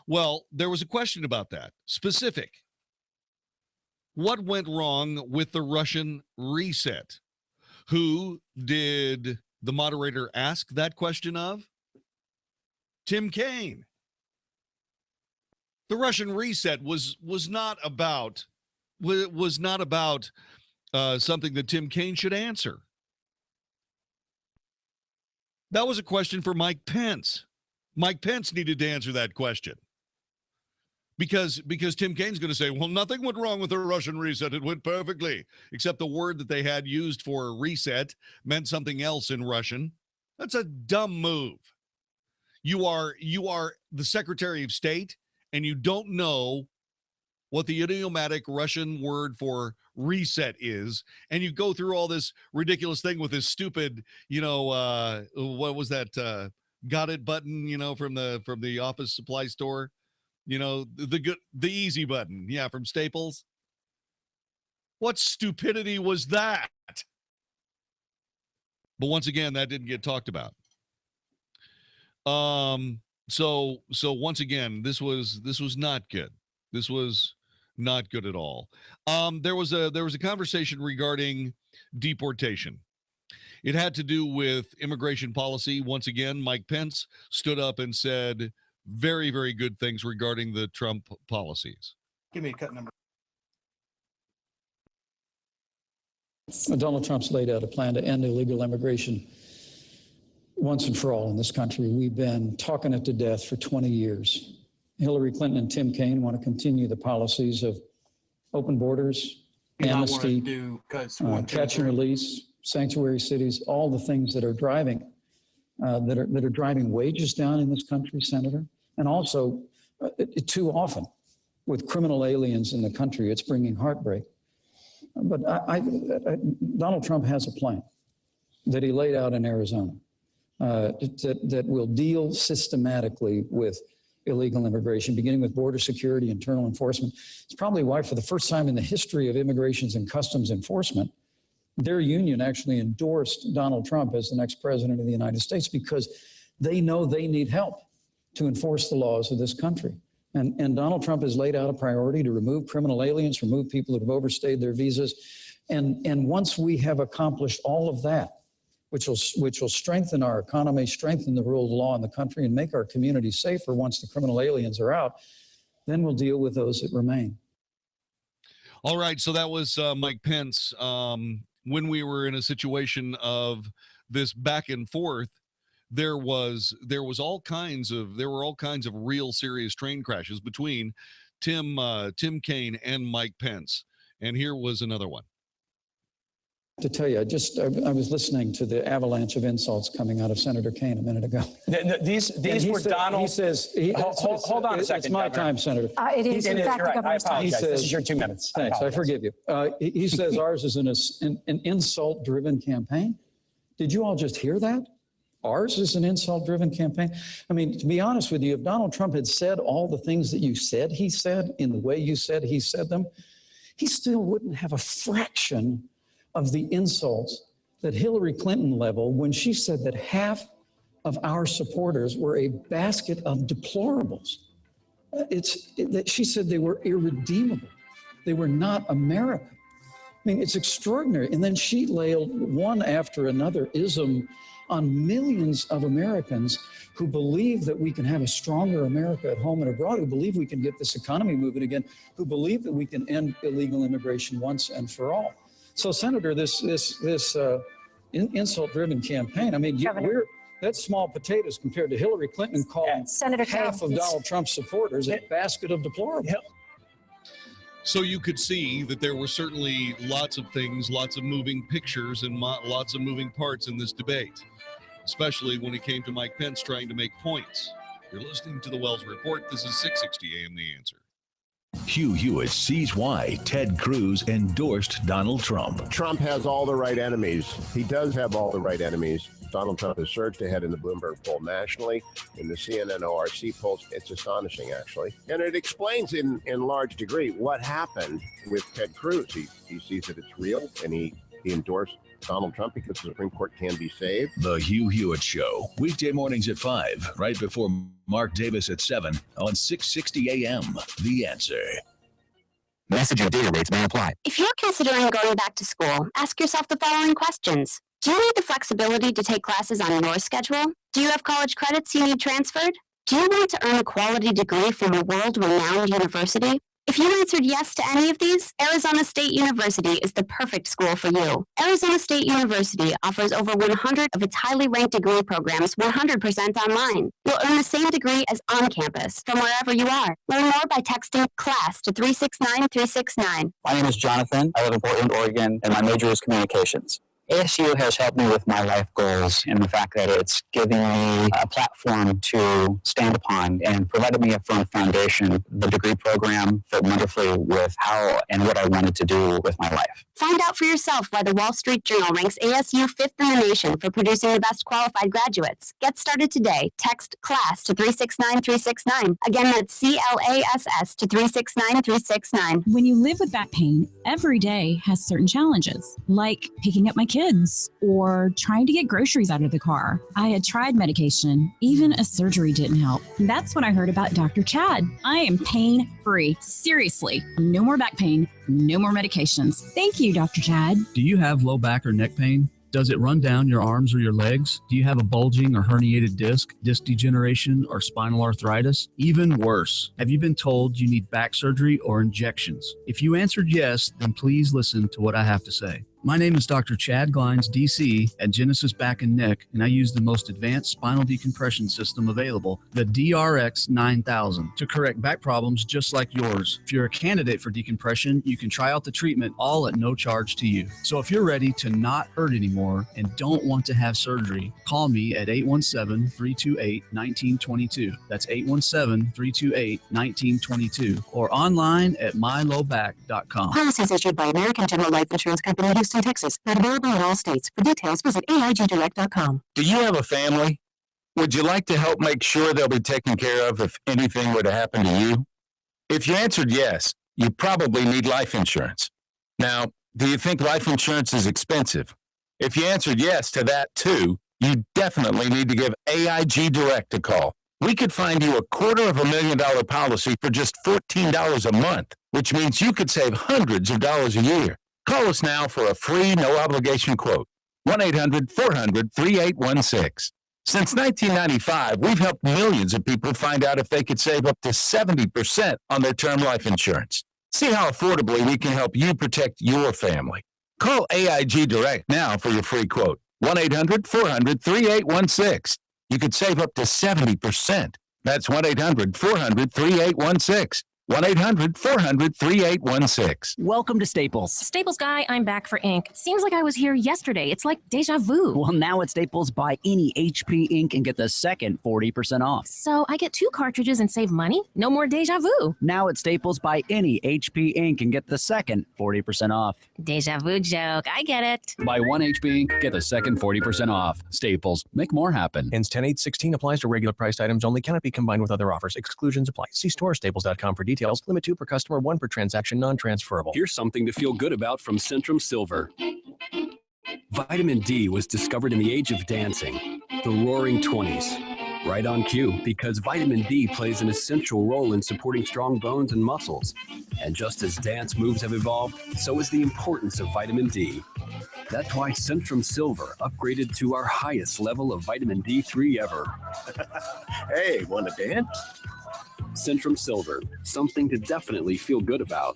Well, there was a question about that. Specific. What went wrong with the Russian reset? Who did the moderator ask that question of? Tim Kaine. The Russian reset was not about something that Tim Kaine should answer. That was a question for Mike Pence. Mike Pence needed to answer that question. Because Tim Kaine's going to say, well, nothing went wrong with the Russian reset. It went perfectly, except the word that they had used for reset meant something else in Russian. That's a dumb move. You are the Secretary of State, and you don't know what the idiomatic Russian word for reset is, and you go through all this ridiculous thing with this stupid, what was that? Got it button, from the office supply store. The easy button, from Staples. What stupidity was that? But once again, that didn't get talked about. So once again, this was not good. This was not good at all. There was a conversation regarding deportation. It had to do with immigration policy. Once again, Mike Pence stood up and said very, very good things regarding the Trump policies. Give me a cut number. Donald Trump's laid out a plan to end illegal immigration once and for all in this country. We've been talking it to death for 20 years. Hillary Clinton and Tim Kaine want to continue the policies of open borders, amnesty, catch and release, sanctuary cities, all the things that are driving wages down in this country, Senator. And also, too often, with criminal aliens in the country, it's bringing heartbreak. But Donald Trump has a plan that he laid out in Arizona that will deal systematically with illegal immigration, beginning with border security, internal enforcement. It's probably why, for the first time in the history of Immigrations and Customs Enforcement, their union actually endorsed Donald Trump as the next president of the United States, because they know they need help to enforce the laws of this country. And Donald Trump has laid out a priority to remove criminal aliens, remove people that have overstayed their visas. And once we have accomplished all of that, which will strengthen our economy, strengthen the rule of law in the country, and make our communities safer once the criminal aliens are out, then we'll deal with those that remain. All right, so that was Mike Pence. When we were in a situation of this back and forth, there were all kinds of real serious train crashes between Tim Kaine and Mike Pence. And here was another one. To tell you, I was listening to the avalanche of insults coming out of Senator Kaine a minute ago. These were Donald. He says, hold on a second. It's my time, Senator. It is. In fact, right. I apologize. Says, this is your 2 minutes. Thanks. I forgive you. He says ours is an insult-driven campaign. Did you all just hear that? Ours is an insult-driven campaign. I mean, to be honest with you, if Donald Trump had said all the things that you said he said in the way you said he said them, he still wouldn't have a fraction of the insults that Hillary Clinton leveled when she said that half of our supporters were a basket of deplorables. She said they were irredeemable. They were not America. I mean, it's extraordinary. And then she laid one after another ism on millions of Americans who believe that we can have a stronger America at home and abroad, who believe we can get this economy moving again, who believe that we can end illegal immigration once and for all. So, Senator, this insult-driven campaign, I mean, that's small potatoes compared to Hillary Clinton calling half of Donald Trump's supporters a basket of deplorables. So you could see that there were certainly lots of things, lots of moving pictures, and lots of moving parts in this debate, especially when it came to Mike Pence trying to make points. You're listening to the Wells Report. This is 660 AM The Answer. Hugh Hewitt sees why Ted Cruz endorsed Donald Trump. Trump has all the right enemies. He does have all the right enemies. Donald Trump has surged ahead in the Bloomberg poll nationally. In the CNN ORC polls, it's astonishing, actually. And it explains in large degree what happened with Ted Cruz. He sees that it's real, and he endorsed Donald Trump because the Supreme Court can be saved. The Hugh Hewitt Show, weekday mornings at 5, right before Mark Davis at 7 on 660 AM. The Answer. Message and data rates may apply. If you're considering going back to school, ask yourself the following questions. Do you need the flexibility to take classes on your schedule? Do you have college credits you need transferred? Do you want to earn a quality degree from a world-renowned university? If you answered yes to any of these, Arizona State University is the perfect school for you. Arizona State University offers over 100 of its highly ranked degree programs 100% online. You'll earn the same degree as on campus from wherever you are. Learn more by texting CLASS to 369-369. My name is Jonathan. I live in Portland, Oregon, and my major is communications. ASU has helped me with my life goals in the fact that it's giving me a platform to stand upon and provided me a firm foundation. The degree program fit wonderfully with how and what I wanted to do with my life. Find out for yourself why the Wall Street Journal ranks ASU 5th in the nation for producing the best qualified graduates. Get started today. Text CLASS to 369-369. Again, that's CLASS to 369-369. When you live with back pain, every day has certain challenges, like picking up my kids or trying to get groceries out of the car. I had tried medication. Even a surgery didn't help. That's when I heard about Dr. Chad. I am pain-free. Seriously. No more back pain. No more medications. Thank you, Dr. Chad. Do you have low back or neck pain? Does it run down your arms or your legs? Do you have a bulging or herniated disc degeneration, or spinal arthritis? Even worse, have you been told you need back surgery or injections? If you answered yes, then please listen to what I have to say. My name is Dr. Chad Glines, DC, at Genesis Back and Neck, and I use the most advanced spinal decompression system available, the DRX 9000, to correct back problems just like yours. If you're a candidate for decompression, you can try out the treatment all at no charge to you. So if you're ready to not hurt anymore and don't want to have surgery, call me at 817-328-1922. That's 817-328-1922, or online at mylowback.com. Policies issued by American General Life Insurance Company, Houston, Texas. Not available in all states. For details, visit AIGdirect.com. Do you have a family? Would you like to help make sure they'll be taken care of if anything were to happen to you? If you answered yes, you probably need life insurance. Now, do you think life insurance is expensive? If you answered yes to that too, you definitely need to give AIG Direct a call. We could find you a $250,000 policy for just $14 a month, which means you could save hundreds of dollars a year. Call us now for a free, no-obligation quote. 1-800-400-3816. Since 1995, we've helped millions of people find out if they could save up to 70% on their term life insurance. See how affordably we can help you protect your family. Call AIG Direct now for your free quote. 1-800-400-3816. You could save up to 70%. That's 1-800-400-3816. 1-800-400-3816. Welcome to Staples. Staples guy, I'm back for ink. It seems like I was here yesterday. It's like deja vu. Well, now at Staples, buy any HP ink and get the second 40% off. So I get 2 cartridges and save money? No more deja vu. Now at Staples, buy any HP ink and get the second 40% off. Deja vu joke. I get it. Buy 1 HP ink, get the second 40% off. Staples. Make more happen. Ends 10/8/16 applies to regular priced items only. Cannot be combined with other offers. Exclusions apply. See store or staples.com for details. Limit 2 per customer, 1 per transaction, non-transferable. Here's something to feel good about from Centrum Silver. Vitamin D was discovered in the age of dancing, the roaring 20s. Right on cue, because vitamin D plays an essential role in supporting strong bones and muscles. And just as dance moves have evolved, so has the importance of vitamin D. That's why Centrum Silver upgraded to our highest level of vitamin D3 ever. Hey, want to dance? Centrum Silver, something to definitely feel good about.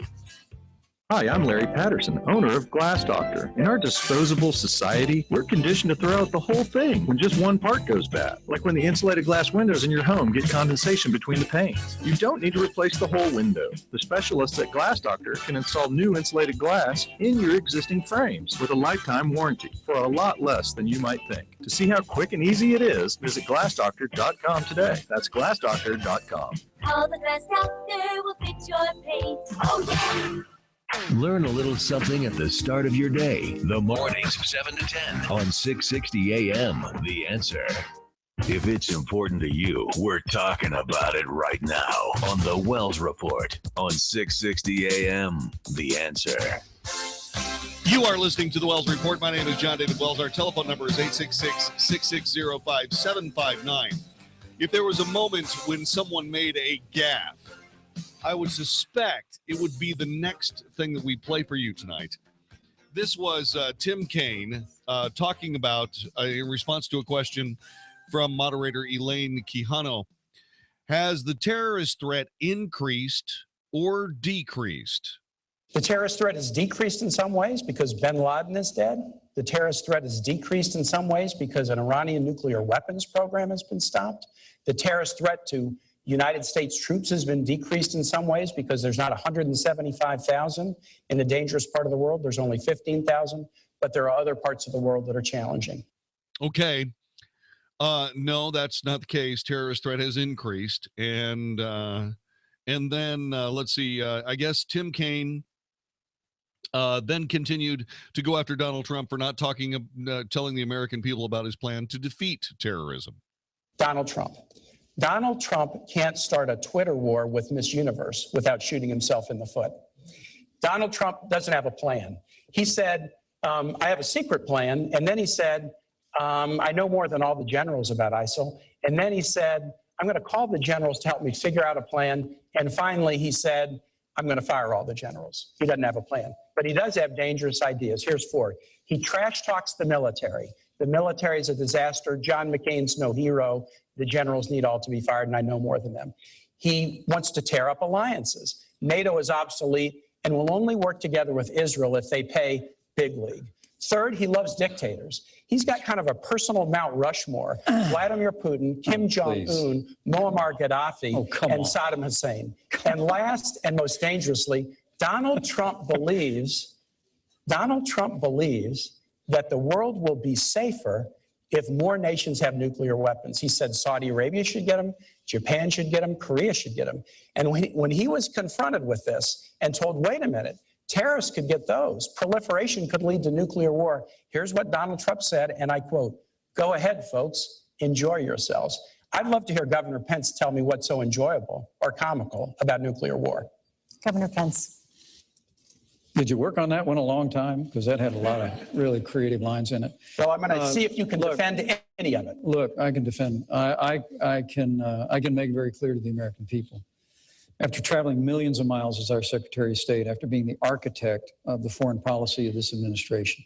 Hi, I'm Larry Patterson, owner of Glass Doctor. In our disposable society, we're conditioned to throw out the whole thing when just one part goes bad. Like when the insulated glass windows in your home get condensation between the panes. You don't need to replace the whole window. The specialists at Glass Doctor can install new insulated glass in your existing frames with a lifetime warranty for a lot less than you might think. To see how quick and easy it is, visit glassdoctor.com today. That's glassdoctor.com. Call the Glass Doctor, will fix your paint. Oh, yeah! Learn a little something at the start of your day. The mornings, 7 to 10 on 660 AM. The Answer. If it's important to you, we're talking about it right now on the Wells Report on 660 AM. The Answer. You are listening to the Wells Report. My name is Jon-David Wells. Our telephone number is 866-660-5759. If there was a moment when someone made a gaffe, I would suspect it would be the next thing that we play for you tonight. This was Tim Kaine talking about, in response to a question from moderator Elaine Quijano, has the terrorist threat increased or decreased? The terrorist threat has decreased in some ways because bin Laden is dead. The terrorist threat has decreased in some ways because an Iranian nuclear weapons program has been stopped. The terrorist threat to United States troops has been decreased in some ways because there's not 175,000 in the dangerous part of the world. There's only 15,000, but there are other parts of the world that are challenging. Okay. No, that's not the case. Terrorist threat has increased. And then let's see, I guess Tim Kaine then continued to go after Donald Trump for not telling the American people about his plan to defeat terrorism. Donald Trump can't start a Twitter war with Miss Universe without shooting himself in the foot. Donald Trump doesn't have a plan. He said, I have a secret plan. And then he said, I know more than all the generals about ISIL. And then he said, I'm going to call the generals to help me figure out a plan. And finally, he said, I'm going to fire all the generals. He doesn't have a plan, but he does have dangerous ideas. Here's four. He trash talks the military. The military is a disaster. John McCain's no hero. The generals need all to be fired, and I know more than them. He wants to tear up alliances. NATO is obsolete and will only work together with Israel if they pay big league. Third, he loves dictators. He's got kind of a personal Mount Rushmore. Vladimir Putin, Kim Jong-un, Muammar Gaddafi, and Saddam Hussein. And last and most dangerously, Donald Trump believes that the world will be safer if more nations have nuclear weapons. He said Saudi Arabia should get them, Japan should get them, Korea should get them. And when he was confronted with this and told, wait a minute, terrorists could get those. Proliferation could lead to nuclear war. Here's what Donald Trump said, and I quote, go ahead, folks, enjoy yourselves. I'd love to hear Governor Pence tell me what's so enjoyable or comical about nuclear war. Governor Pence. Did you work on that one a long time? Because that had a lot of really creative lines in it. Well, I'm going to see if you can defend any of it. Look, I can defend. I can make it very clear to the American people. After traveling millions of miles as our Secretary of State, after being the architect of the foreign policy of this administration,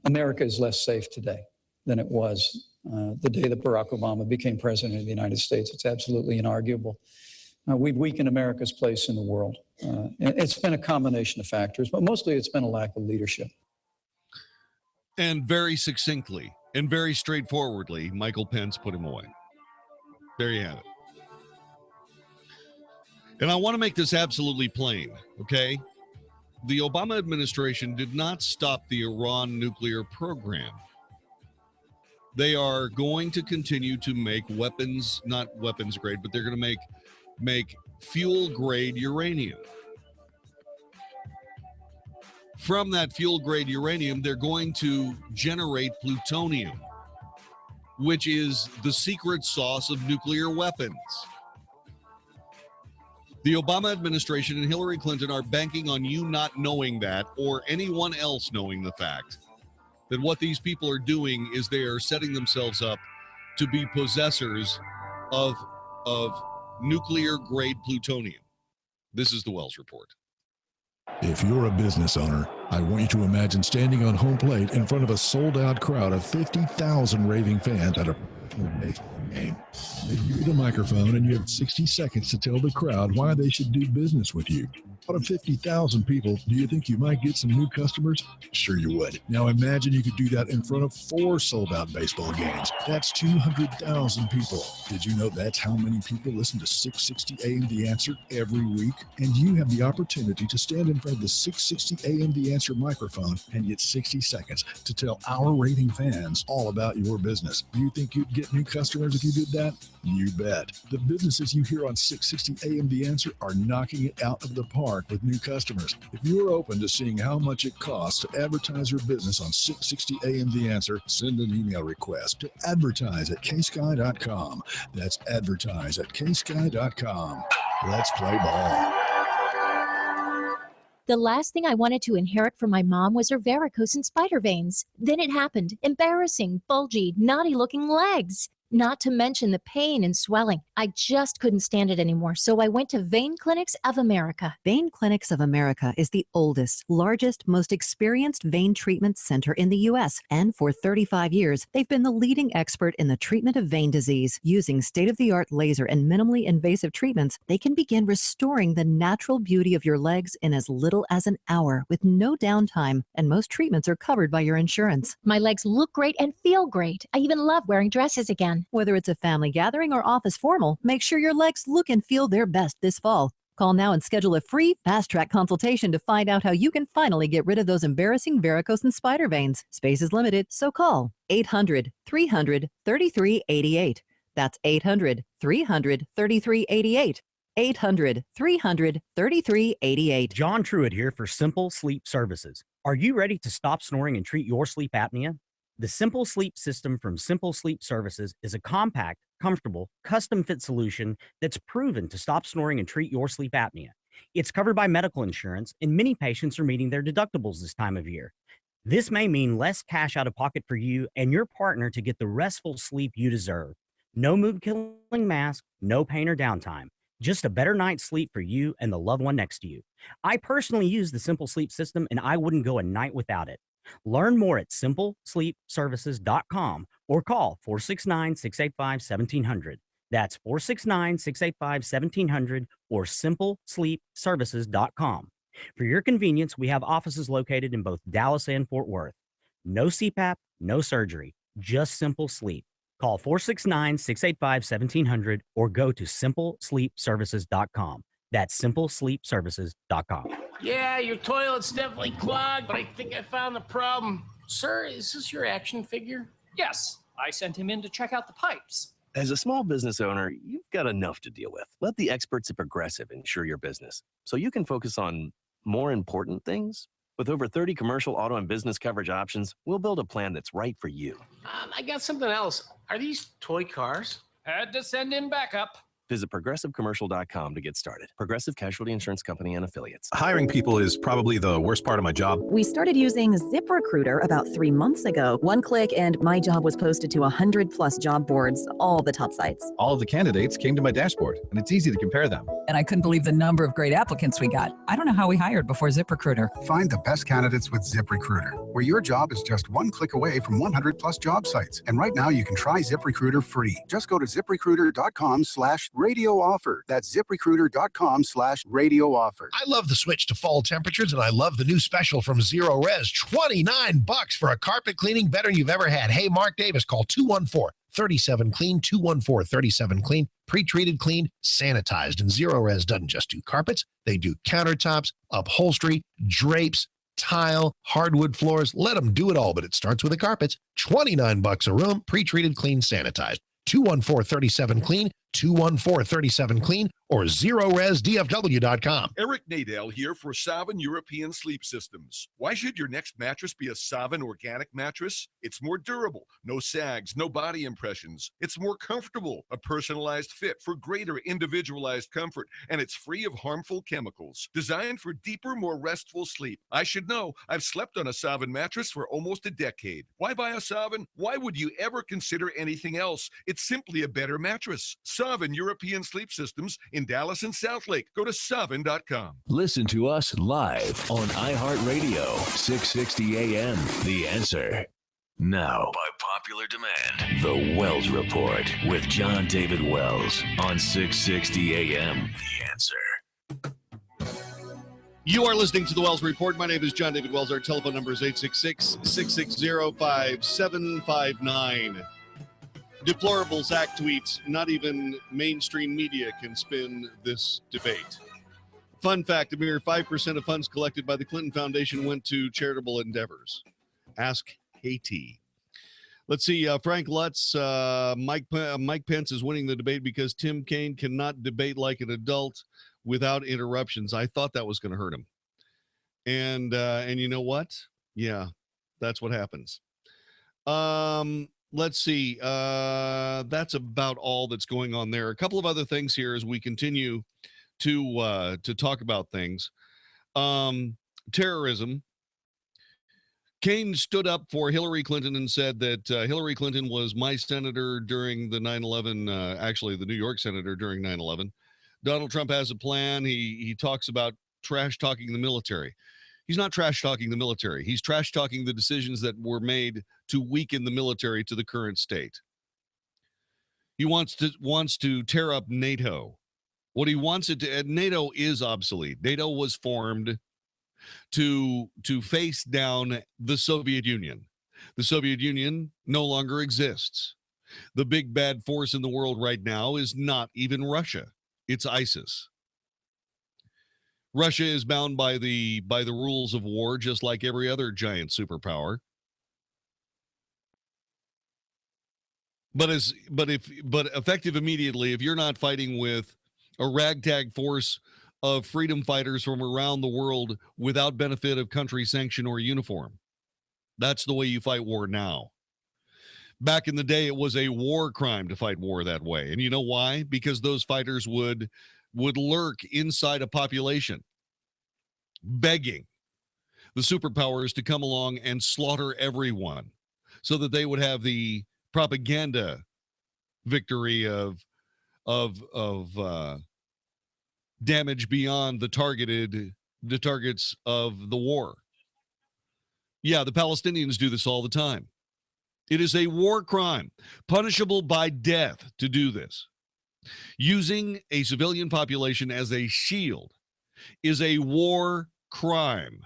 America is less safe today than it was the day that Barack Obama became president of the United States. It's absolutely inarguable. We've weakened America's place in the world. It's been a combination of factors, but mostly it's been a lack of leadership. And very succinctly and very straightforwardly, Michael Pence put him away. There you have it. And I want to make this absolutely plain, okay? The Obama administration did not stop the Iran nuclear program. They are going to continue to make weapons, not weapons grade, but they're going to make fuel grade uranium. From that fuel grade uranium, they're going to generate plutonium, which is the secret sauce of nuclear weapons. The Obama administration and Hillary Clinton are banking on you not knowing that, or anyone else knowing the fact that what these people are doing is they are setting themselves up to be possessors of nuclear grade plutonium. This is the Wells Report. If you're a business owner, I want you to imagine standing on home plate in front of a sold-out crowd of 50,000 raving fans at a baseball game. They give you the microphone and you have 60 seconds to tell the crowd why they should do business with you. Out of 50,000 people, do you think you might get some new customers? Sure you would. Now imagine you could do that in front of 4 sold-out baseball games. That's 200,000 people. Did you know that's how many people listen to 660 AM The Answer every week? And you have the opportunity to stand in front of the 660 AM The Answer microphone and get 60 seconds to tell our raving fans all about your business. Do you think you'd get new customers if you did that? You bet. The businesses you hear on 660 AM The Answer are knocking it out of the park with new customers. If you're open to seeing how much it costs to advertise your business on 660 AM The Answer, send an email request to advertise@ksky.com. That's advertise@ksky.com. Let's play ball. The last thing I wanted to inherit from my mom was her varicose and spider veins. Then it happened. Embarrassing, bulgy, naughty-looking legs. Not to mention the pain and swelling. I just couldn't stand it anymore, so I went to Vein Clinics of America. Vein Clinics of America is the oldest, largest, most experienced vein treatment center in the U.S. And for 35 years, they've been the leading expert in the treatment of vein disease. Using state-of-the-art laser and minimally invasive treatments, they can begin restoring the natural beauty of your legs in as little as an hour with no downtime, and most treatments are covered by your insurance. My legs look great and feel great. I even love wearing dresses again. Whether it's a family gathering or office formal, make sure your legs look and feel their best this fall. Call now and schedule a free fast-track consultation to find out how you can finally get rid of those embarrassing varicose and spider veins. Space is limited, so call 800-300-3388. That's 800-300-3388. 800-300-3388. John Truitt here for Simple Sleep Services. Are you ready to stop snoring and treat your sleep apnea? The Simple Sleep system from Simple Sleep Services is a compact, comfortable, custom-fit solution that's proven to stop snoring and treat your sleep apnea. It's covered by medical insurance, and many patients are meeting their deductibles this time of year. This may mean less cash out of pocket for you and your partner to get the restful sleep you deserve. No mood-killing mask, no pain or downtime. Just a better night's sleep for you and the loved one next to you. I personally use the Simple Sleep system, and I wouldn't go a night without it. Learn more at simplesleepservices.com or call 469-685-1700. That's 469-685-1700 or simplesleepservices.com. For your convenience, we have offices located in both Dallas and Fort Worth. No CPAP, no surgery, just simple sleep. Call 469-685-1700 or go to simplesleepservices.com. That's simplesleepservices.com. Yeah, your toilet's definitely clogged, but I think I found the problem. Sir, is this your action figure? Yes, I sent him in to check out the pipes. As a small business owner, you've got enough to deal with. Let the experts at Progressive insure your business so you can focus on more important things. With over 30 commercial, auto, and business coverage options, we'll build a plan that's right for you. I got something else. Are these toy cars? Had to send in backup. Visit progressivecommercial.com to get started. Progressive Casualty Insurance Company and Affiliates. Hiring people is probably the worst part of my job. We started using ZipRecruiter about 3 months ago. One click and my job was posted to 100+ job boards, all the top sites. All of the candidates came to my dashboard, and it's easy to compare them. And I couldn't believe the number of great applicants we got. I don't know how we hired before ZipRecruiter. Find the best candidates with ZipRecruiter, where your job is just one click away from 100+ job sites. And right now you can try ZipRecruiter free. Just go to ZipRecruiter.com/radio offer. That's ZipRecruiter.com/radio offer. I love the switch to fall temperatures, and I love the new special from Zero Res. $29 for a carpet cleaning better than you've ever had. Hey, Mark Davis, call 214-37-CLEAN, 214-37-CLEAN, pre-treated, clean, sanitized. And Zero Res doesn't just do carpets. They do countertops, upholstery, drapes, tile, hardwood floors. Let them do it all, but it starts with the carpets. $29 a room, pre-treated, clean, sanitized. 214-37-CLEAN, 214-37-CLEAN, or ZeroResDFW.com. Eric Nadel here for Savin European Sleep Systems. Why should your next mattress be a Savin organic mattress? It's more durable, no sags, no body impressions. It's more comfortable, a personalized fit for greater individualized comfort, and it's free of harmful chemicals. Designed for deeper, more restful sleep. I should know. I've slept on a Savin mattress for almost a decade. Why buy a Savin? Why would you ever consider anything else? It's simply a better mattress. Savin European Sleep Systems in Dallas and Southlake. Go to savin.com. Listen to us live on iHeartRadio, 660 AM. The Answer. Now, by popular demand, The Wells Report with Jon-David Wells on 660 AM. The Answer. You are listening to The Wells Report. My name is Jon-David Wells. Our telephone number is 866-660-5759. Deplorable Zach tweets, not even mainstream media can spin this debate. Fun fact, a mere 5% of funds collected by the Clinton Foundation went to charitable endeavors. Ask Haiti. Let's see, Frank Lutz, Mike Pence is winning the debate because Tim Kaine cannot debate like an adult without interruptions. I thought that was going to hurt him. And you know what? Yeah, that's what happens. Let's see. That's about all that's going on there. A couple of other things here as we continue to talk about things. terrorism, Kaine stood up for Hillary Clinton and said that Hillary Clinton was my senator during the 9/11, actually the New York senator during 9/11. Donald Trump has a plan. He talks about trash talking the military. He's not trash talking the military. He's trash talking the decisions that were made to weaken the military to the current state. He wants to tear up NATO. What he wants it to, NATO is obsolete. NATO was formed to face down the Soviet Union. The Soviet Union no longer exists. The big bad force in the world right now is not even Russia. It's ISIS. Russia is bound by the rules of war, just like every other giant superpower. But effective immediately, if you're not fighting with a ragtag force of freedom fighters from around the world without benefit of country sanction or uniform, that's the way you fight war now. Back in the day, it was a war crime to fight war that way. And you know why? Because those fighters would lurk inside a population, begging the superpowers to come along and slaughter everyone so that they would have the propaganda victory of damage beyond the targets of the war. Yeah, the Palestinians do this all the time. It is a war crime, punishable by death to do this. Using a civilian population as a shield is a war crime.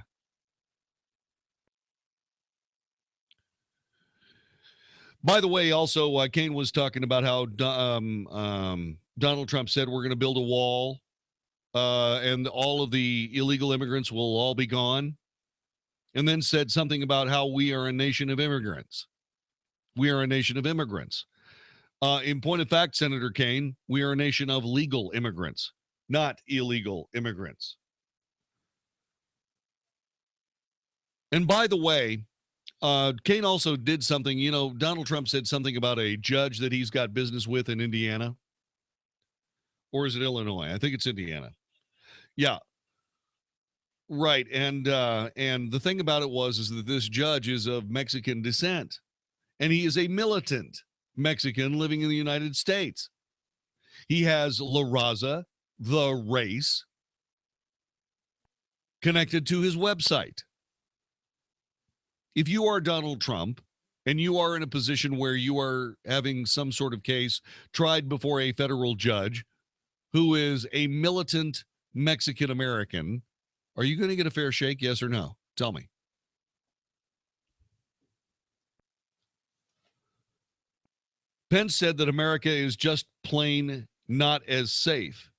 By the way, also, Kaine was talking about how Donald Trump said we're going to build a wall and all of the illegal immigrants will all be gone, and then said something about how we are a nation of immigrants. We are a nation of immigrants. In point of fact, Senator Kaine, we are a nation of legal immigrants, not illegal immigrants. And by the way, Kaine also did something, Donald Trump said something about a judge that he's got business with in Indiana. Or is it Illinois? I think it's Indiana. Yeah. Right. And the thing about it is that this judge is of Mexican descent. And he is a militant Mexican living in the United States. He has La Raza, the race, connected to his website. If you are Donald Trump and you are in a position where you are having some sort of case tried before a federal judge who is a militant Mexican American, are you going to get a fair shake? Yes or no? Tell me. Pence said that America is just plain not as safe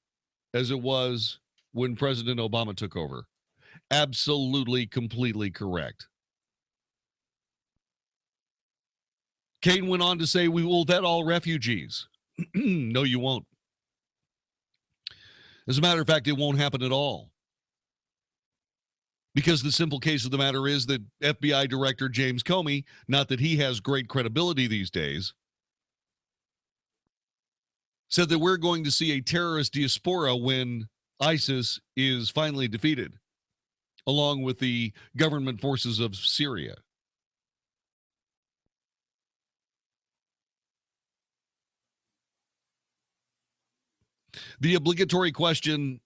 as it was when President Obama took over. Absolutely, completely correct. Kaine went on to say, we will vet all refugees. No, you won't. As a matter of fact, it won't happen at all. Because the simple case of the matter is that FBI Director James Comey, not that he has great credibility these days, said that we're going to see a terrorist diaspora when ISIS is finally defeated, along with the government forces of Syria. The obligatory question,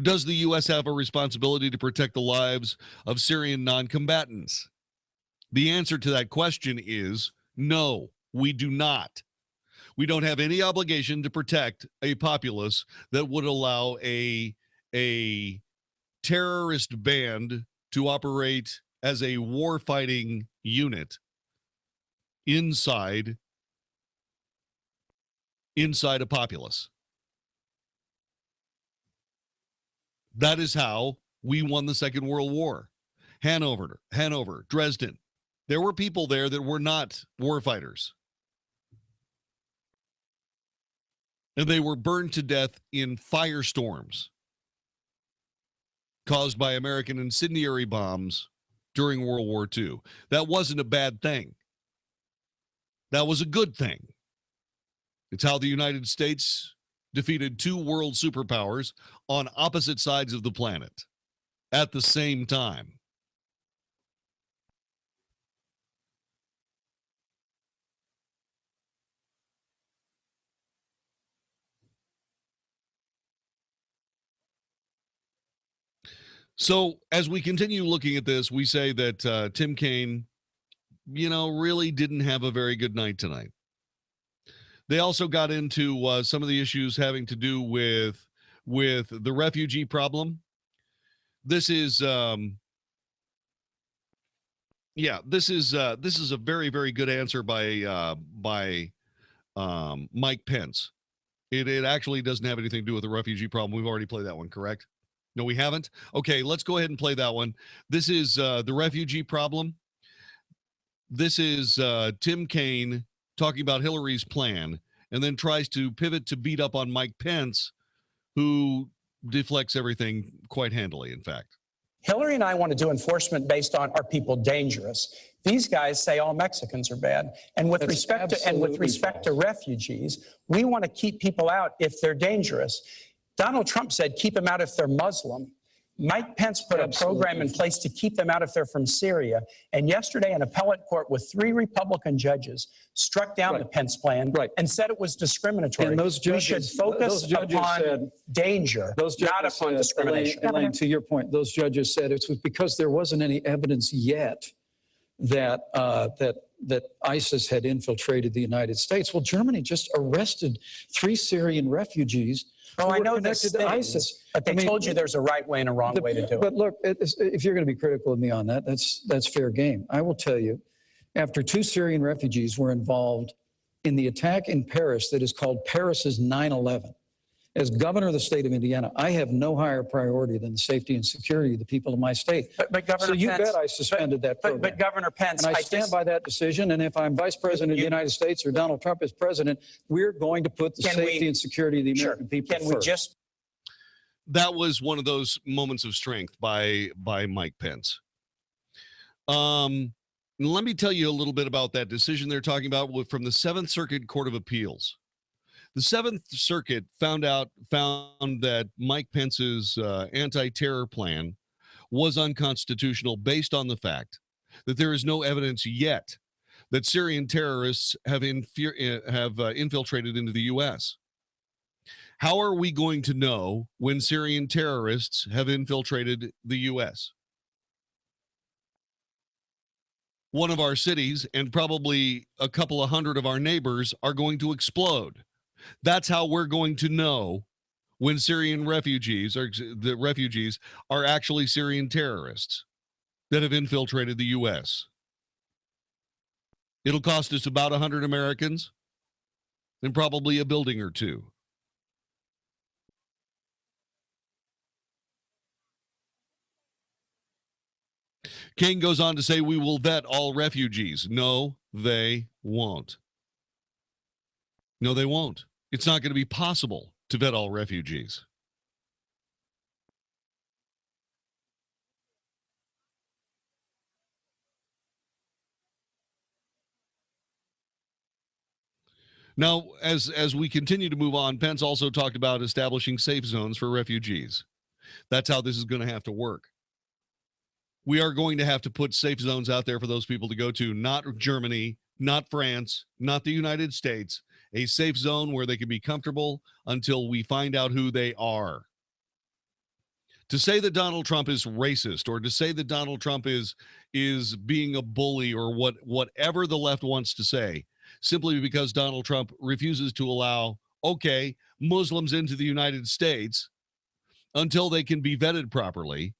does the U.S. have a responsibility to protect the lives of Syrian non-combatants? The answer to that question is no, we do not. We don't have any obligation to protect a populace that would allow a terrorist band to operate as a war-fighting unit inside a populace. That is how we won the Second World War. Hanover, Dresden. There were people there that were not war fighters. And they were burned to death in firestorms caused by American incendiary bombs during World War II. That wasn't a bad thing. That was a good thing. It's how the United States defeated two world superpowers on opposite sides of the planet at the same time. So as we continue looking at this, we say that Tim Kaine, really didn't have a very good night tonight. They also got into some of the issues having to do with the refugee problem. This is this is a very, very good answer by Mike Pence. It actually doesn't have anything to do with the refugee problem. We've already played that one, correct? No, we haven't? Okay, let's go ahead and play that one. This is the refugee problem. This is Tim Kaine talking about Hillary's plan and then tries to pivot to beat up on Mike Pence, who deflects everything quite handily, in fact. Hillary and I want to do enforcement based on, are people dangerous? These guys say all Mexicans are bad. And with respect to refugees, we want to keep people out if they're dangerous. Donald Trump said keep them out if they're Muslim. Mike Pence put a program in place to keep them out if they're from Syria. And yesterday, an appellate court with 3 Republican judges struck down the Pence plan and said it was discriminatory. And those judges, we should focus upon danger, not upon discrimination. Elaine, to your point, those judges said it was because there wasn't any evidence yet that that ISIS had infiltrated the United States. Well, Germany just arrested 3 Syrian refugees. Oh, I know connected to ISIS. But they told you there's a right way and a wrong way to do it. But look, if you're going to be critical of me on that, that's fair game. I will tell you, after 2 Syrian refugees were involved in the attack in Paris that is called Paris's 9/11, as governor of the state of Indiana, I have no higher priority than the safety and security of the people of my state. But Governor so you Pence, bet I suspended that program. But Governor Pence, and I stand by that decision. And if I'm vice president of the United States or Donald Trump is president, we're going to put the safety and security of the American people first. That was one of those moments of strength by Mike Pence. Let me tell you a little bit about that decision they're talking about from the 7th Circuit Court of Appeals. The 7th Circuit found that Mike Pence's anti-terror plan was unconstitutional based on the fact that there is no evidence yet that Syrian terrorists have infiltrated into the U.S. How are we going to know when Syrian terrorists have infiltrated the U.S.? One of our cities and probably a couple of hundred of our neighbors are going to explode. That's how we're going to know when Syrian refugees or the refugees are actually Syrian terrorists that have infiltrated the U.S. It'll cost us about 100 Americans and probably a building or 2. Kaine goes on to say, we will vet all refugees. No, they won't. No, they won't. It's not going to be possible to vet all refugees. Now, as we continue to move on, Pence also talked about establishing safe zones for refugees. That's how this is going to have to work. We are going to have to put safe zones out there for those people to go to, not Germany, not France, not the United States, a safe zone where they can be comfortable until we find out who they are. To say that Donald Trump is racist or to say that Donald Trump is being a bully or whatever the left wants to say, simply because Donald Trump refuses to allow, Muslims into the United States until they can be vetted properly,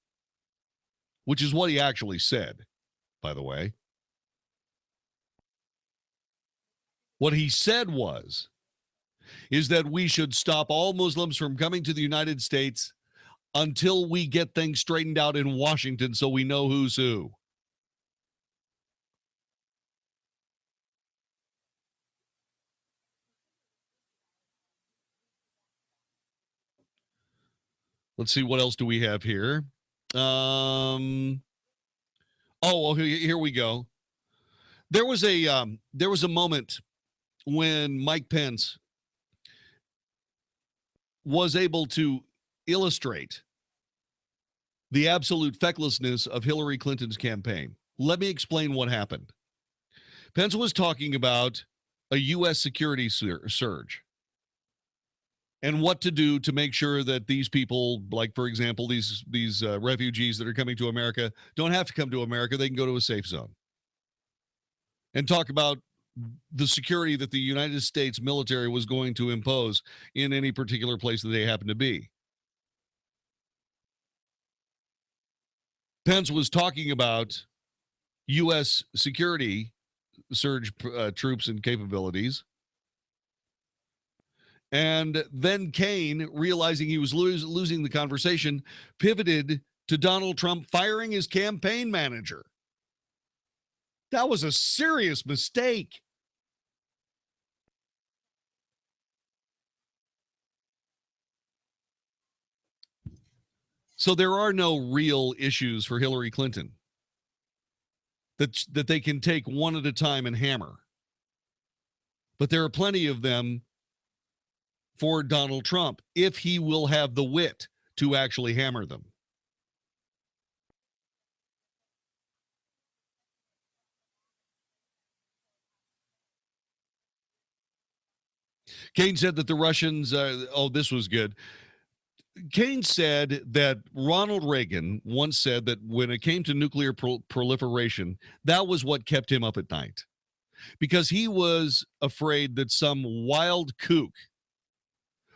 which is what he actually said, by the way. What he said is that we should stop all Muslims from coming to the United States until we get things straightened out in Washington so we know who's who. Let's see, what else do we have here? Here we go. There was a moment when Mike Pence was able to illustrate the absolute fecklessness of Hillary Clinton's campaign. Let me explain what happened. Pence was talking about a U.S. security surge and what to do to make sure that these people, like, for example, these refugees that are coming to America, don't have to come to America. They can go to a safe zone. And talk about the security that the United States military was going to impose in any particular place that they happen to be. Pence was talking about U.S. security surge troops and capabilities. And then Kaine, realizing he was losing the conversation, pivoted to Donald Trump firing his campaign manager. That was a serious mistake. So there are no real issues for Hillary Clinton that they can take one at a time and hammer. But there are plenty of them for Donald Trump if he will have the wit to actually hammer them. Kaine said that the Russians, this was good. Kaine said that Ronald Reagan once said that when it came to nuclear proliferation, that was what kept him up at night, because he was afraid that some wild kook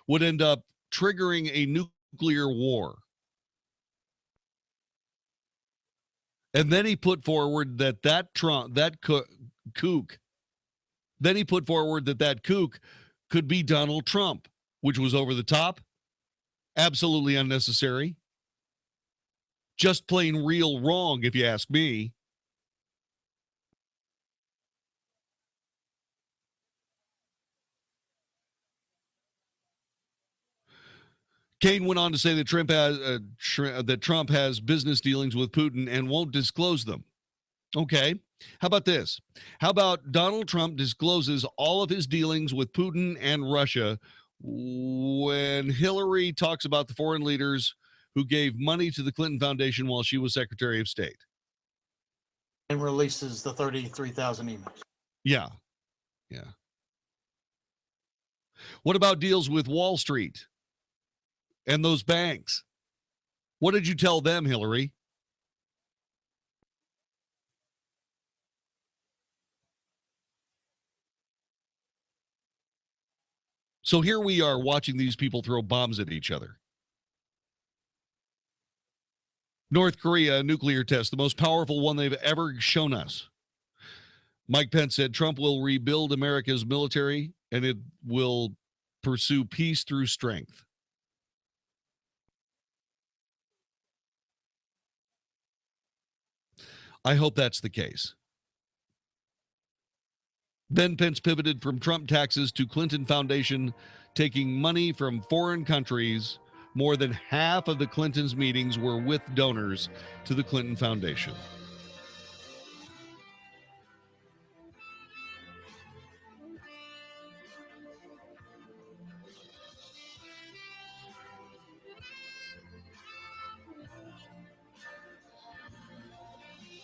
would end up triggering a nuclear war. And then he put forward that kook could be Donald Trump, which was over the top. Absolutely unnecessary. Just plain real wrong, if you ask me. Kaine went on to say that Trump has business dealings with Putin and won't disclose them. Okay. How about this? How about Donald Trump discloses all of his dealings with Putin and Russia when Hillary talks about the foreign leaders who gave money to the Clinton Foundation while she was Secretary of State? And releases the 33,000 emails. Yeah. What about deals with Wall Street and those banks? What did you tell them, Hillary? So here we are watching these people throw bombs at each other. North Korea, a nuclear test, the most powerful one they've ever shown us. Mike Pence said Trump will rebuild America's military and it will pursue peace through strength. I hope that's the case. Then Pence pivoted from Trump taxes to Clinton Foundation, taking money from foreign countries. More than half of the Clintons' meetings were with donors to the Clinton Foundation.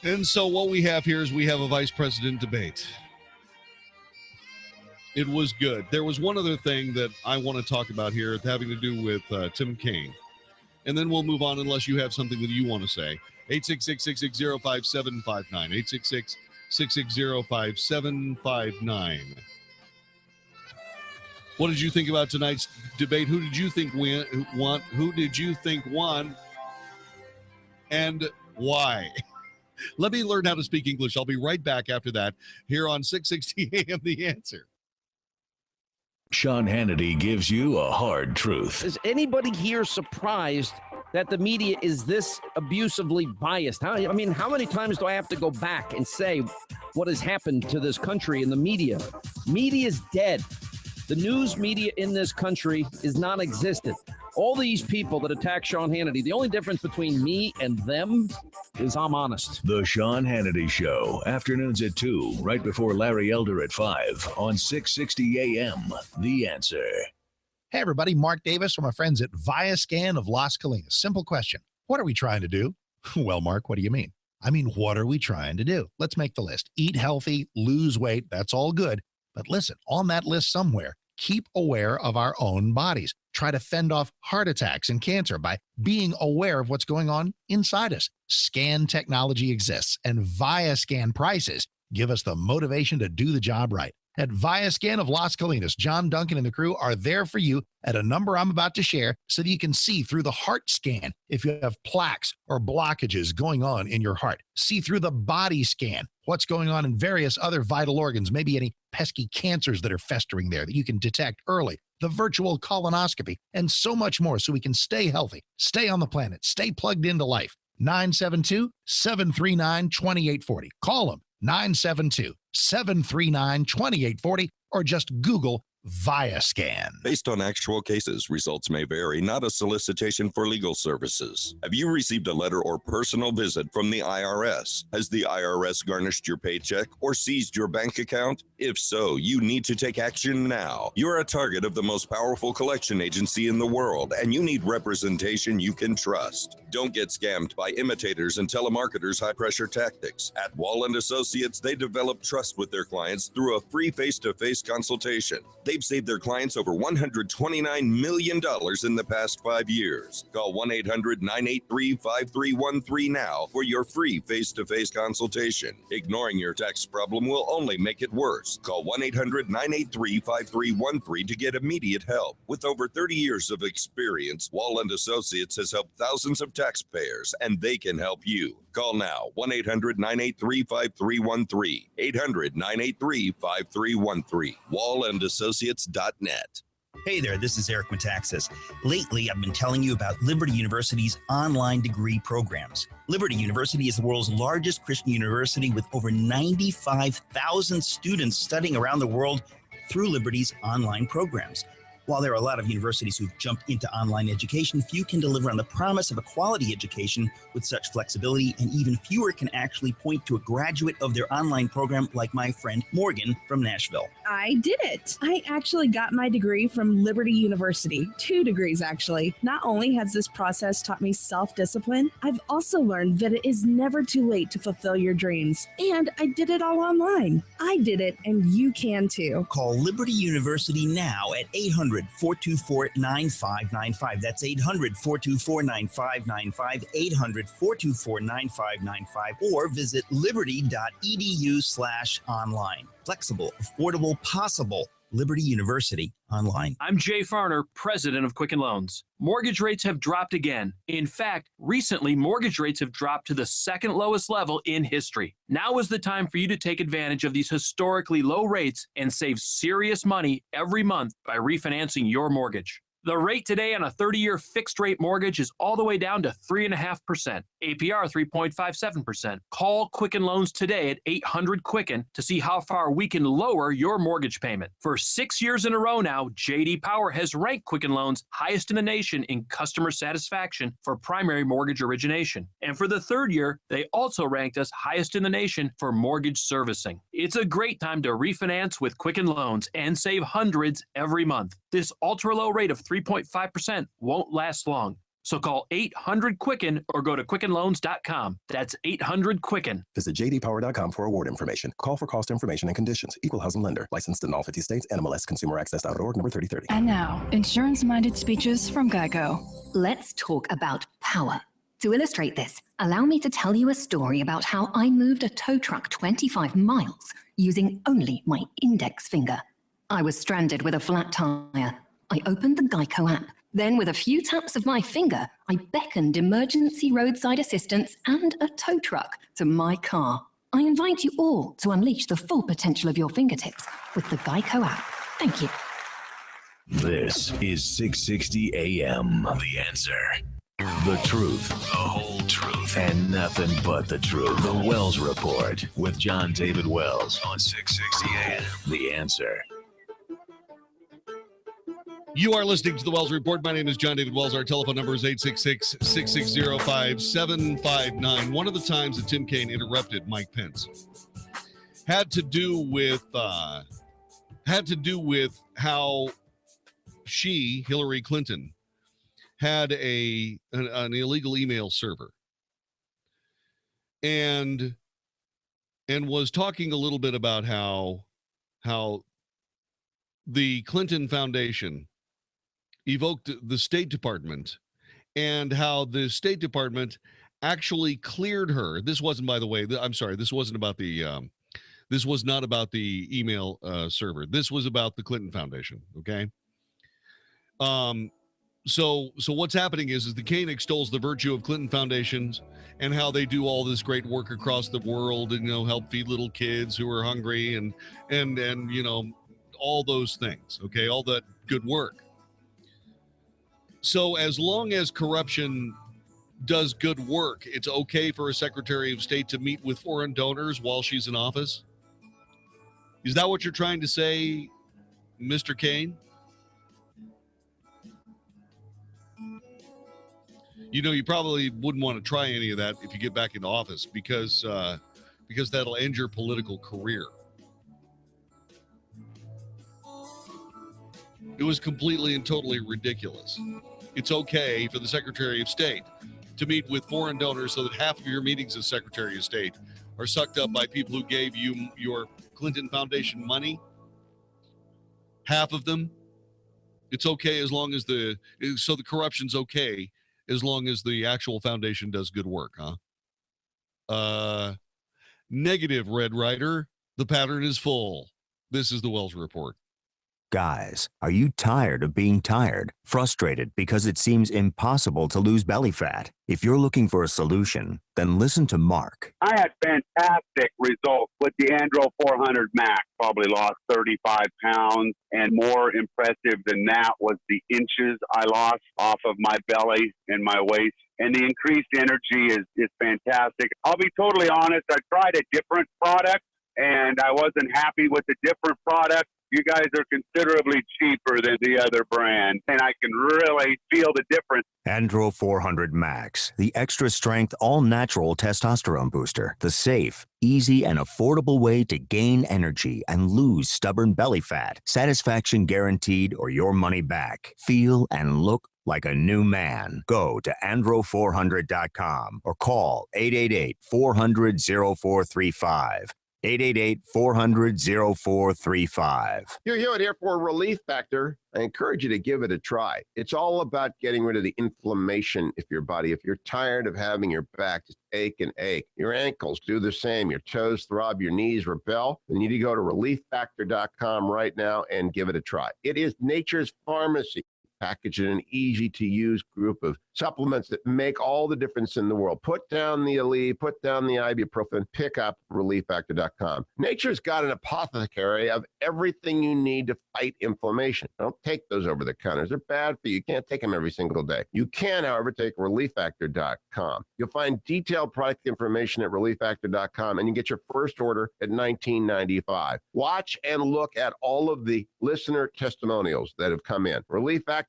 And so what we have here is we have a vice president debate. It was good. There was one other thing that I want to talk about here having to do with Tim Kaine. And then we'll move on unless you have something that you want to say. 866-660-5759. 866-660-5759. What did you think about tonight's debate? Who did you think won? Who did you think won? And why? Let me learn how to speak English. I'll be right back after that here on 660 AM The Answer. Sean Hannity gives you a hard truth. Is anybody here surprised that the media is this abusively biased? I mean, how many times do I have to go back and say what has happened to this country and the media? Media is dead. The news media in this country is non-existent. All these people that attack Sean Hannity, the only difference between me and them is I'm honest. The Sean Hannity Show, afternoons at 2, right before Larry Elder at 5 on 660 AM. The Answer. Hey, everybody. Mark Davis from my friends at Viascan of Las Colinas. Simple question. What are we trying to do? Well, Mark, what do you mean? I mean, what are we trying to do? Let's make the list. Eat healthy, lose weight. That's all good. But listen, on that list somewhere, keep aware of our own bodies. Try to fend off heart attacks and cancer by being aware of what's going on inside us. Scan technology exists, and Viascan prices give us the motivation to do the job right. At Viascan of Las Colinas, John Duncan and the crew are there for you at a number I'm about to share so that you can see through the heart scan if you have plaques or blockages going on in your heart. See through the body scan what's going on in various other vital organs, maybe any pesky cancers that are festering there that you can detect early, the virtual colonoscopy, and so much more so we can stay healthy, stay on the planet, stay plugged into life. 972-739-2840. Call them. 972-739-2840, or just Google Viascan. Based on actual cases, results may vary, not a solicitation for legal services. Have you received a letter or personal visit from the IRS? Has the IRS garnished your paycheck or seized your bank account? If so, you need to take action now. You're a target of the most powerful collection agency in the world, and you need representation you can trust. Don't get scammed by imitators and telemarketers' high-pressure tactics. At Wall & Associates, they develop trust with their clients through a free face-to-face consultation. They've saved their clients over $129 million in the past 5 years. Call 1-800-983-5313 now for your free face-to-face consultation. Ignoring your tax problem will only make it worse. Call 1-800-983-5313 to get immediate help. With over 30 years of experience, Wall & Associates has helped thousands of taxpayers, and they can help you. Call now, 1-800-983-5313, 800-983-5313, wallandassociates.net. Hey there, this is Eric Metaxas. Lately, I've been telling you about Liberty University's online degree programs. Liberty University is the world's largest Christian university with over 95,000 students studying around the world through Liberty's online programs. While there are a lot of universities who've jumped into online education, few can deliver on the promise of a quality education with such flexibility, and even fewer can actually point to a graduate of their online program like my friend Morgan from Nashville. I did it. I actually got my degree from Liberty University. 2 degrees, actually. Not only has this process taught me self-discipline, I've also learned that it is never too late to fulfill your dreams. And I did it all online. I did it, and you can too. Call Liberty University now at 800-424-9595. That's 800-424-9595, 800-424-9595, or visit liberty.edu/online. Flexible, affordable, possible. Liberty University online. I'm Jay Farner, president of Quicken Loans. Mortgage rates have dropped again. In fact, recently, mortgage rates have dropped to the second lowest level in history. Now is the time for you to take advantage of these historically low rates and save serious money every month by refinancing your mortgage. The rate today on a 30-year fixed-rate mortgage is all the way down to 3.5%. APR 3.57%. Call Quicken Loans today at 800-QUICKEN to see how far we can lower your mortgage payment. For 6 years in a row now, J.D. Power has ranked Quicken Loans highest in the nation in customer satisfaction for primary mortgage origination. And for the 3rd year, they also ranked us highest in the nation for mortgage servicing. It's a great time to refinance with Quicken Loans and save hundreds every month. This ultra-low rate of 3.5% won't last long. So call 800-QUICKEN or go to QuickenLoans.com. That's 800-QUICKEN. Visit jdpower.com for award information. Call for cost information and conditions. Equal housing lender. Licensed in all 50 states. NMLS ConsumerAccess.org, number 3030. And now, insurance-minded speeches from Geico. Let's talk about power. To illustrate this, allow me to tell you a story about how I moved a tow truck 25 miles using only my index finger. I was stranded with a flat tire. I opened the Geico app. Then, with a few taps of my finger, I beckoned emergency roadside assistance and a tow truck to my car. I invite you all to unleash the full potential of your fingertips with the Geico app. Thank you. This is 660 AM. The Answer. The truth, the whole truth, and nothing but the truth. The Wells Report with Jon-David Wells on 660 AM. The Answer. You are listening to the Wells Report. My name is Jon-David Wells. Our telephone number is 866-660-5759. One of the times that Tim Kaine interrupted Mike Pence had to do with how she, Hillary Clinton, had an illegal email server and was talking a little bit about how the Clinton Foundation evoked the State Department and how the State Department actually cleared her. This wasn't, by the way, I'm sorry, this wasn't about the this was not about the email server. This was about the Clinton Foundation, okay? So what's happening is the Kaine extols the virtue of Clinton foundations and how they do all this great work across the world and, help feed little kids who are hungry and all those things, okay? All that good work. So as long as corruption does good work, it's okay for a Secretary of State to meet with foreign donors while she's in office? Is that what you're trying to say, Mr. Kaine? You probably wouldn't want to try any of that if you get back into office because that'll end your political career. It was completely and totally ridiculous. It's okay for the Secretary of State to meet with foreign donors so that half of your meetings as Secretary of State are sucked up by people who gave you your Clinton Foundation money. Half of them. It's okay as long as the corruption's okay as long as the actual foundation does good work, huh? Negative, Red Rider. The pattern is full. This is the Wells Report. Guys, are you tired of being tired? Frustrated because it seems impossible to lose belly fat? If you're looking for a solution, then listen to Mark. I had fantastic results with the Andro 400 Max. Probably lost 35 pounds, and more impressive than that was the inches I lost off of my belly and my waist. And the increased energy is fantastic. I'll be totally honest, I tried a different product, and I wasn't happy with the different product. You guys are considerably cheaper than the other brand, and I can really feel the difference. Andro 400 Max, the extra strength, all natural testosterone booster. The safe, easy, and affordable way to gain energy and lose stubborn belly fat. Satisfaction guaranteed or your money back. Feel and look like a new man. Go to andro400.com or call 888-400-0435. 888-400-0435. Hugh Hewitt here for Relief Factor. I encourage you to give it a try. It's all about getting rid of the inflammation in your body. If you're tired of having your back just ache and ache, your ankles do the same, your toes throb, your knees rebel, then you need to go to relieffactor.com right now and give it a try. It is nature's pharmacy. Packaged in an easy-to-use group of supplements that make all the difference in the world. Put down the Aleve, put down the ibuprofen, pick up relieffactor.com. Nature's got an apothecary of everything you need to fight inflammation. Don't take those over the counters. They're bad for you. You can't take them every single day. You can, however, take relieffactor.com. You'll find detailed product information at relieffactor.com, and you get your first order at $19.95. Watch and look at all of the listener testimonials that have come in. relieffactor.com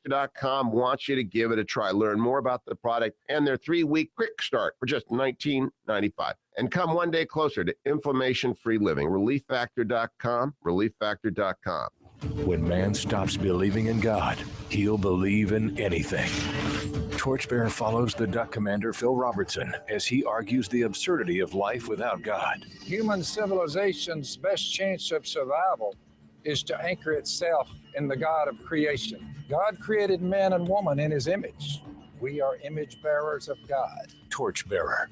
wants you to give it a try. Learn more about the product and their 3-week quick start for just $19.95. And come one day closer to inflammation-free living. relieffactor.com, relieffactor.com. When man stops believing in God, he'll believe in anything. Torchbearer follows the Duck Commander Phil Robertson as he argues the absurdity of life without God. Human civilization's best chance of survival is to anchor itself in the God of creation. God created man and woman in his image. We are image bearers of God. Torchbearer.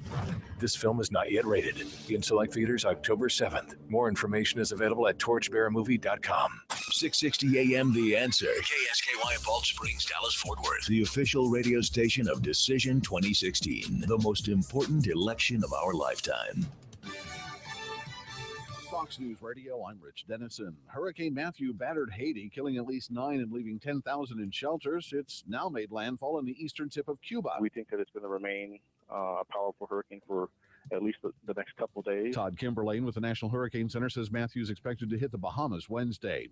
This film is not yet rated. In select theaters October 7th. More information is available at torchbearermovie.com. 660 AM The Answer. KSKY Balch Springs, Dallas, Fort Worth. The official radio station of Decision 2016. The most important election of our lifetime. Fox News Radio, I'm Rich Dennison. Hurricane Matthew battered Haiti, killing at least 9 and leaving 10,000 in shelters. It's now made landfall in the eastern tip of Cuba. We think that it's going to remain a powerful hurricane for at least the next couple days. Todd Kimberlane with the National Hurricane Center says Matthew's expected to hit the Bahamas Wednesday.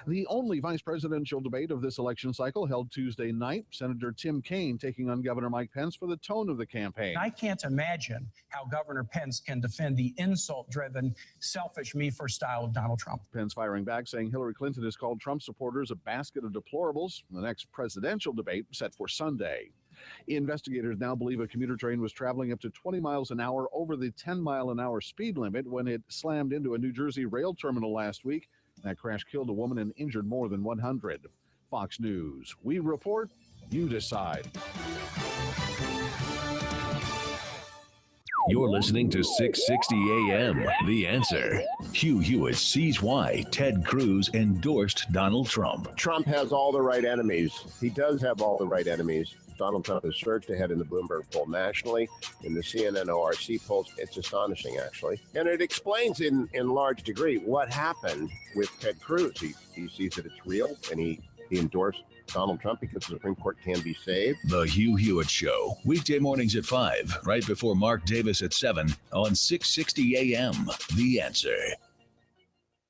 The only vice presidential debate of this election cycle held Tuesday night. Senator Tim Kaine taking on Governor Mike Pence for the tone of the campaign. I can't imagine how Governor Pence can defend the insult-driven, selfish, me-first style of Donald Trump. Pence firing back, saying Hillary Clinton has called Trump supporters a basket of deplorables. The next presidential debate set for Sunday. Investigators now believe a commuter train was traveling up to 20 miles an hour over the 10-mile-an-hour speed limit when it slammed into a New Jersey rail terminal last week. That crash killed a woman and injured more than 100. Fox News. We report, you decide. You're listening to 660 AM, The Answer. Hugh Hewitt sees why Ted Cruz endorsed Donald Trump. Trump has all the right enemies. He does have all the right enemies. Donald Trump has surged ahead in the Bloomberg poll nationally. In the CNN ORC polls, it's astonishing, actually. And it explains in large degree what happened with Ted Cruz. He sees that it's real, and he endorsed Donald Trump because the Supreme Court can be saved. The Hugh Hewitt Show, weekday mornings at 5, right before Mark Davis at 7 on 660 AM, The Answer.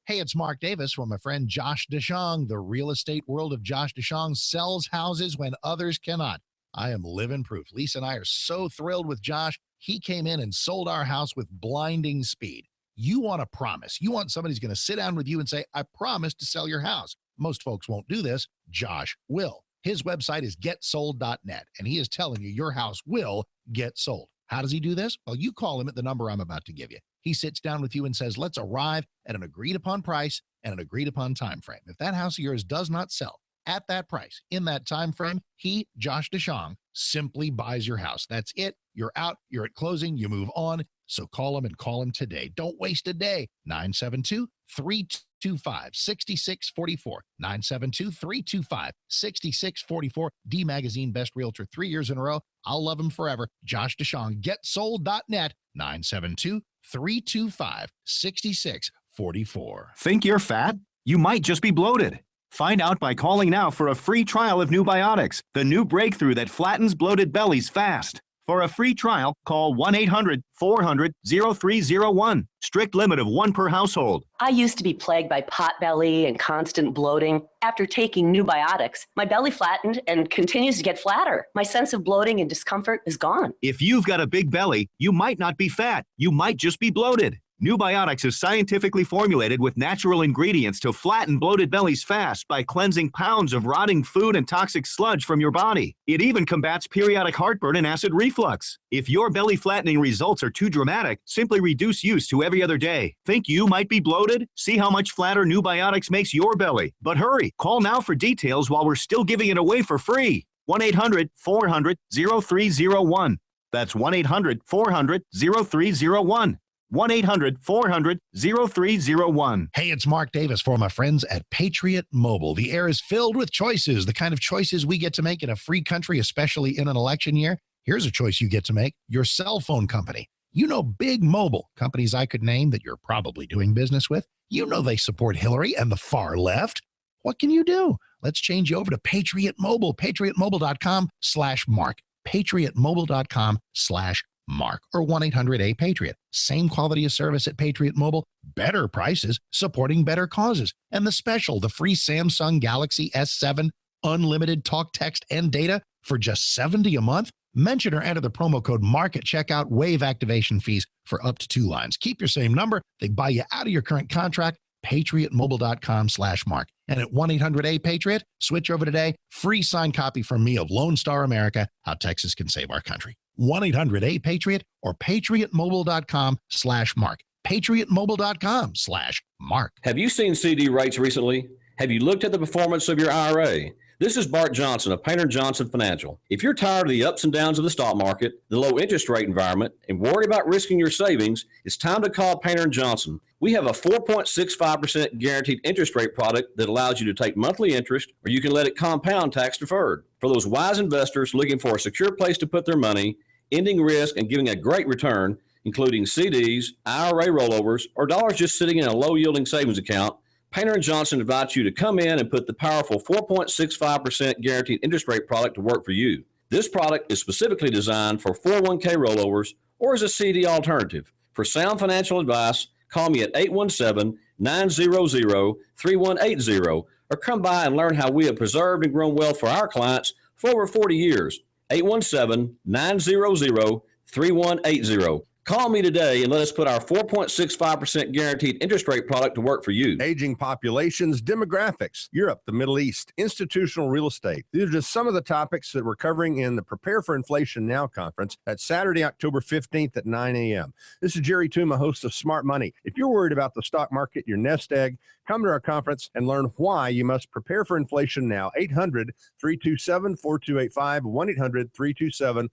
Hey, it's Mark Davis from my friend Josh DeShong. The real estate world of Josh DeShong sells houses when others cannot. I am living proof. Lisa and I are so thrilled with Josh. He came in and sold our house with blinding speed. You want a promise. You want somebody who's going to sit down with you and say, I promise to sell your house. Most folks won't do this. Josh will. His website is getsold.net, and he is telling you your house will get sold. How does he do this? Well, you call him at the number I'm about to give you. He sits down with you and says, let's arrive at an agreed upon price and an agreed upon time frame. If that house of yours does not sell at that price in that time frame, he, Josh DeShong, simply buys your house. That's it. You're out. You're at closing. You move on. So call him and call him today. Don't waste a day. 972-325-6644. 972-325-6644. D Magazine Best Realtor 3 years in a row. I'll love him forever. Josh DeShong, getsold.net. 972-325-6644. Think you're fat? You might just be bloated. Find out by calling now for a free trial of New Biotics, the new breakthrough that flattens bloated bellies fast. For a free trial, call 1-800-400-0301. Strict limit of 1 per household. I used to be plagued by potbelly and constant bloating. After taking New Biotics, my belly flattened and continues to get flatter. My sense of bloating and discomfort is gone. If you've got a big belly, you might not be fat. You might just be bloated. New Biotics is scientifically formulated with natural ingredients to flatten bloated bellies fast by cleansing pounds of rotting food and toxic sludge from your body. It even combats periodic heartburn and acid reflux. If your belly flattening results are too dramatic, simply reduce use to every other day. Think you might be bloated? See how much flatter New Biotics makes your belly. But hurry, call now for details while we're still giving it away for free. 1-800-400-0301. That's 1-800-400-0301. 1-800-400-0301. Hey, it's Mark Davis for my friends at Patriot Mobile. The air is filled with choices, the kind of choices we get to make in a free country, especially in an election year. Here's a choice you get to make: your cell phone company. You know, big mobile companies I could name that you're probably doing business with. You know they support Hillary and the far left. What can you do? Let's change you over to Patriot Mobile, patriotmobile.com/Mark, patriotmobile.com/Mark, or 1-800-A-PATRIOT. Same quality of service at Patriot Mobile, better prices, supporting better causes. And the special, the free Samsung Galaxy S7, unlimited talk, text, and data for just $70 a month. Mention or enter the promo code MARK at checkout, waive activation fees for up to 2 lines. Keep your same number. They buy you out of your current contract. patriotmobile.com/Mark. And at 1-800-A-PATRIOT, switch over today. Free signed copy from me of Lone Star America, How Texas Can Save Our Country. 1-800-A-PATRIOT or patriotmobile.com/Mark. patriotmobile.com/Mark. Have you seen CD rates recently? Have you looked at the performance of your IRA? This is Bart Johnson of Painter & Johnson Financial. If you're tired of the ups and downs of the stock market, the low interest rate environment, and worried about risking your savings, it's time to call Painter & Johnson. We have a 4.65% guaranteed interest rate product that allows you to take monthly interest, or you can let it compound tax deferred. For those wise investors looking for a secure place to put their money, ending risk and giving a great return, including CDs, IRA rollovers, or dollars just sitting in a low-yielding savings account, Painter & Johnson invites you to come in and put the powerful 4.65% guaranteed interest rate product to work for you. This product is specifically designed for 401k rollovers or as a CD alternative. For sound financial advice, call me at 817-900-3180 or come by and learn how we have preserved and grown wealth for our clients for over 40 years. 817-900-3180. Call me today and let us put our 4.65% guaranteed interest rate product to work for you. Aging populations, demographics, Europe, the Middle East, institutional real estate. These are just some of the topics that we're covering in the Prepare for Inflation Now conference at Saturday, October 15th at 9 a.m. This is Jerry Tuma, host of Smart Money. If you're worried about the stock market, your nest egg, come to our conference and learn why you must prepare for inflation now. 800-327-4285, 1-800-327-4285.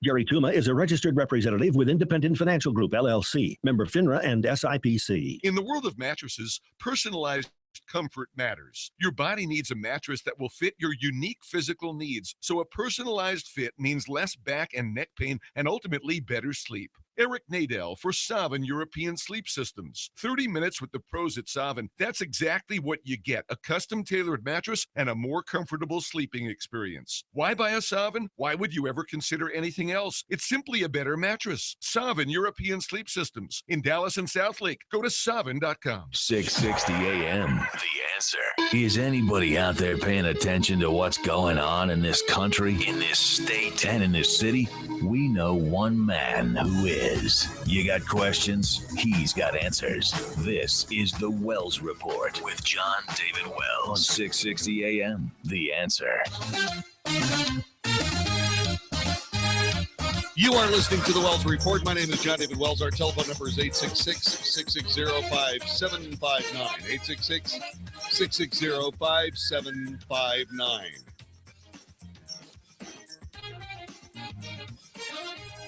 Jerry Tuma is a registered representative with Independent Financial Group, LLC, member FINRA and SIPC. In the world of mattresses, personalized comfort matters. Your body needs a mattress that will fit your unique physical needs. So a personalized fit means less back and neck pain and ultimately better sleep. Eric Nadel for Savin European Sleep Systems. 30 minutes with the pros at Savin. That's exactly what you get. A custom-tailored mattress and a more comfortable sleeping experience. Why buy a Savin? Why would you ever consider anything else? It's simply a better mattress. Savin European Sleep Systems. In Dallas and Southlake. Go to savin.com. 660 AM. The Answer. Is anybody out there paying attention to what's going on in this country, in this state, and in this city? We know one man who is. You got questions? He's got answers. This is the Wells Report with Jon-David Wells on 660 AM. The Answer. You are listening to the Wells Report. My name is Jon-David Wells. Our telephone number is 866-660-5759.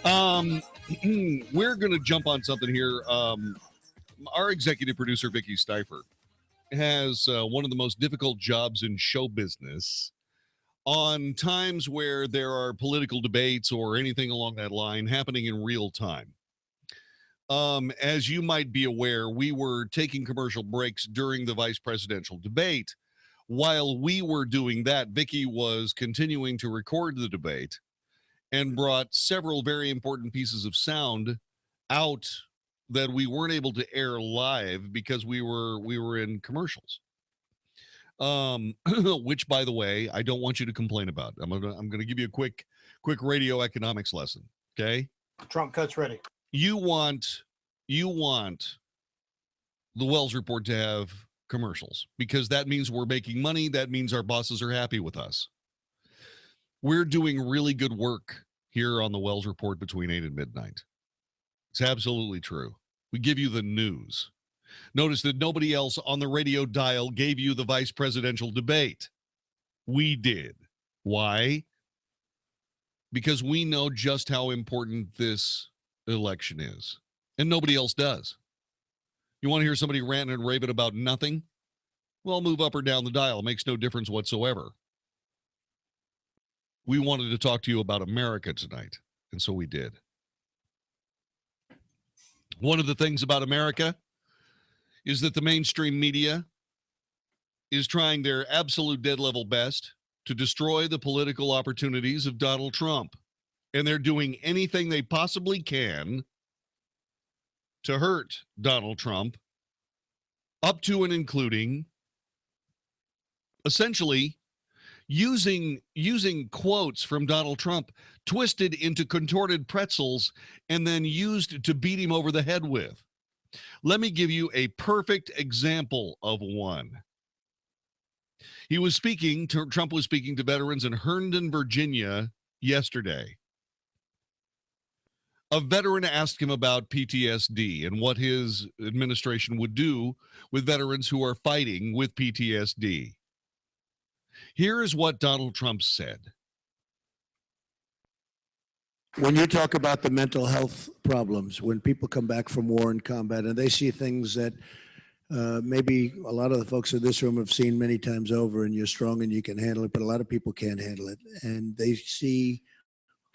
866-660-5759. We're going to jump on something here. Our executive producer, Vicky Steifer, has one of the most difficult jobs in show business. On times where there are political debates or anything along that line happening in real time. As you might be aware, we were taking commercial breaks during the vice presidential debate. While we were doing that, Vicky was continuing to record the debate and brought several very important pieces of sound out that we weren't able to air live because we were in commercials. Which, by the way, I don't want you to complain about. I'm gonna give you a quick radio economics lesson. Okay. Trump cuts ready. You want the Wells Report to have commercials because that means we're making money. That means our bosses are happy with us. We're doing really good work here on the Wells Report between 8 and midnight. It's absolutely true. We give you the news. Notice that nobody else on the radio dial gave you the vice presidential debate. We did. Why? Because we know just how important this election is, and nobody else does. You want to hear somebody ranting and raving about nothing? Well, move up or down the dial. It makes no difference whatsoever. We wanted to talk to you about America tonight, and so we did. One of the things about America is that the mainstream media is trying their absolute dead level best to destroy the political opportunities of Donald Trump. And they're doing anything they possibly can to hurt Donald Trump, up to and including essentially using quotes from Donald Trump twisted into contorted pretzels and then used to beat him over the head with. Let me give you a perfect example of one. Trump was speaking to veterans in Herndon, Virginia yesterday. A veteran asked him about PTSD and what his administration would do with veterans who are fighting with PTSD. Here is what Donald Trump said. When you talk about the mental health problems, when people come back from war and combat and they see things that maybe a lot of the folks in this room have seen many times over, and you're strong and you can handle it, but a lot of people can't handle it. And they see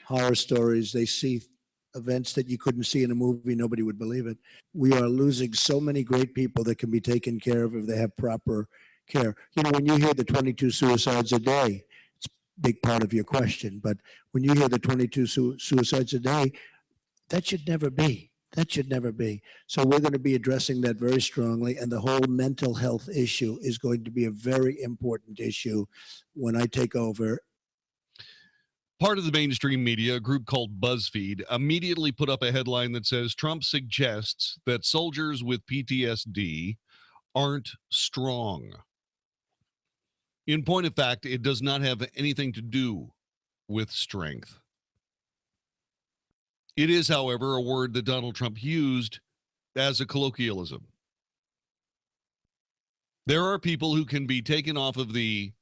horror stories, they see events that you couldn't see in a movie, nobody would believe it. We are losing so many great people that can be taken care of if they have proper care. You know, when you hear the 22 suicides a day, it's a big part of your question, but when you hear the 22 suicides a day, That should never be. That should never be. So we're going to be addressing that very strongly. And the whole mental health issue is going to be a very important issue when I take over. Part of the mainstream media, a group called BuzzFeed, immediately put up a headline that says Trump suggests that soldiers with PTSD aren't strong. In point of fact, it does not have anything to do with strength. It is, however, a word that Donald Trump used as a colloquialism. There are people who can be taken off of the,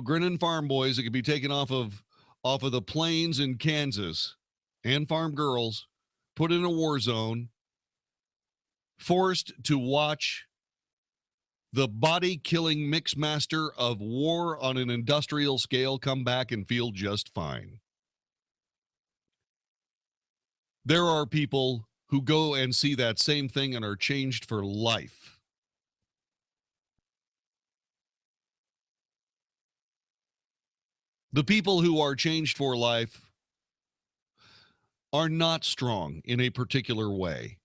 grinning farm boys that can be taken off of the plains in Kansas, and farm girls, put in a war zone, forced to watch the body-killing mixmaster of war on an industrial scale come back and feel just fine. There are people who go and see that same thing and are changed for life. The people who are changed for life are not strong in a particular way.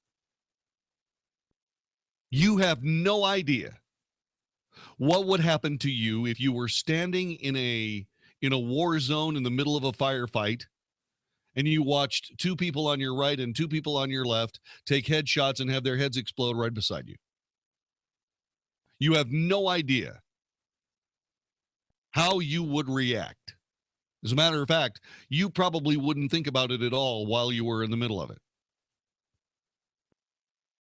You have no idea what would happen to you if you were standing in a war zone in the middle of a firefight and you watched two people on your right and two people on your left take headshots and have their heads explode right beside you. You have no idea how you would react. As a matter of fact, you probably wouldn't think about it at all while you were in the middle of it.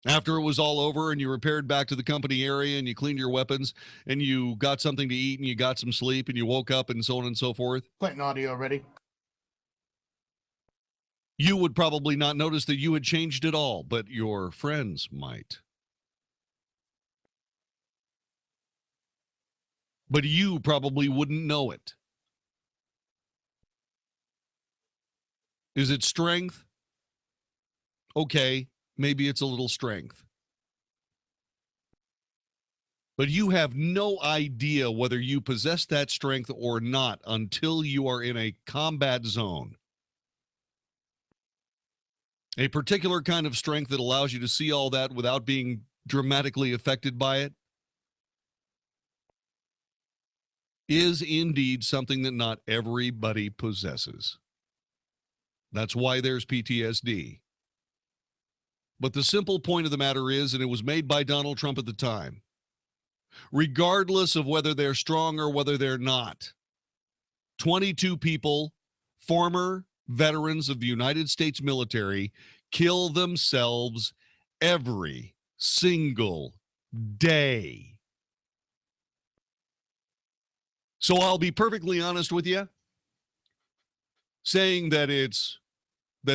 After it was all over and you repaired back to the company area and you cleaned your weapons and you got something to eat and you got some sleep and you woke up and so on and so forth. Clinton audio ready. You would probably not notice that you had changed at all, but your friends might. But you probably wouldn't know it. Is it strength? Okay, maybe it's a little strength. But you have no idea whether you possess that strength or not until you are in a combat zone. A particular kind of strength that allows you to see all that without being dramatically affected by it is indeed something that not everybody possesses. That's why there's PTSD. But the simple point of the matter is, and it was made by Donald Trump at the time, regardless of whether they're strong or whether they're not, 22 people, former veterans of the United States military, kill themselves every single day. So I'll be perfectly honest with you, saying that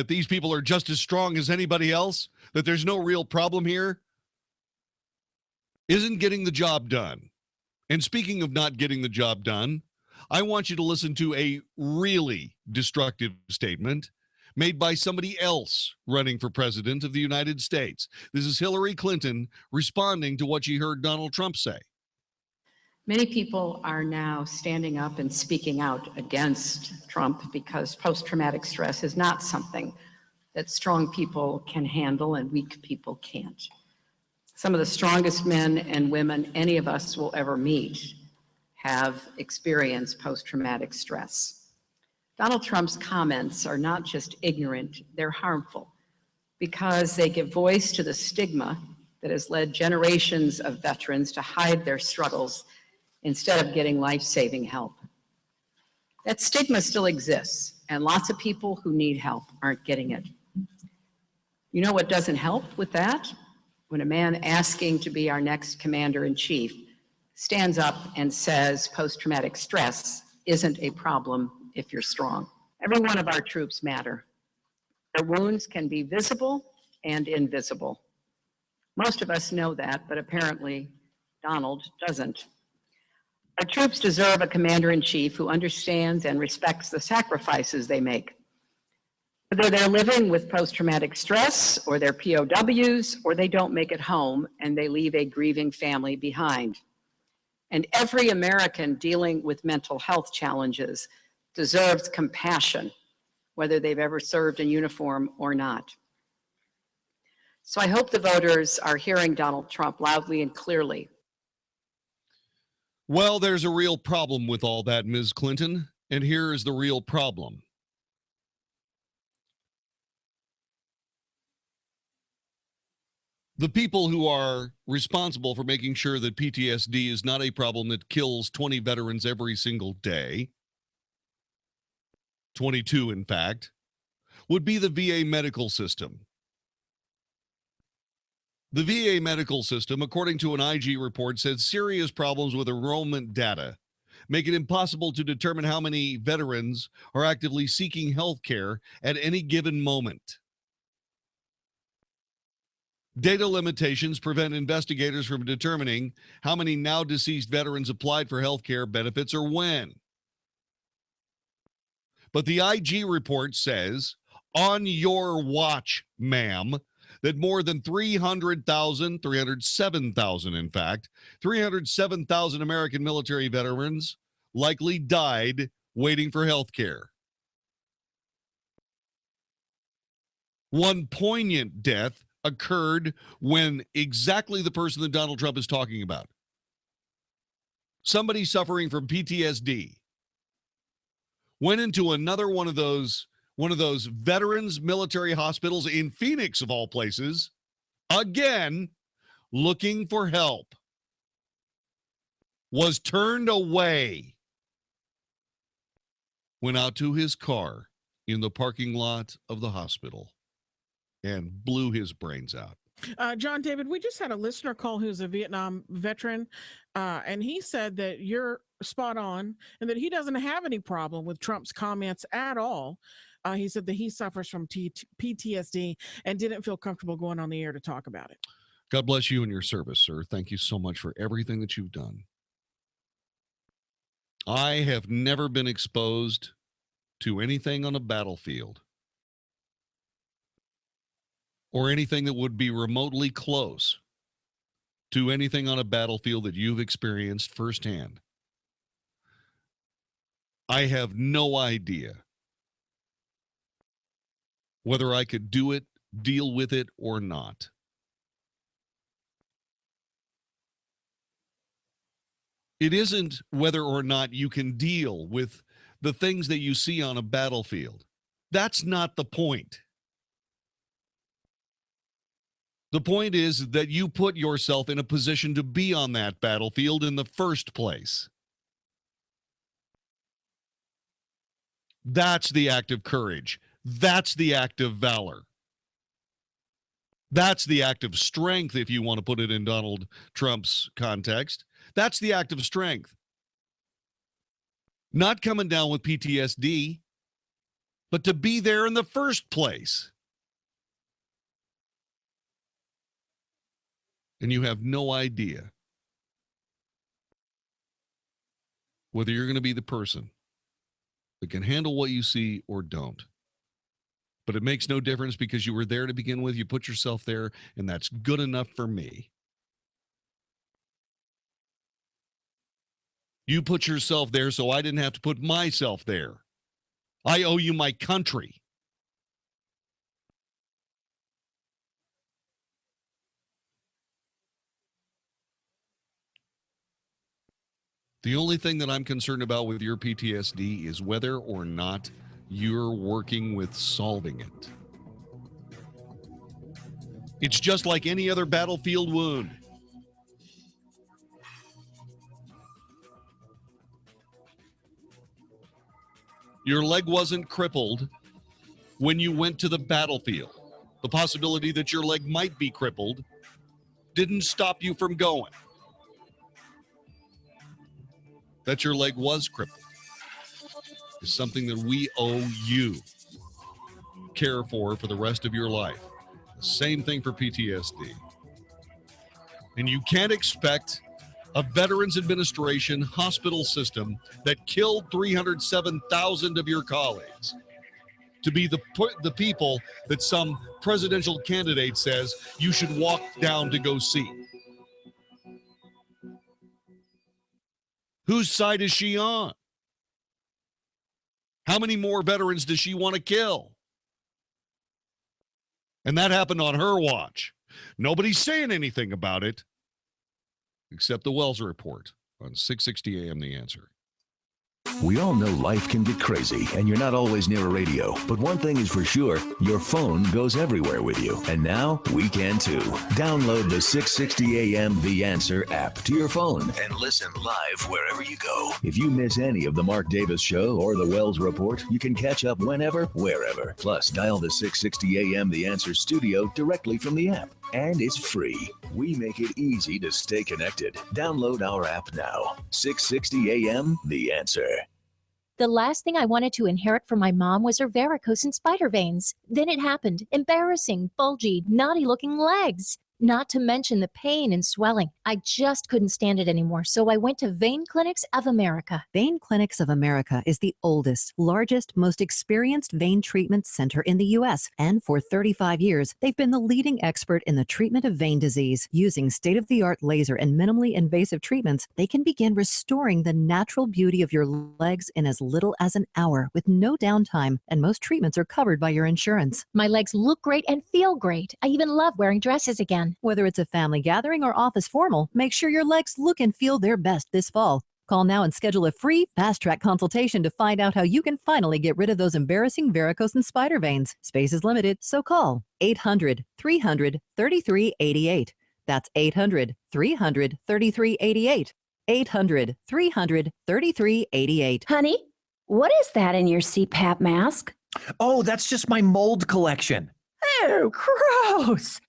these people are just as strong as anybody else, that there's no real problem here, isn't getting the job done. And speaking of not getting the job done, I want you to listen to a really destructive statement made by somebody else running for president of the United States. This is Hillary Clinton responding to what she heard Donald Trump say. Many people are now standing up and speaking out against Trump because post-traumatic stress is not something that strong people can handle and weak people can't. Some of the strongest men and women any of us will ever meet have experienced post-traumatic stress. Donald Trump's comments are not just ignorant, they're harmful because they give voice to the stigma that has led generations of veterans to hide their struggles instead of getting life-saving help. That stigma still exists, and lots of people who need help aren't getting it. You know what doesn't help with that? When a man asking to be our next commander-in-chief stands up and says post-traumatic stress isn't a problem if you're strong. Every one of our troops matter. Their wounds can be visible and invisible. Most of us know that, but apparently Donald doesn't. Our troops deserve a commander-in-chief who understands and respects the sacrifices they make. Whether they're living with post-traumatic stress, or they're POWs, or they don't make it home and they leave a grieving family behind. And every American dealing with mental health challenges deserves compassion whether they've ever served in uniform or not. So I hope the voters are hearing Donald Trump loudly and clearly. Well, there's a real problem with all that, Ms. Clinton, and here is the real problem. The people who are responsible for making sure that PTSD is not a problem that kills 20 veterans every single day, 22 in fact, would be the VA medical system. The VA medical system, according to an IG report, said serious problems with enrollment data make it impossible to determine how many veterans are actively seeking health care at any given moment. Data limitations prevent investigators from determining how many now deceased veterans applied for health care benefits or when. But the IG report says, on your watch, ma'am, that more than 307,000 in fact, 307,000 American military veterans likely died waiting for health care. One poignant death occurred when exactly the person that Donald Trump is talking about, somebody suffering from PTSD, went into another one of those veterans military hospitals in Phoenix, of all places, again, looking for help, was turned away, went out to his car in the parking lot of the hospital, and blew his brains out. Jon-David, we just had a listener call who's a Vietnam veteran, and he said that you're spot on and that he doesn't have any problem with Trump's comments at all. He said that he suffers from PTSD and didn't feel comfortable going on the air to talk about it. God bless you and your service, sir. Thank you so much for everything that you've done. I have never been exposed to anything on a battlefield or anything that would be remotely close to anything on a battlefield that you've experienced firsthand. I have no idea whether I could do it, deal with it, or not. It isn't whether or not you can deal with the things that you see on a battlefield. That's not the point. The point is that you put yourself in a position to be on that battlefield in the first place. That's the act of courage. That's the act of valor. That's the act of strength, if you want to put it in Donald Trump's context. That's the act of strength. Not coming down with PTSD, but to be there in the first place. And you have no idea whether you're going to be the person that can handle what you see or don't. But it makes no difference because you were there to begin with. You put yourself there, and that's good enough for me. You put yourself there so I didn't have to put myself there. I owe you my country. The only thing that I'm concerned about with your PTSD is whether or not you're working with solving it. It's just like any other battlefield wound. Your leg wasn't crippled when you went to the battlefield. The possibility that your leg might be crippled didn't stop you from going. That your leg was crippled is something that we owe you care for the rest of your life. The same thing for PTSD. And you can't expect a Veterans Administration hospital system that killed 307,000 of your colleagues to be the people that some presidential candidate says you should walk down to go see. Whose side is she on? How many more veterans does she want to kill? And that happened on her watch. Nobody's saying anything about it except the Wells Report on 660 AM The Answer. We all know life can get crazy and you're not always near a radio. But one thing is for sure, your phone goes everywhere with you. And now we can too. Download the 660 AM The Answer app to your phone and listen live wherever you go. If you miss any of the Mark Davis Show or the Wells Report, you can catch up whenever, wherever. Plus, dial the 660 AM The Answer studio directly from the app. And it's free. We make it easy to stay connected. Download our app now. 660 AM The Answer. The last thing I wanted to inherit from my mom was her varicose and spider veins. Then it happened. Embarrassing, bulgy, naughty-looking legs. Not to mention the pain and swelling. I just couldn't stand it anymore, so I went to Vein Clinics of America. Vein Clinics of America is the oldest, largest, most experienced vein treatment center in the U.S. And for 35 years, they've been the leading expert in the treatment of vein disease. Using state-of-the-art laser and minimally invasive treatments, they can begin restoring the natural beauty of your legs in as little as an hour with no downtime, and most treatments are covered by your insurance. My legs look great and feel great. I even love wearing dresses again. Whether it's a family gathering or office formal, make sure your legs look and feel their best this fall. Call now and schedule a free fast-track consultation to find out how you can finally get rid of those embarrassing varicose and spider veins. Space is limited, so call 800-300-3388. That's 800-300-3388. 800-300-3388. Honey, what is that in your CPAP mask? Oh, that's just my mold collection. Oh, gross.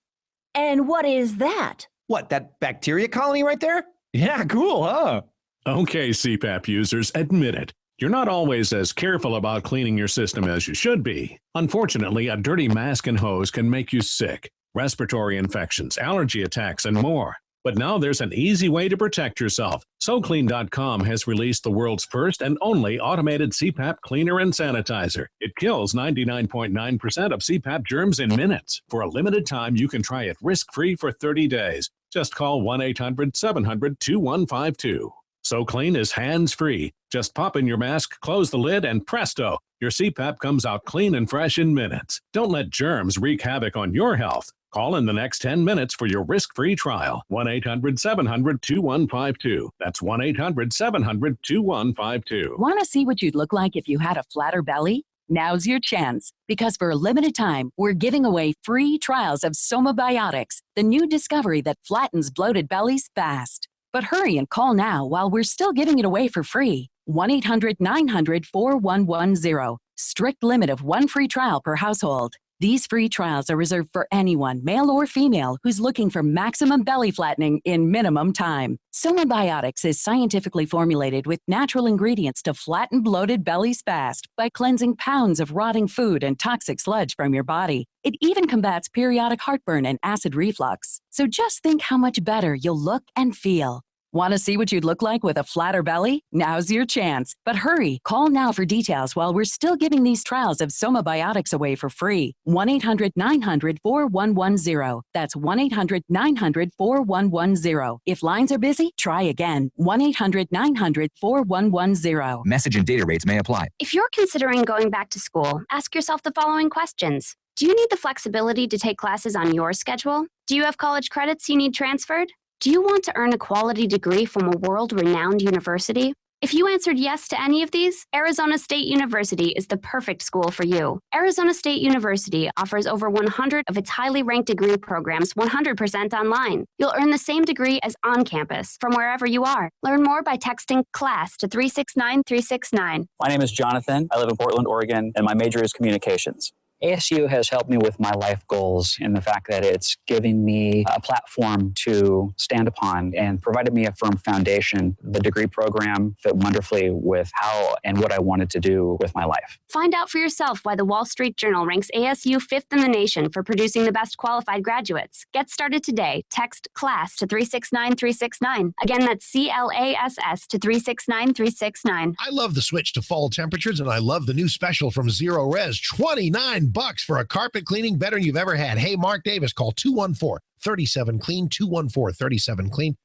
And what is that? What, that bacteria colony right there? Yeah, cool, huh? Okay, CPAP users, admit it. You're not always as careful about cleaning your system as you should be. Unfortunately, a dirty mask and hose can make you sick, respiratory infections, allergy attacks, and more. But now there's an easy way to protect yourself. SoClean.com has released the world's first and only automated CPAP cleaner and sanitizer. It kills 99.9% of CPAP germs in minutes. For a limited time, you can try it risk-free for 30 days. Just call 1-800-700-2152. SoClean is hands-free. Just pop in your mask, close the lid, and presto, your CPAP comes out clean and fresh in minutes. Don't let germs wreak havoc on your health. Call in the next 10 minutes for your risk-free trial. 1-800-700-2152. That's 1-800-700-2152. Want to see what you'd look like if you had a flatter belly? Now's your chance, because for a limited time, we're giving away free trials of Somabiotics, the new discovery that flattens bloated bellies fast. But hurry and call now while we're still giving it away for free. 1-800-900-4110. Strict limit of one free trial per household. These free trials are reserved for anyone, male or female, who's looking for maximum belly flattening in minimum time. Somabiotics is scientifically formulated with natural ingredients to flatten bloated bellies fast by cleansing pounds of rotting food and toxic sludge from your body. It even combats periodic heartburn and acid reflux. So just think how much better you'll look and feel. Want to see what you'd look like with a flatter belly? Now's your chance. But hurry, call now for details while we're still giving these trials of Somabiotics away for free. 1-800-900-4110. That's 1-800-900-4110. If lines are busy, try again. 1-800-900-4110. Message and data rates may apply. If you're considering going back to school, ask yourself the following questions. Do you need the flexibility to take classes on your schedule? Do you have college credits you need transferred? Do you want to earn a quality degree from a world-renowned university? If you answered yes to any of these, Arizona State University is the perfect school for you. Arizona State University offers over 100 of its highly ranked degree programs 100% online. You'll earn the same degree as on campus from wherever you are. Learn more by texting CLASS to 369-369. My name is Jonathan. I live in Portland, Oregon, and my major is communications. ASU has helped me with my life goals in the fact that it's giving me a platform to stand upon and provided me a firm foundation. The degree program fit wonderfully with how and what I wanted to do with my life. Find out for yourself why the Wall Street Journal ranks ASU 5th in the nation for producing the best qualified graduates. Get started today. Text CLASS to 369-369. Again, that's CLASS to 369-369. I love the switch to fall temperatures, and I love the new special from Zero Res, $29 for a carpet cleaning better than you've ever had. Hey, Mark Davis, call 214-37-CLEAN, 214-37-CLEAN.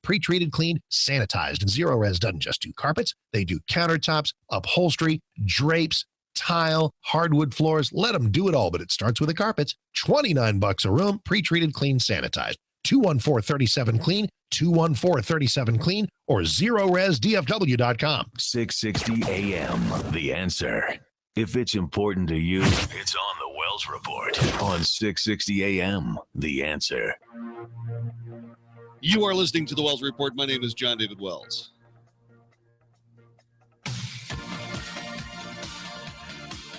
pre-treated, cleaned, sanitized. And Zero Res doesn't just do carpets. They do countertops, upholstery, drapes, tile, hardwood floors. Let them do it all, but it starts with the carpets. $29 a room, pre-treated, clean, sanitized. 214-37-CLEAN, 214-37-CLEAN, or ZeroResDFW.com. 660 AM, The Answer. If it's important to you, it's on the Wells Report on 660 AM, The Answer. You are listening to the Wells Report. My name is Jon-David Wells.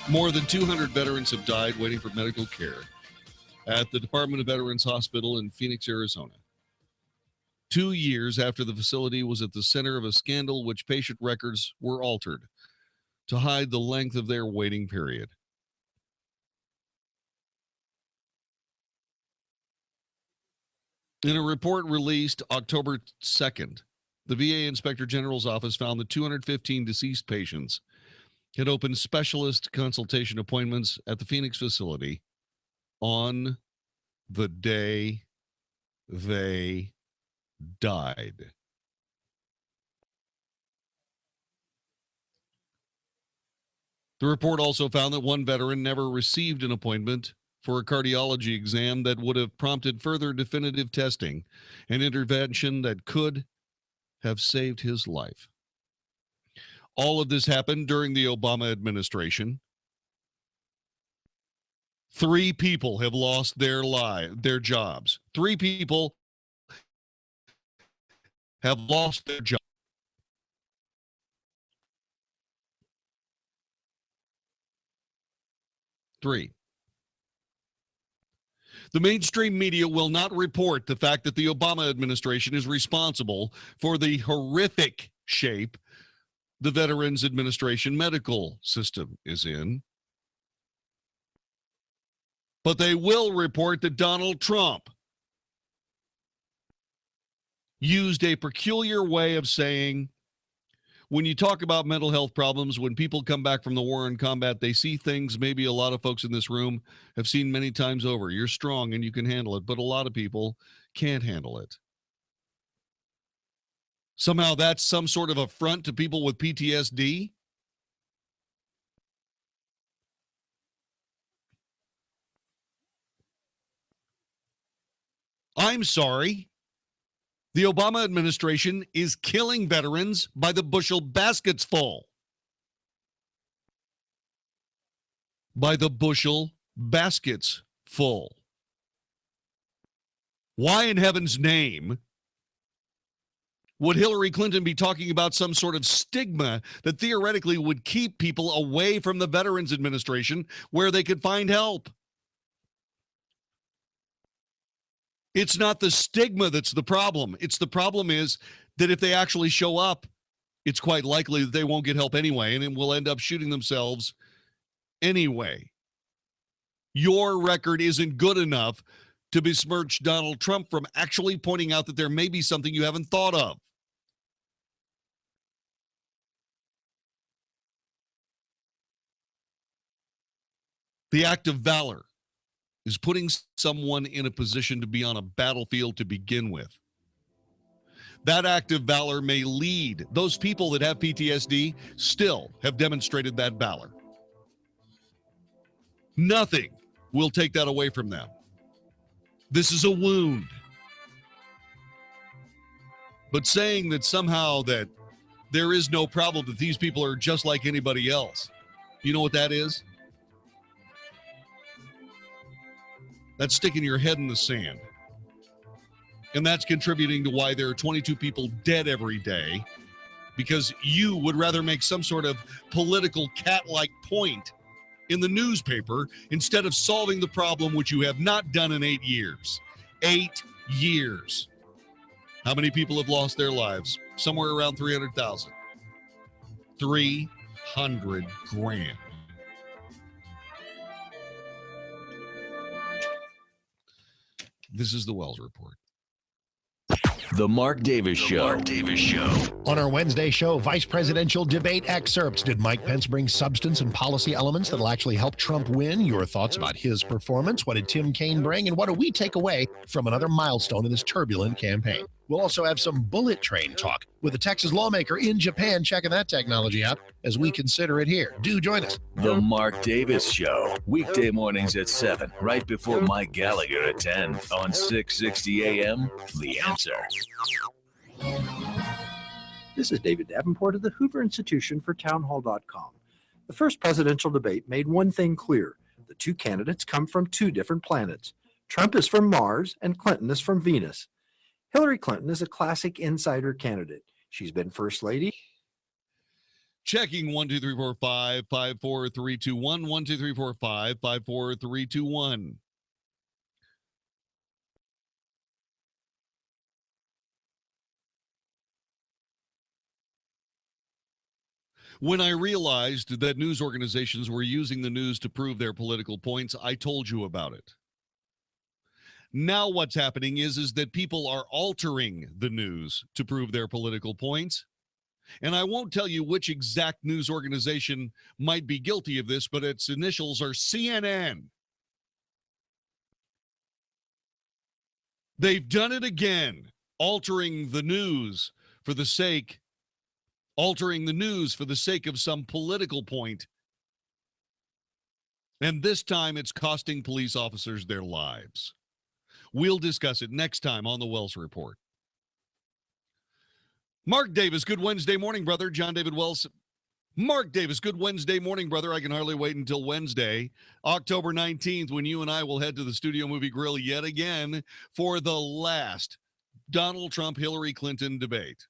More than 200 veterans have died waiting for medical care at the Department of Veterans Hospital in Phoenix, Arizona. 2 years after the facility was at the center of a scandal which patient records were altered to hide the length of their waiting period. In a report released October 2nd, the VA Inspector General's office found that 215 deceased patients had opened specialist consultation appointments at the Phoenix facility on the day they died. The report also found that one veteran never received an appointment for a cardiology exam that would have prompted further definitive testing and intervention that could have saved his life. All of this happened during the Obama administration. 3 people have lost their jobs. 3 people have lost their jobs. Three. The mainstream media will not report the fact that the Obama administration is responsible for the horrific shape the Veterans Administration medical system is in. But they will report that Donald Trump used a peculiar way of saying, when you talk about mental health problems, when people come back from the war and combat, they see things maybe a lot of folks in this room have seen many times over. You're strong and you can handle it, but a lot of people can't handle it. Somehow that's some sort of affront to people with PTSD. I'm sorry. The Obama administration is killing veterans by the bushel baskets full. By the bushel baskets full. Why in heaven's name would Hillary Clinton be talking about some sort of stigma that theoretically would keep people away from the Veterans Administration where they could find help? It's not the stigma that's the problem. The problem is that if they actually show up, it's quite likely that they won't get help anyway, and it will end up shooting themselves anyway. Your record isn't good enough to besmirch Donald Trump from actually pointing out that there may be something you haven't thought of. The act of valor is putting someone in a position to be on a battlefield to begin with. That act of valor may lead. Those people that have PTSD still have demonstrated that valor. Nothing will take that away from them. This is a wound. But saying that somehow that there is no problem, that these people are just like anybody else, you know what that is? That's sticking your head in the sand. And that's contributing to why there are 22 people dead every day, because you would rather make some sort of political cat-like point in the newspaper instead of solving the problem, which you have not done in 8 years. 8 years. How many people have lost their lives? Somewhere around 300,000. 300 grand. This is the Wells Report. The Mark Davis Show. On our Wednesday show, vice presidential debate excerpts. Did Mike Pence bring substance and policy elements that will actually help Trump win? Your thoughts about his performance. What did Tim Kaine bring? And what do we take away from another milestone in this turbulent campaign? We'll also have some bullet train talk with a Texas lawmaker in Japan checking that technology out as we consider it here. Do join us. The Mark Davis Show, weekday mornings at 7, right before Mike Gallagher at 10 on 660 AM, The Answer. This is David Davenport of the Hoover Institution for Townhall.com. The first presidential debate made one thing clear. The two candidates come from two different planets. Trump is from Mars and Clinton is from Venus. Hillary Clinton is a classic insider candidate. She's been First Lady. Checking 1, 2, 3, 4, 5, 5, 4, 3, 2, 1, 1, 2, 3, 4, 5, 5, 4, 3, 2, 1. When I realized that news organizations were using the news to prove their political points, I told you about it. Now what's happening is that people are altering the news to prove their political points. And I won't tell you which exact news organization might be guilty of this, but its initials are CNN. They've done it again, altering the news for the sake of some political point. And this time it's costing police officers their lives. We'll discuss it next time on the Wells Report. Mark Davis, good Wednesday morning, brother. Jon-David Wells. Mark Davis, good Wednesday morning, brother. I can hardly wait until Wednesday, October 19th, when you and I will head to the Studio Movie Grill yet again for the last Donald Trump-Hillary Clinton debate.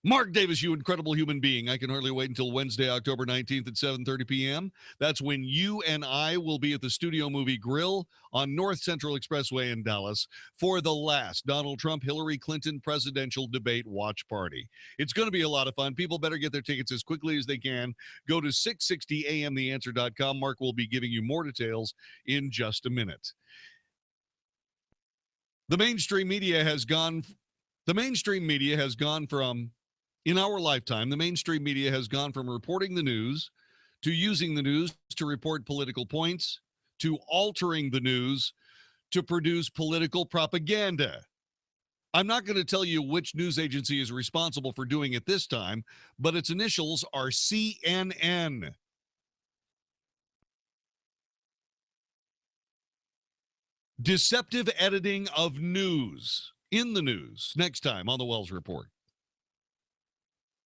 Mark Davis, you incredible human being. I can hardly wait until Wednesday, October 19th at 7:30 p.m. That's when you and I will be at the Studio Movie Grill on North Central Expressway in Dallas for the last Donald Trump-Hillary Clinton presidential debate watch party. It's going to be a lot of fun. People better get their tickets as quickly as they can. Go to 660amtheanswer.com. Mark will be giving you more details in just a minute. The mainstream media has gone from, in our lifetime, the mainstream media has gone from reporting the news to using the news to report political points to altering the news to produce political propaganda. I'm not going to tell you which news agency is responsible for doing it this time, but its initials are CNN. Deceptive editing of news in the news. Next time on the Wells Report.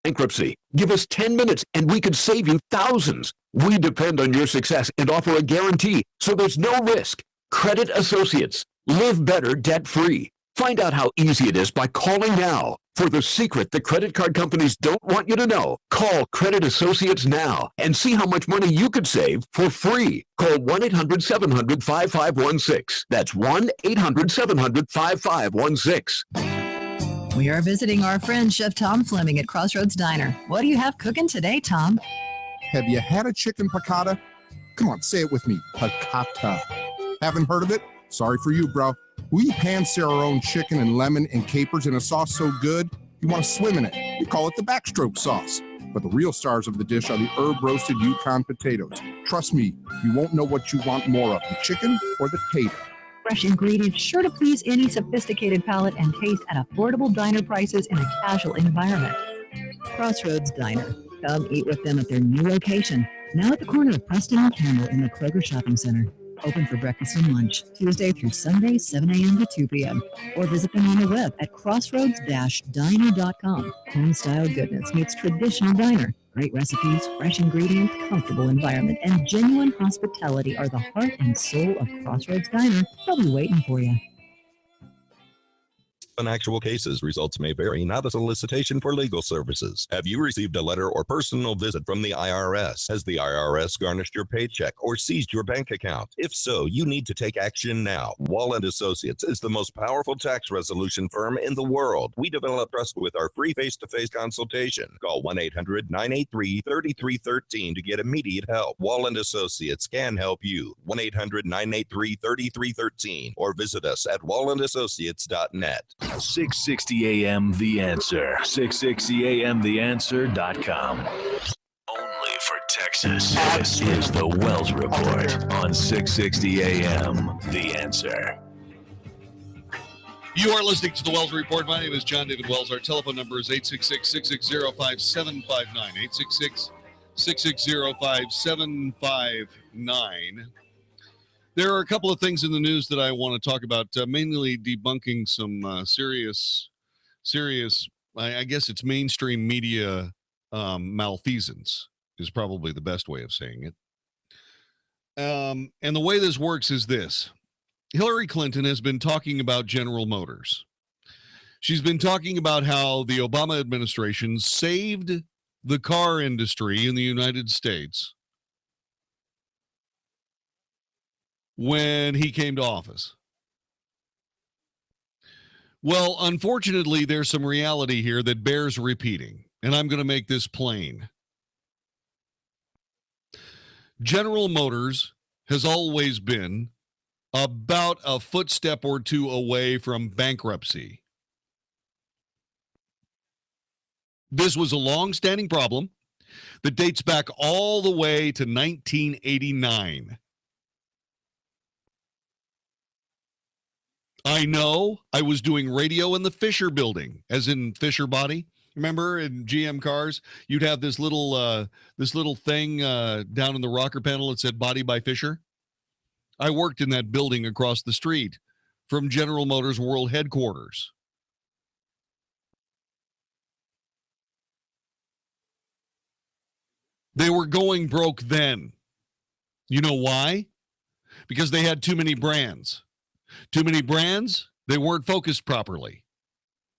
Bankruptcy. Give us 10 minutes and we could save you thousands. We depend on your success and offer a guarantee, so there's no risk. Credit Associates. Live better debt-free. Find out how easy it is by calling now. For the secret the credit card companies don't want you to know, call Credit Associates now and see how much money you could save for free. Call 1-800-700-5516. That's 1-800-700-5516. We are visiting our friend Chef Tom Fleming at Crossroads Diner. What do you have cooking today, Tom? Have you had a chicken piccata? Come on, say it with me. Piccata. Haven't heard of it? Sorry for you, bro. We pan-sear our own chicken and lemon and capers in a sauce so good, you want to swim in it. We call it the backstroke sauce. But the real stars of the dish are the herb-roasted Yukon potatoes. Trust me, you won't know what you want more of, the chicken or the tater. Fresh ingredients sure to please any sophisticated palate and taste at affordable diner prices in a casual environment. Crossroads Diner. Come eat with them at their new location, now at the corner of Preston and Campbell in the Kroger Shopping Center. Open for breakfast and lunch, Tuesday through Sunday, 7 a.m. to 2 p.m. Or visit them on the web at crossroads-diner.com. Home-style goodness meets traditional diner. Great recipes, fresh ingredients, comfortable environment, and genuine hospitality are the heart and soul of Crossroads Diner. They'll be waiting for you. In actual cases, results may vary, not a solicitation for legal services. Have you received a letter or personal visit from the IRS? Has the IRS garnished your paycheck or seized your bank account? If so, you need to take action now. Wall & Associates is the most powerful tax resolution firm in the world. We develop trust with our free face-to-face consultation. Call 1-800-983-3313 to get immediate help. Wall & Associates can help you. 1-800-983-3313 or visit us at wallandassociates.net. 660 AM The Answer. 660 AMTheAnswer.com. Only for Texas. This is the Wells Report on 660 AM The Answer. You are listening to the Wells Report. My name is Jon-David Wells. Our telephone number is 866-660-5759. 866-660-5759. There are a couple of things in the news that I want to talk about, mainly debunking some serious, I guess it's mainstream media malfeasance is probably the best way of saying it. And the way this works is this. Hillary Clinton has been talking about General Motors. She's been talking about how the Obama administration saved the car industry in the United States when he came to office. Well, unfortunately, there's some reality here that bears repeating, and I'm going to make this plain. General Motors has always been about a footstep or two away from bankruptcy. This was a long-standing problem that dates back all the way to 1989. I know I was doing radio in the Fisher building, as in Fisher Body. Remember in GM cars, you'd have this little thing down in the rocker panel that said Body by Fisher. I worked in that building across the street from General Motors World Headquarters. They were going broke then. You know why? Because they had too many brands. Too many brands, they weren't focused properly.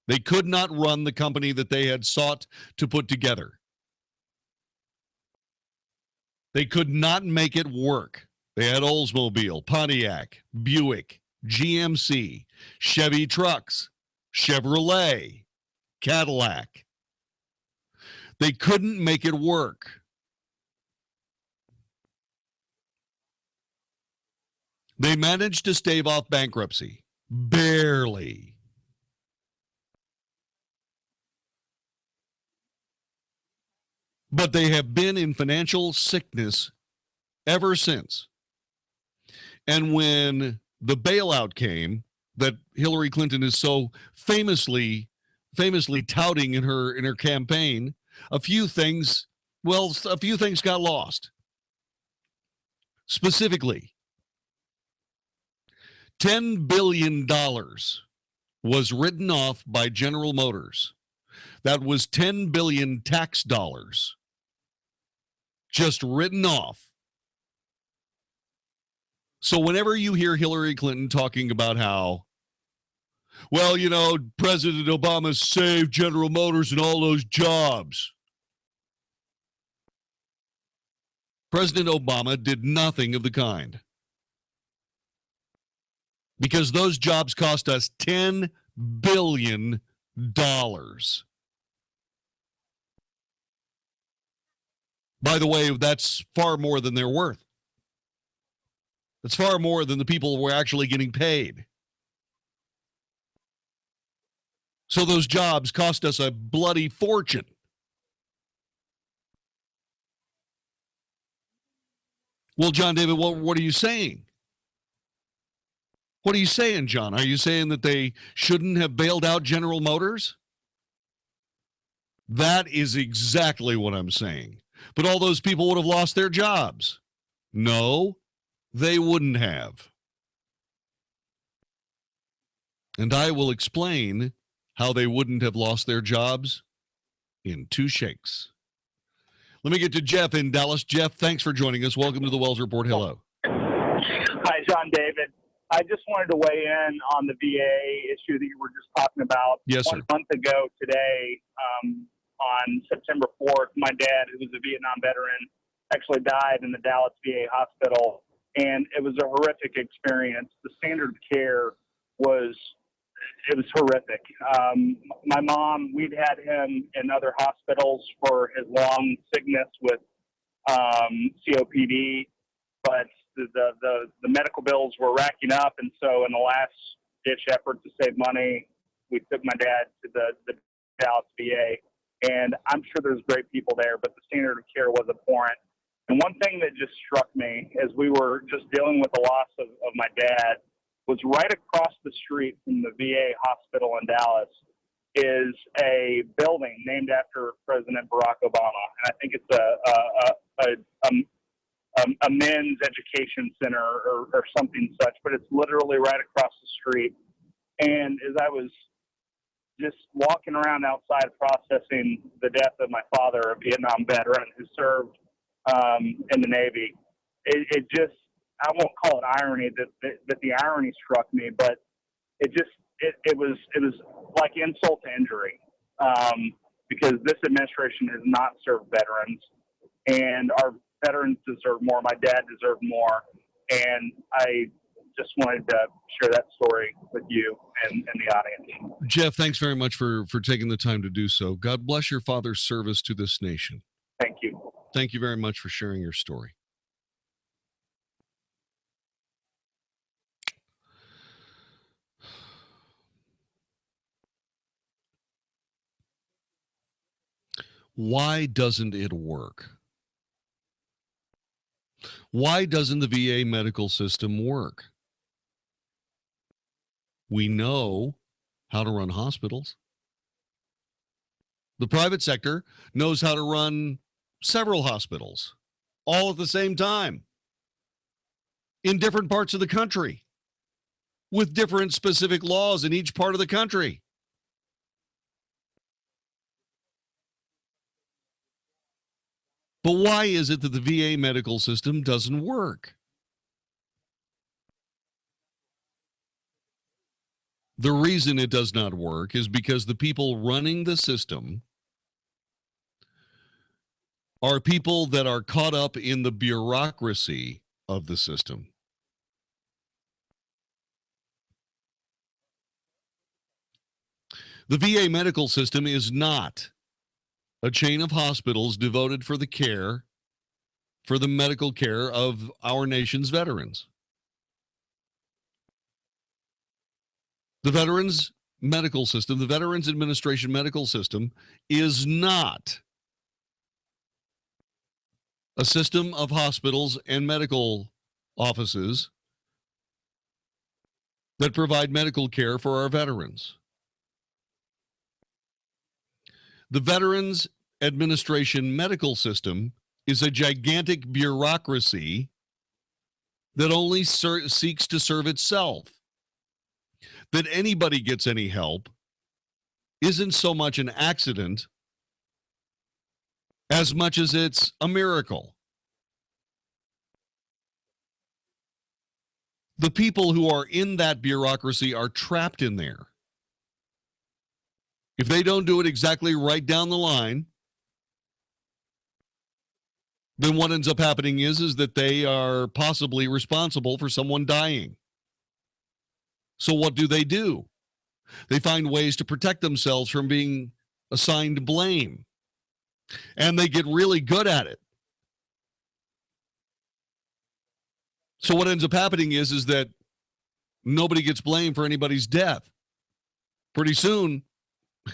They could not run the company that they had sought to put together. They could not make it work. They had Oldsmobile, Pontiac, Buick, GMC, Chevy trucks, Chevrolet, Cadillac. They couldn't make it work. They managed to stave off bankruptcy. Barely. But they have been in financial sickness ever since. And when the bailout came that Hillary Clinton is so famously touting in her campaign, a few things got lost. Specifically, $10 billion was written off by General Motors. That was 10 billion tax dollars just written off. So whenever you hear Hillary Clinton talking about how, well, you know, President Obama saved General Motors and all those jobs. President Obama did nothing of the kind. Because those jobs cost us $10 billion. By the way, that's far more than they're worth. That's far more than the people were actually getting paid. So those jobs cost us a bloody fortune. Well, Jon-David, what are you saying? What are you saying, John? Are you saying that they shouldn't have bailed out General Motors? That is exactly what I'm saying. But all those people would have lost their jobs. No, they wouldn't have. And I will explain how they wouldn't have lost their jobs in two shakes. Let me get to Jeff in Dallas. Jeff, thanks for joining us. Welcome to the Wells Report. Hello. Hi, Jon-David. I just wanted to weigh in on the VA issue that you were just talking about. Yes, sir. 1 month ago today, on September 4th, my dad, who was a Vietnam veteran, actually died in the Dallas VA hospital, and it was a horrific experience. The standard of care was horrific. My mom, we'd had him in other hospitals for his long sickness with COPD, but the medical bills were racking up, and so in the last-ditch effort to save money, we took my dad to the Dallas VA. And I'm sure there's great people there, but the standard of care was abhorrent. And one thing that just struck me as we were just dealing with the loss of my dad was right across the street from the VA hospital in Dallas is a building named after President Barack Obama. And I think it's a men's education center or something such, but it's literally right across the street. And as I was just walking around outside processing the death of my father, a Vietnam veteran who served in the Navy, it just, I won't call it irony that the irony struck me, but it was like insult to injury, because this administration has not served veterans, and our veterans deserve more. My dad deserved more, and I just wanted to share that story with you and the audience. Jeff, thanks very much for taking the time to do so. God bless your father's service to this nation. Thank you. Thank you very much for sharing your story. Why doesn't it work? Why doesn't the VA medical system work? We know how to run hospitals. The private sector knows how to run several hospitals all at the same time in different parts of the country with different specific laws in each part of the country. But why is it that the VA medical system doesn't work? The reason it does not work is because the people running the system are people that are caught up in the bureaucracy of the system. The VA medical system is not a chain of hospitals devoted for the medical care of our nation's veterans. The Veterans Medical System, the Veterans Administration medical system, is not a system of hospitals and medical offices that provide medical care for our veterans. The Veterans Administration medical system is a gigantic bureaucracy that only seeks to serve itself. That anybody gets any help isn't so much an accident as much as it's a miracle. The people who are in that bureaucracy are trapped in there. If they don't do it exactly right down the line, then what ends up happening is that they are possibly responsible for someone dying. So what do? They find ways to protect themselves from being assigned blame. And they get really good at it. So what ends up happening is that nobody gets blamed for anybody's death. Pretty soon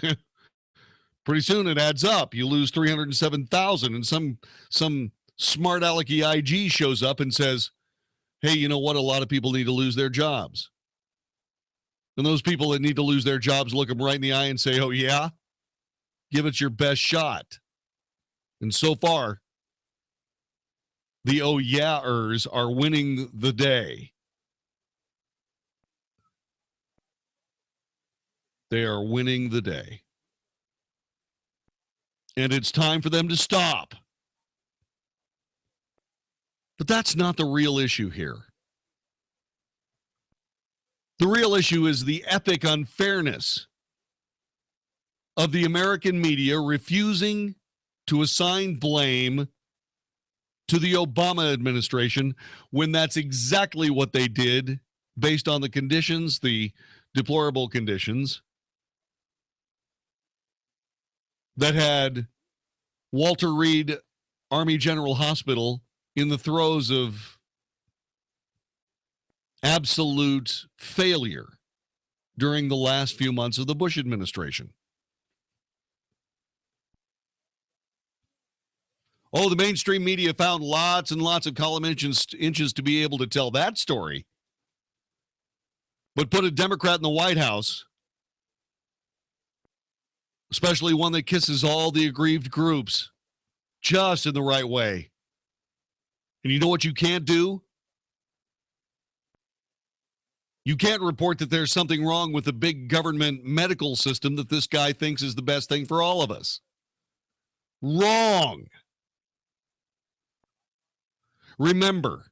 it adds up. You lose 307,000, and some smart alecky IG shows up and says, hey, you know what? A lot of people need to lose their jobs. And those people that need to lose their jobs look them right in the eye and say, oh, yeah? Give it your best shot. And so far, the oh, yeah-ers are winning the day. They are winning the day. And it's time for them to stop. But that's not the real issue here. The real issue is the epic unfairness of the American media refusing to assign blame to the Obama administration when that's exactly what they did based on the conditions, the deplorable conditions that had Walter Reed Army General Hospital in the throes of absolute failure during the last few months of the Bush administration. Oh, the mainstream media found lots and lots of column inches to be able to tell that story. But put a Democrat in the White House, especially one that kisses all the aggrieved groups just in the right way. And you know what you can't do? You can't report that there's something wrong with the big government medical system that this guy thinks is the best thing for all of us. Wrong. Remember,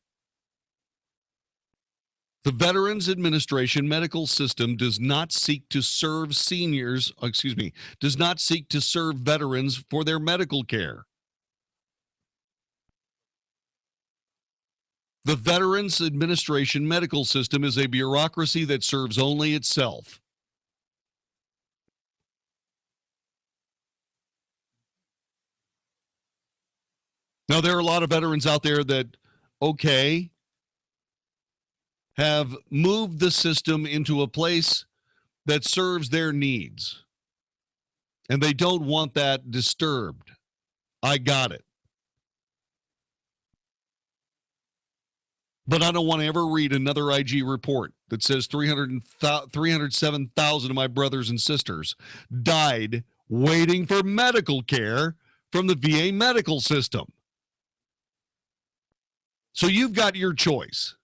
the Veterans Administration medical system does not seek to serve does not seek to serve veterans for their medical care. The Veterans Administration medical system is a bureaucracy that serves only itself. Now, there are a lot of veterans out there that, have moved the system into a place that serves their needs. And they don't want that disturbed. I got it. But I don't want to ever read another IG report that says 307,000 of my brothers and sisters died waiting for medical care from the VA medical system. So you've got your choice.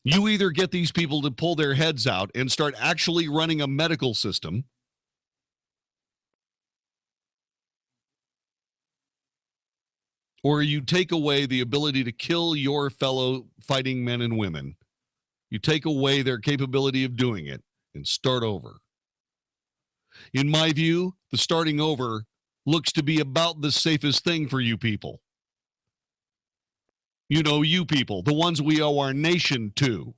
You either get these people to pull their heads out and start actually running a medical system, or you take away the ability to kill your fellow fighting men and women. You take away their capability of doing it and start over. In my view, the starting over looks to be about the safest thing for you people. You know, you people, the ones we owe our nation to.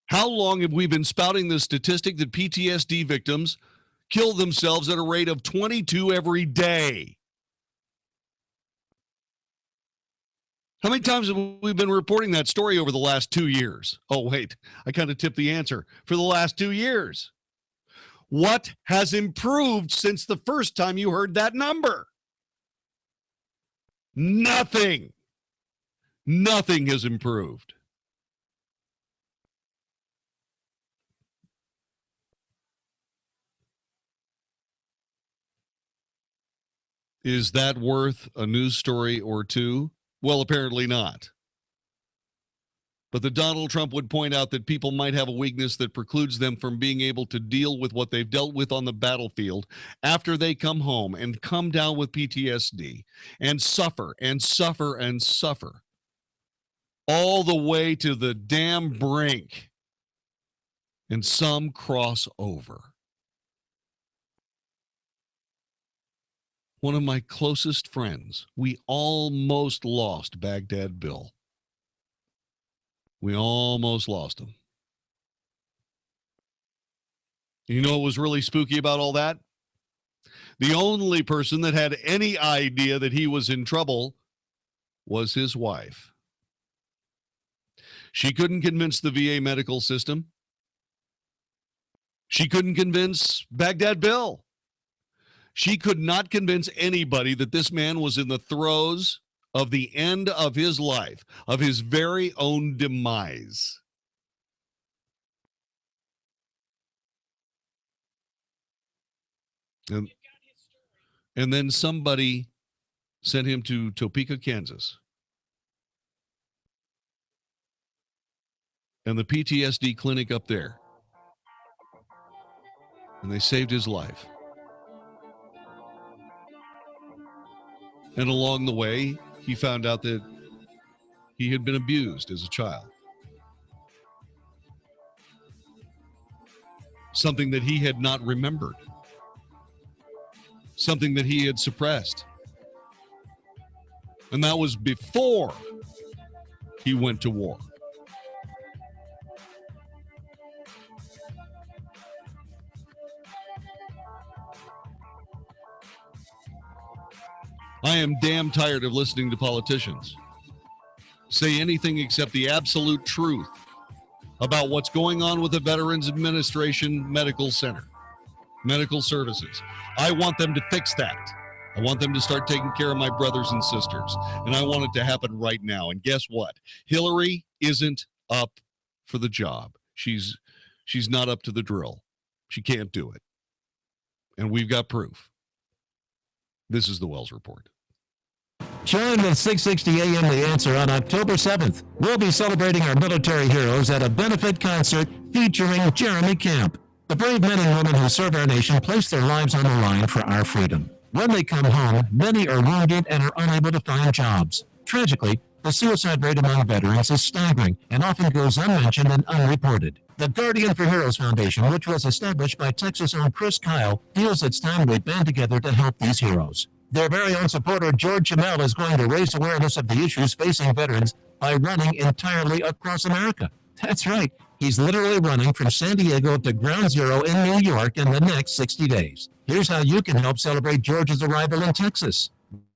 How long have we been spouting the statistic that PTSD victims kill themselves at a rate of 22 every day? How many times have we been reporting that story over the last 2 years? Oh, wait, I kind of tipped the answer. For the last 2 years. What has improved since the first time you heard that number? Nothing. Nothing has improved. Is that worth a news story or two? Well, apparently not. But the Donald Trump would point out that people might have a weakness that precludes them from being able to deal with what they've dealt with on the battlefield after they come home and come down with PTSD and suffer and suffer and suffer all the way to the damn brink. And some cross over. One of my closest friends, we almost lost Baghdad Bill. We almost lost him. You know what was really spooky about all that? The only person that had any idea that he was in trouble was his wife. She couldn't convince the VA medical system. She couldn't convince Baghdad Bill. She could not convince anybody that this man was in the throes of the end of his life, of his very own demise. And then somebody sent him to Topeka, Kansas. And the PTSD clinic up there. And they saved his life. And along the way, he found out that he had been abused as a child. Something that he had not remembered. Something that he had suppressed. And that was before he went to war. I am damn tired of listening to politicians say anything except the absolute truth about what's going on with the Veterans Administration Medical Center, medical services. I want them to fix that. I want them to start taking care of my brothers and sisters. And I want it to happen right now. And guess what? Hillary isn't up for the job. She's not up to the drill. She can't do it. And we've got proof. This is the Wells Report. Join with 660 AM The Answer on October 7th. We'll be celebrating our military heroes at a benefit concert featuring Jeremy Camp. The brave men and women who serve our nation place their lives on the line for our freedom. When they come home, many are wounded and are unable to find jobs. Tragically, the suicide rate among veterans is staggering and often goes unmentioned and unreported. The Guardian for Heroes Foundation, which was established by Texas' own Chris Kyle, feels it's time we band together to help these heroes. Their very own supporter, George Chamel, is going to raise awareness of the issues facing veterans by running entirely across America. That's right. He's literally running from San Diego to Ground Zero in New York in the next 60 days. Here's how you can help celebrate George's arrival in Texas.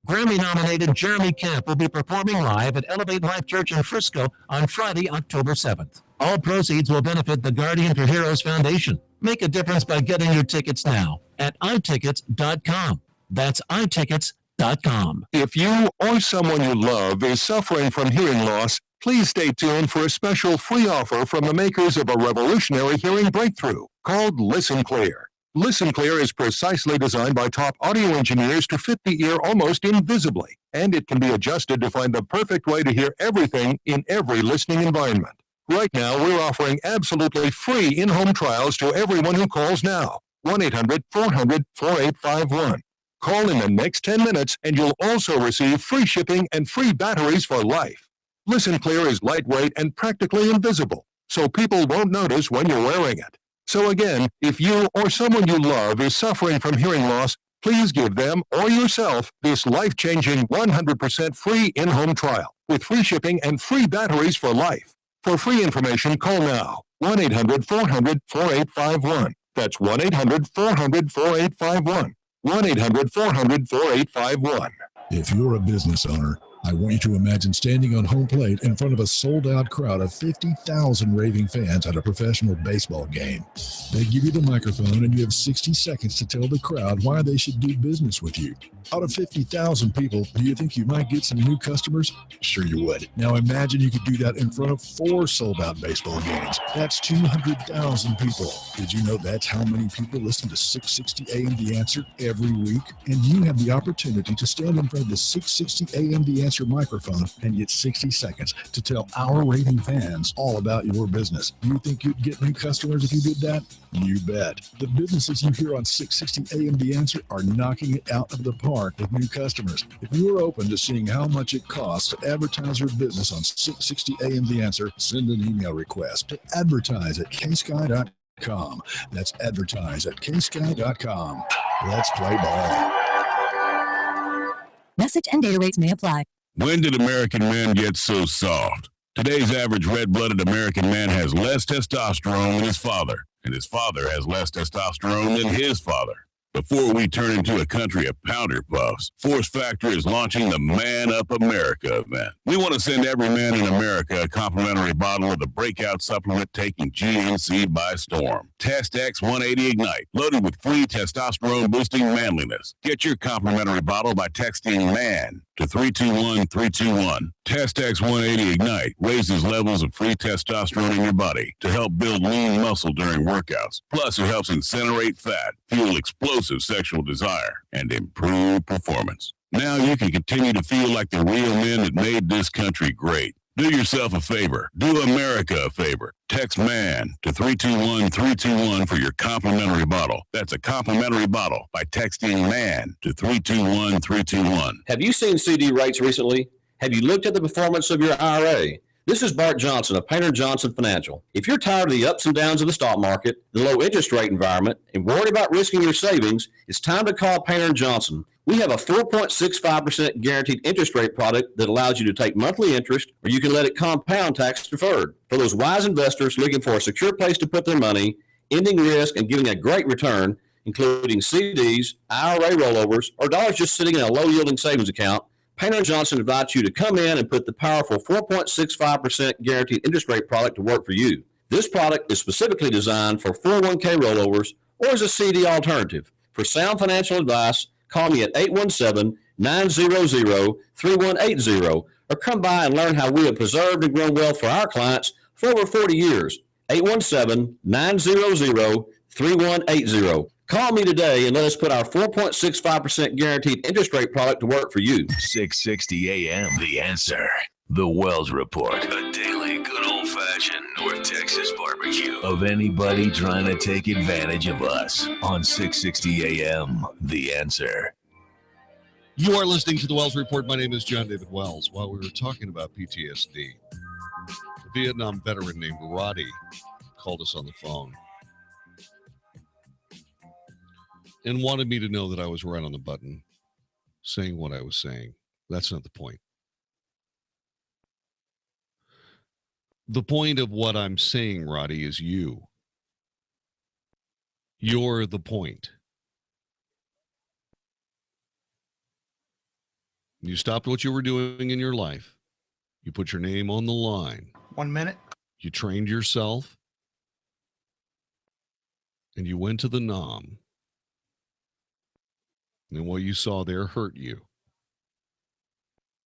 Grammy-nominated Jeremy Camp will be performing live at Elevate Life Church in Frisco on Friday, October 7th. All proceeds will benefit the Guardian for Heroes Foundation. Make a difference by getting your tickets now at itickets.com. That's itickets.com. If you or someone you love is suffering from hearing loss, please stay tuned for a special free offer from the makers of a revolutionary hearing breakthrough called Listen Clear. Listen Clear is precisely designed by top audio engineers to fit the ear almost invisibly, and it can be adjusted to find the perfect way to hear everything in every listening environment. Right now, we're offering absolutely free in-home trials to everyone who calls now. 1-800-400-4851. Call in the next 10 minutes and you'll also receive free shipping and free batteries for life. Listen Clear is lightweight and practically invisible, so people won't notice when you're wearing it. So again, if you or someone you love is suffering from hearing loss, please give them or yourself this life-changing 100% free in-home trial with free shipping and free batteries for life. For free information, call now. 1-800-400-4851. That's 1-800-400-4851. 1-800-400-4851. If you're a business owner, I want you to imagine standing on home plate in front of a sold-out crowd of 50,000 raving fans at a professional baseball game. They give you the microphone and you have 60 seconds to tell the crowd why they should do business with you. Out of 50,000 people, do you think you might get some new customers? Sure you would. Now imagine you could do that in front of 4 sold-out baseball games. That's 200,000 people. Did you know that's how many people listen to 660 AM The Answer every week? And you have the opportunity to stand in front of the 660 AM The Answer microphone and get 60 seconds to tell our raving fans all about your business. You think you'd get new customers if you did that? You bet. The businesses you hear on 660 AM The Answer are knocking it out of the park with new customers. If you're open to seeing how much it costs to advertise your business on 660 AM The Answer, send an email request to advertise@ksky.com. That's advertise@ksky.com. Let's play ball. Message and data rates may apply. When did American men get so soft? Today's average red-blooded American man has less testosterone than his father, and his father has less testosterone than his father. Before we turn into a country of powder puffs, Force Factor is launching the Man Up America event. We want to send every man in America a complimentary bottle of the breakout supplement taking GNC by storm. Test X 180 Ignite, loaded with free testosterone-boosting manliness. Get your complimentary bottle by texting MAN to 321-321. Test X 180 Ignite raises levels of free testosterone in your body to help build lean muscle during workouts. Plus, it helps incinerate fat, fuel explosive sexual desire, and improve performance. Now you can continue to feel like the real men that made this country great. Do yourself a favor. Do America a favor. Text MAN to 321-321 for your complimentary bottle. That's a complimentary bottle by texting MAN to 321-321. Have you seen CD rates recently? Have you looked at the performance of your IRA? This is Bart Johnson of Painter Johnson Financial. If you're tired of the ups and downs of the stock market, the low interest rate environment, and worried about risking your savings, it's time to call Painter Johnson. We have a 4.65% guaranteed interest rate product that allows you to take monthly interest, or you can let it compound tax deferred. For those wise investors looking for a secure place to put their money, ending risk and getting a great return, including CDs, IRA rollovers, or dollars just sitting in a low-yielding savings account, Painter Johnson invites you to come in and put the powerful 4.65% guaranteed interest rate product to work for you. This product is specifically designed for 401k rollovers or as a CD alternative. For sound financial advice, Call me at 817-900-3180 or come by and learn how we have preserved and grown wealth for our clients for over 40 years. 817-900-3180. Call me today and let us put our 4.65% guaranteed interest rate product to work for you. 660 AM, The Answer. The Wells Report, a daily good old-fashioned North Texas barbecue of anybody trying to take advantage of us on 660 AM, The Answer. You are listening to the Wells Report. My name is Jon-David Wells. While we were talking about PTSD, a Vietnam veteran named Roddy called us on the phone and wanted me to know that I was right on the button saying what I was saying. That's not the point. The point of what I'm saying, Roddy, is you. You're the point. You stopped what you were doing in your life. You put your name on the line. 1 minute. You trained yourself. And you went to the NOM. And what you saw there hurt you.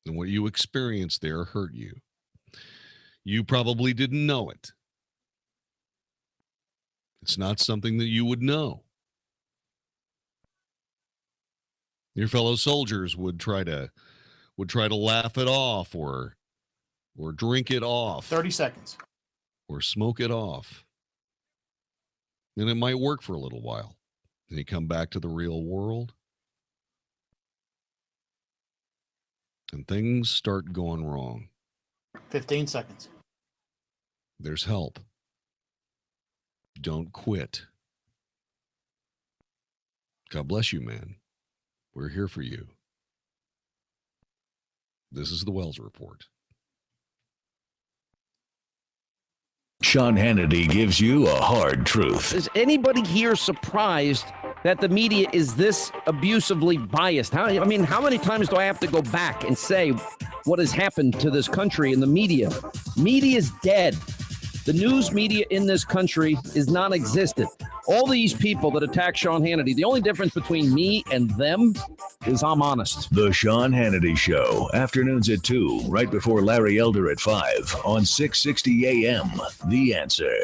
And what you experienced there hurt you. You probably didn't know it. It's not something that you would know. Your fellow soldiers would try to laugh it off or drink it off. 30 seconds. Or smoke it off. And it might work for a little while. Then you come back to the real world. And things start going wrong. 15 seconds. There's help. Don't quit. God bless you, man. We're here for you. This is the Wells Report. Sean Hannity gives you a hard truth. Is anybody here surprised that the media is this abusively biased? How many times do I have to go back and say what has happened to this country and the media? Media is dead. The news media in this country is non-existent. All these people that attack Sean Hannity, the only difference between me and them is I'm honest. The Sean Hannity Show, afternoons at 2, right before Larry Elder at 5 on 660 AM, The Answer.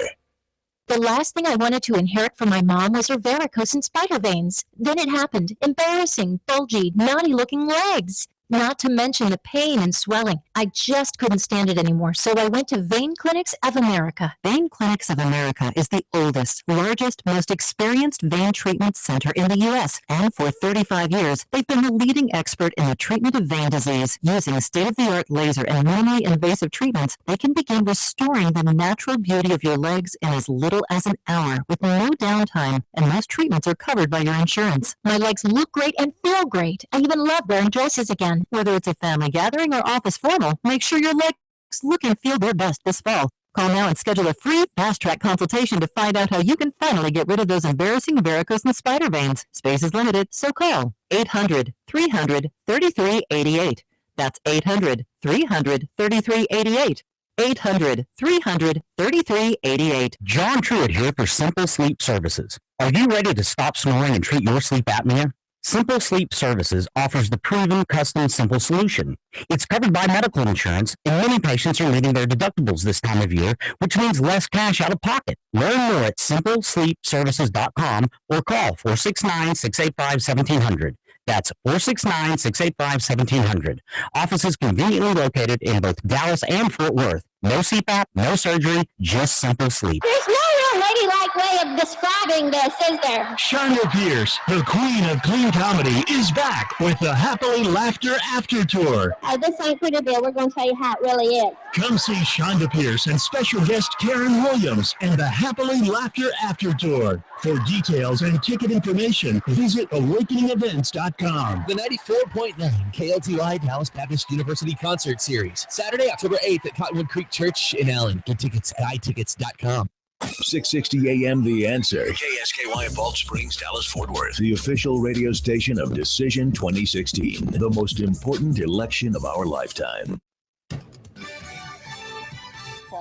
The last thing I wanted to inherit from my mom was her varicose and spider veins. Then it happened. Embarrassing, bulgy, naughty-looking legs. Not to mention the pain and swelling. I just couldn't stand it anymore, so I went to Vein Clinics of America. Vein Clinics of America is the oldest, largest, most experienced vein treatment center in the U.S. And for 35 years, they've been the leading expert in the treatment of vein disease. Using state-of-the-art laser and minimally invasive treatments, they can begin restoring the natural beauty of your legs in as little as an hour with no downtime, and most treatments are covered by your insurance. My legs look great and feel great. I even love wearing dresses again. Whether it's a family gathering or office formal, make sure your legs look and feel their best this fall. Call now and schedule a free fast-track consultation to find out how you can finally get rid of those embarrassing varicose and spider veins. Space is limited, so call 800-300-3388. That's 800-300-3388. 800-300-3388. John Truitt here for Simple Sleep Services. Are you ready to stop snoring and treat your sleep apnea? Simple Sleep Services offers the proven custom simple solution. It's covered by medical insurance, and many patients are meeting their deductibles this time of year, which means less cash out of pocket. Learn more at simplesleepservices.com or call 469-685-1700. That's 469-685-1700. Offices conveniently located in both Dallas and Fort Worth. No CPAP, no surgery, just simple sleep. There's no real ladylike way of describing this, is there? Shonda Pierce, the queen of clean comedy, is back with the Happily Laughter After Tour. This ain't pretty bill. We're going to tell you how it really is. Come see Shonda Pierce and special guest Karen Williams and the Happily Laughter After Tour. For details and ticket information, visit awakeningevents.com. The 94.9 KLTY Dallas Baptist University Concert Series, Saturday, October 8th at Cottonwood Creek Church in Allen. Get tickets at skytickets.com. 660 AM The Answer. KSKY Balch Springs, Dallas, Fort Worth. The official radio station of Decision 2016. The most important election of our lifetime.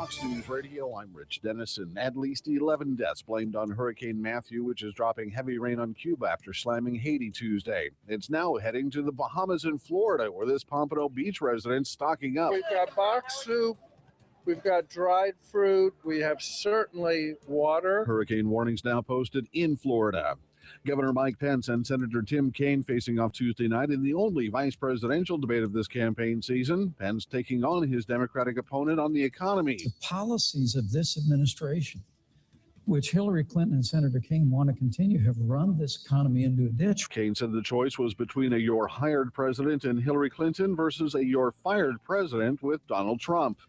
Fox News Radio, I'm Rich Dennison. At least 11 deaths blamed on Hurricane Matthew, which is dropping heavy rain on Cuba after slamming Haiti Tuesday. It's now heading to the Bahamas and Florida, where this Pompano Beach resident's stocking up. We've got box soup, we've got dried fruit, we have certainly water. Hurricane warnings now posted in Florida. Governor Mike Pense and Senator Tim Kaine facing off Tuesday night in the only vice presidential debate of this campaign season. Pence taking on his Democratic opponent on the economy. The policies of this administration, which Hillary Clinton and Senator Kaine want to continue, have run this economy into a ditch. Kaine said the choice was between a "you're hired" president and Hillary Clinton versus a "you're fired" president with Donald Trump.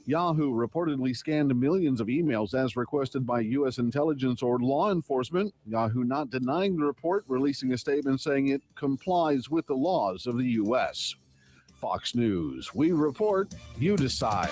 Yahoo reportedly scanned millions of emails as requested by U.S. intelligence or law enforcement. Yahoo not denying the report, releasing a statement saying it complies with the laws of the U.S. Fox News. We report, you decide.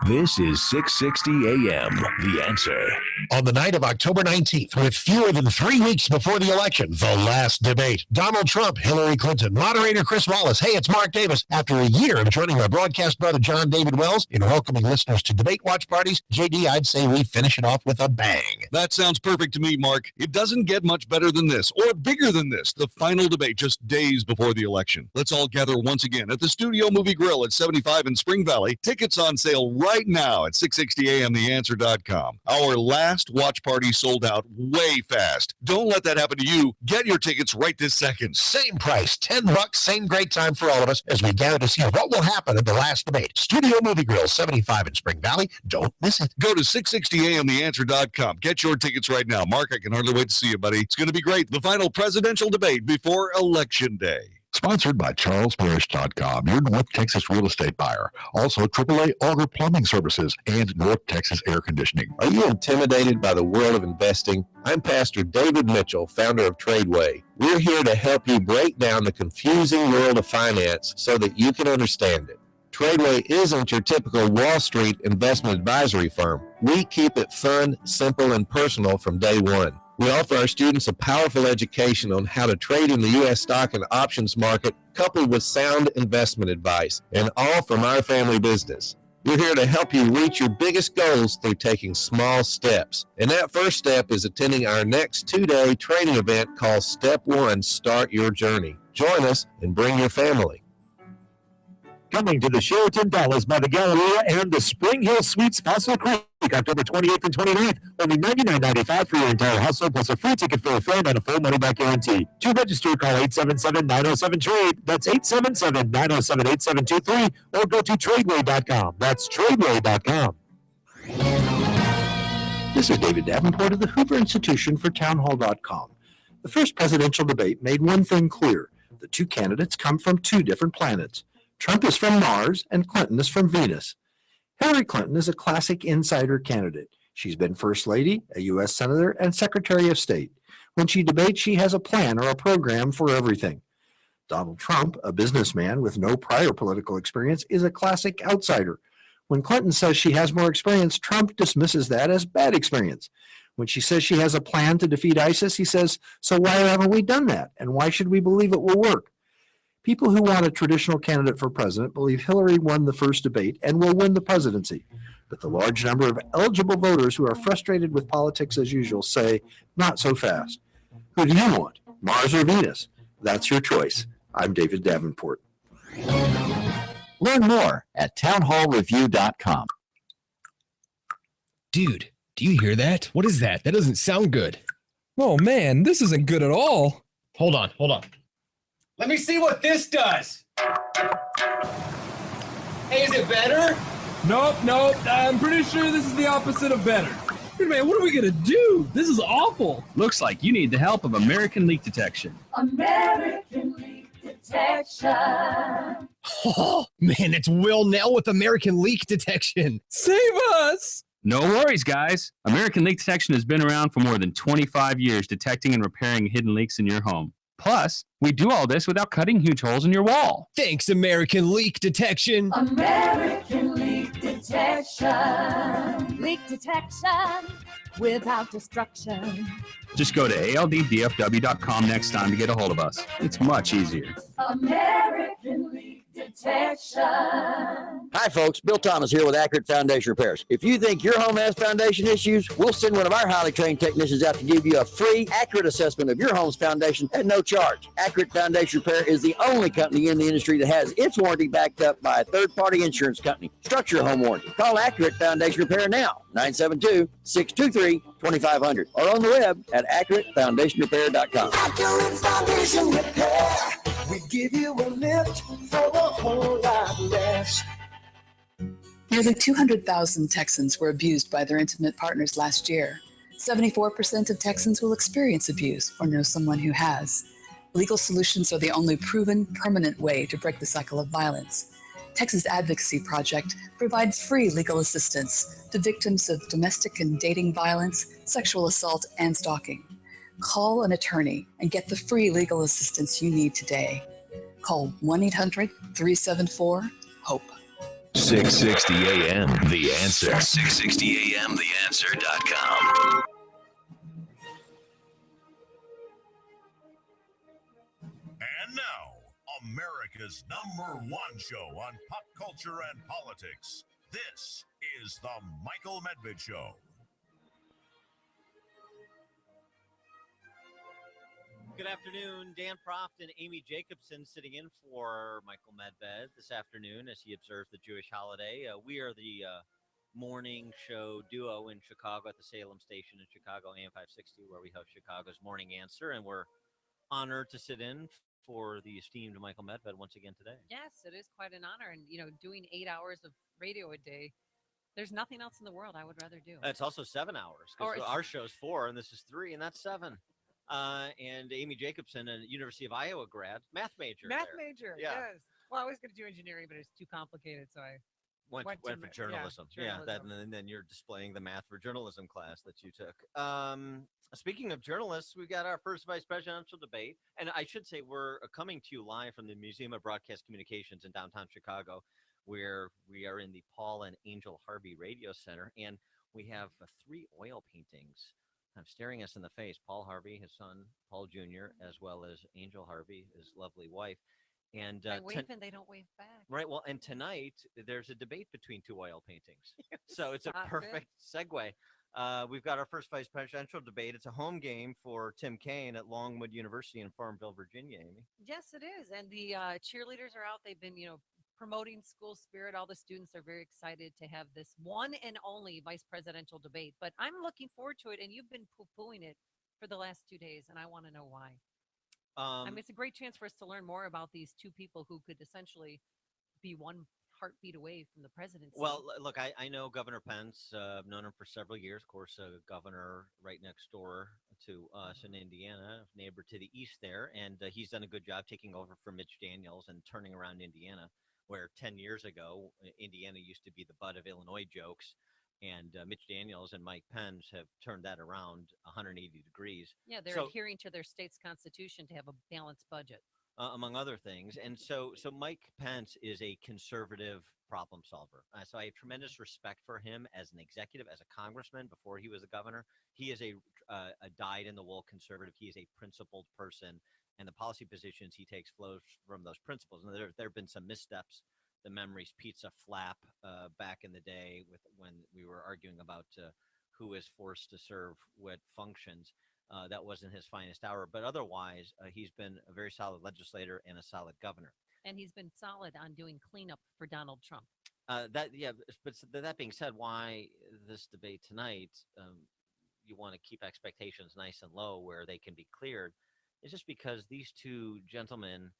This is 660 AM, The Answer. On the night of October 19th, with fewer than 3 weeks before the election, the last debate. Donald Trump, Hillary Clinton, moderator Chris Wallace. Hey, it's Mark Davis. After a year of joining my broadcast brother Jon-David Wells in welcoming listeners to debate watch parties, JD, I'd say we finish it off with a bang. That sounds perfect to me, Mark. It doesn't get much better than this, or bigger than this. The final debate just days before the election. Let's all gather once again at the Studio Movie Grill at 75 in Spring Valley. Tickets on sale right now at 660amtheanswer.com. Our last watch party sold out way fast. Don't let that happen to you. Get your tickets right this second. Same price, $10, same great time for all of us as we gather to see what will happen at the last debate. Studio Movie Grill, 75 in Spring Valley. Don't miss it. Go to 660amtheanswer.com. Get your tickets right now. Mark, I can hardly wait to see you, buddy. It's going to be great. The final presidential debate before Election Day. Sponsored by CharlesParish.com, your North Texas real estate buyer. Also, AAA Auger Plumbing Services and North Texas Air Conditioning. Are you intimidated by the world of investing? I'm Pastor David Mitchell, founder of Tradeway. We're here to help you break down the confusing world of finance so that you can understand it. Tradeway isn't your typical Wall Street investment advisory firm. We keep it fun, simple, and personal from day one. We offer our students a powerful education on how to trade in the U.S. stock and options market, coupled with sound investment advice, and all from our family business. We're here to help you reach your biggest goals through taking small steps. And that first step is attending our next 2-day training event called Step 1, Start Your Journey. Join us and bring your family. Coming to the Sheraton Dallas by the Galleria and the Spring Hill Suites Fossil Creek, October 28th and 29th. Only $99.95 for your entire household, plus a free ticket for a friend and a full money-back guarantee. To register, call 877-907-TRADE. That's 877-907-8723, or go to Tradeway.com. That's Tradeway.com. This is David Davenport of the Hoover Institution for Townhall.com. The first presidential debate made one thing clear. The two candidates come from two different planets. Trump is from Mars and Clinton is from Venus. Hillary Clinton is a classic insider candidate. She's been First Lady, a U.S. Senator, and Secretary of State. When she debates, she has a plan or a program for everything. Donald Trump, a businessman with no prior political experience, is a classic outsider. When Clinton says she has more experience, Trump dismisses that as bad experience. When she says she has a plan to defeat ISIS, he says, so why haven't we done that? And why should we believe it will work? People who want a traditional candidate for president believe Hillary won the first debate and will win the presidency. But the large number of eligible voters who are frustrated with politics as usual say, not so fast. Who do you want, Mars or Venus? That's your choice. I'm David Davenport. Learn more at townhallreview.com. Dude, do you hear that? What is that? That doesn't sound good. Oh man, this isn't good at all. Hold on. Let me see what this does. Hey, is it better? Nope. I'm pretty sure this is the opposite of better. Dude, man, what are we gonna do? This is awful. Looks like you need the help of American Leak Detection. American Leak Detection. Oh, man, it's Will Nell with American Leak Detection. Save us! No worries, guys. American Leak Detection has been around for more than 25 years detecting and repairing hidden leaks in your home. Plus, we do all this without cutting huge holes in your wall. Thanks, American Leak Detection. American Leak Detection. Leak detection without destruction. Just go to ALDDFW.com next time to get a hold of us. It's much easier. American Leak detection. Hi, folks. Bill Thomas here with Accurate Foundation Repairs. If you think your home has foundation issues, we'll send one of our highly trained technicians out to give you a free, accurate assessment of your home's foundation at no charge. Accurate Foundation Repair is the only company in the industry that has its warranty backed up by a third-party insurance company. Structure your home warranty. Call Accurate Foundation Repair now, 972-623-2500, or on the web at AccurateFoundationRepair.com. Accurate Foundation Repair. We give you a lift for a whole lot less. Nearly 200,000 Texans were abused by their intimate partners last year. 74% of Texans will experience abuse or know someone who has. Legal solutions are the only proven, permanent way to break the cycle of violence. Texas Advocacy Project provides free legal assistance to victims of domestic and dating violence, sexual assault, and stalking. Call an attorney and get the free legal assistance you need today. Call 1-800-374-HOPE. 660 AM, The Answer. 660 AM, TheAnswer.com. And now, America's #1 show on pop culture and politics. This is the Michael Medved Show. Good afternoon. Dan Proft and Amy Jacobson sitting in for Michael Medved this afternoon as he observes the Jewish holiday. We are the morning show duo in Chicago at the Salem station in Chicago, AM 560, where we host Chicago's Morning Answer, and we're honored to sit in for the esteemed Michael Medved once again today. Yes, it is quite an honor. And, doing 8 hours of radio a day, there's nothing else in the world I would rather do. It's also 7 hours because our show's 4 and this is 3, and that's 7. And Amy Jacobson, a University of Iowa grad, math major. Math there. major, Yeah. yes. Well, I was going to do engineering, but it's too complicated, so I went for journalism. Yeah, and then you're displaying the math for journalism class that you took. Speaking of journalists, we got our first vice presidential debate, and I should say we're coming to you live from the Museum of Broadcast Communications in downtown Chicago, where we are in the Paul and Angel Harvey Radio Center, and we have 3 oil paintings staring us in the face. Paul Harvey, his son, Paul Jr., as well as Angel Harvey, his lovely wife. And I wave and they don't wave back. Right. Well, and tonight there's a debate between 2 oil paintings. So it's a perfect segue. We've got our first vice presidential debate. It's a home game for Tim Kaine at Longwood University in Farmville, Virginia, Amy. Yes, it is. And the cheerleaders are out. They've been, promoting school spirit. All the students are very excited to have this one and only vice presidential debate. But I'm looking forward to it, and you've been poo-pooing it for the last 2 days, and I want to know why. It's a great chance for us to learn more about these 2 people who could essentially be one heartbeat away from the presidency. Well, look, I know Governor Pence. I've known him for several years. Of course, governor right next door to us in Indiana, neighbor to the east there. And he's done a good job taking over for Mitch Daniels and turning around Indiana, where 10 years ago, Indiana used to be the butt of Illinois jokes. And Mitch Daniels and Mike Pense have turned that around 180 degrees. Yeah, they're adhering to their state's constitution to have a balanced budget. Among other things. And so Mike Pence is a conservative problem solver. So I have tremendous respect for him as an executive, as a congressman before he was a governor. He is a dyed-in-the-wool conservative. He is a principled person, and the policy positions he takes flows from those principles. And there have been some missteps. The Memories Pizza flap back in the day when we were arguing about who is forced to serve what functions. That wasn't his finest hour, but otherwise, he's been a very solid legislator and a solid governor. And he's been solid on doing cleanup for Donald Trump. But that being said, why this debate tonight? You want to keep expectations nice and low where they can be cleared. It's just because these 2 gentlemen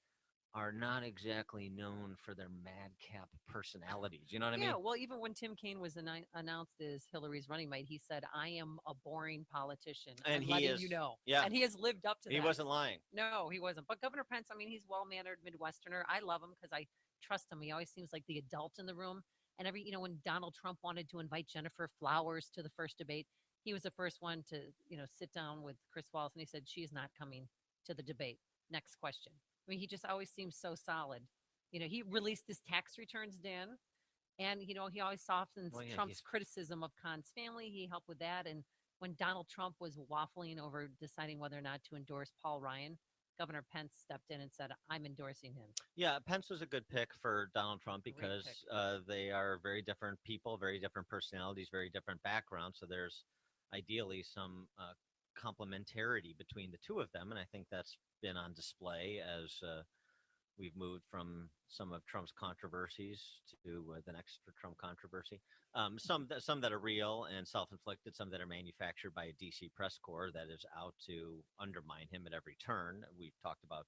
are not exactly known for their madcap personalities. You know what I mean? Yeah, well, even when Tim Kaine was announced as Hillary's running mate, he said, "I am a boring politician." And I'm he letting is, you know. Yeah. And he has lived up to that. He wasn't lying. No, he wasn't. But Governor Pence, he's well-mannered Midwesterner. I love him because I trust him. He always seems like the adult in the room. And when Donald Trump wanted to invite Jennifer Flowers to the first debate, he was the first one to, sit down with Chris Wallace, and he said, "She is not coming to the debate. Next question." He just always seems so solid. He released his tax returns, Dan, and, he always softens Trump's criticism of Khan's family. He helped with that. And when Donald Trump was waffling over deciding whether or not to endorse Paul Ryan, Governor Pence stepped in and said, I'm endorsing him. Yeah, Pence was a good pick for Donald Trump Great because pick. they are very different people, very different personalities, very different backgrounds. So there's ideally some complementarity between the two of them. And I think that's been on display as we've moved from some of Trump's controversies to the next Trump controversy. Some that are real and self-inflicted, some that are manufactured by a DC press corps that is out to undermine him at every turn. We've talked about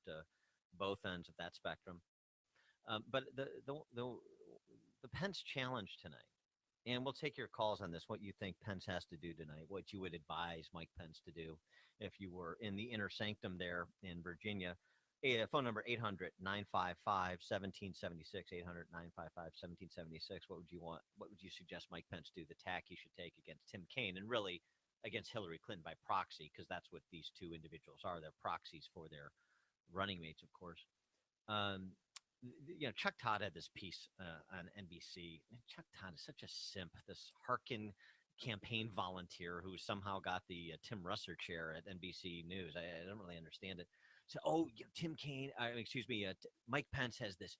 both ends of that spectrum. But the Pence challenge tonight, and we'll take your calls on this. What you think Pence has to do tonight? What you would advise Mike Pence to do if you were in the inner sanctum there in Virginia? Phone number 800-955-1776, 800-955-1776. What would you want? What would you suggest Mike Pence do? The tack he should take against Tim Kaine and really against Hillary Clinton by proxy, because that's what these two individuals are. They're proxies for their running mates, of course. Chuck Todd had this piece on NBC. And Chuck Todd is such a simp, this Harkin campaign volunteer who somehow got the Tim Russer chair at NBC News. I don't really understand it. So, Mike Pence has this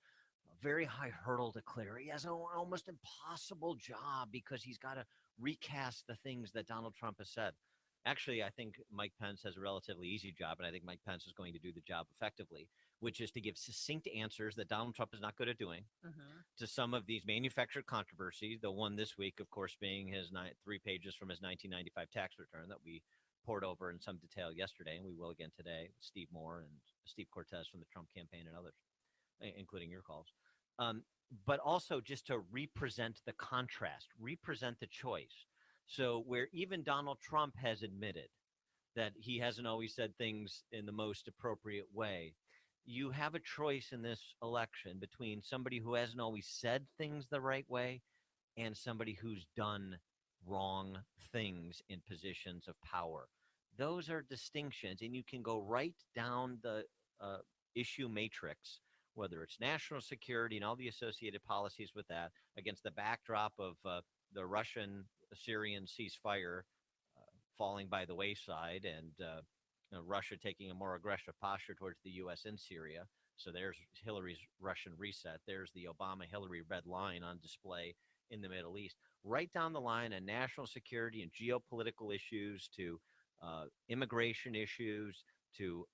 very high hurdle to clear. He has an almost impossible job because he's got to recast the things that Donald Trump has said. Actually, I think Mike Pence has a relatively easy job, and I think Mike Pence is going to do the job effectively, which is to give succinct answers that Donald Trump is not good at doing to some of these manufactured controversies. The one this week, of course, being his 3 pages from his 1995 tax return that we poured over in some detail yesterday, and we will again today with Steve Moore and Steve Cortez from the Trump campaign and others, including your calls. But also just to represent the contrast, represent the choice. So where even Donald Trump has admitted that he hasn't always said things in the most appropriate way, you have a choice in this election between somebody who hasn't always said things the right way and somebody who's done wrong things in positions of power. Those are distinctions, and you can go right down the issue matrix, whether it's national security and all the associated policies with that, against the backdrop of the Russian-Syrian ceasefire falling by the wayside and Russia taking a more aggressive posture towards the U.S. in Syria. So there's Hillary's Russian reset. There's the Obama-Hillary red line on display in the Middle East. Right down the line on national security and geopolitical issues to immigration issues, to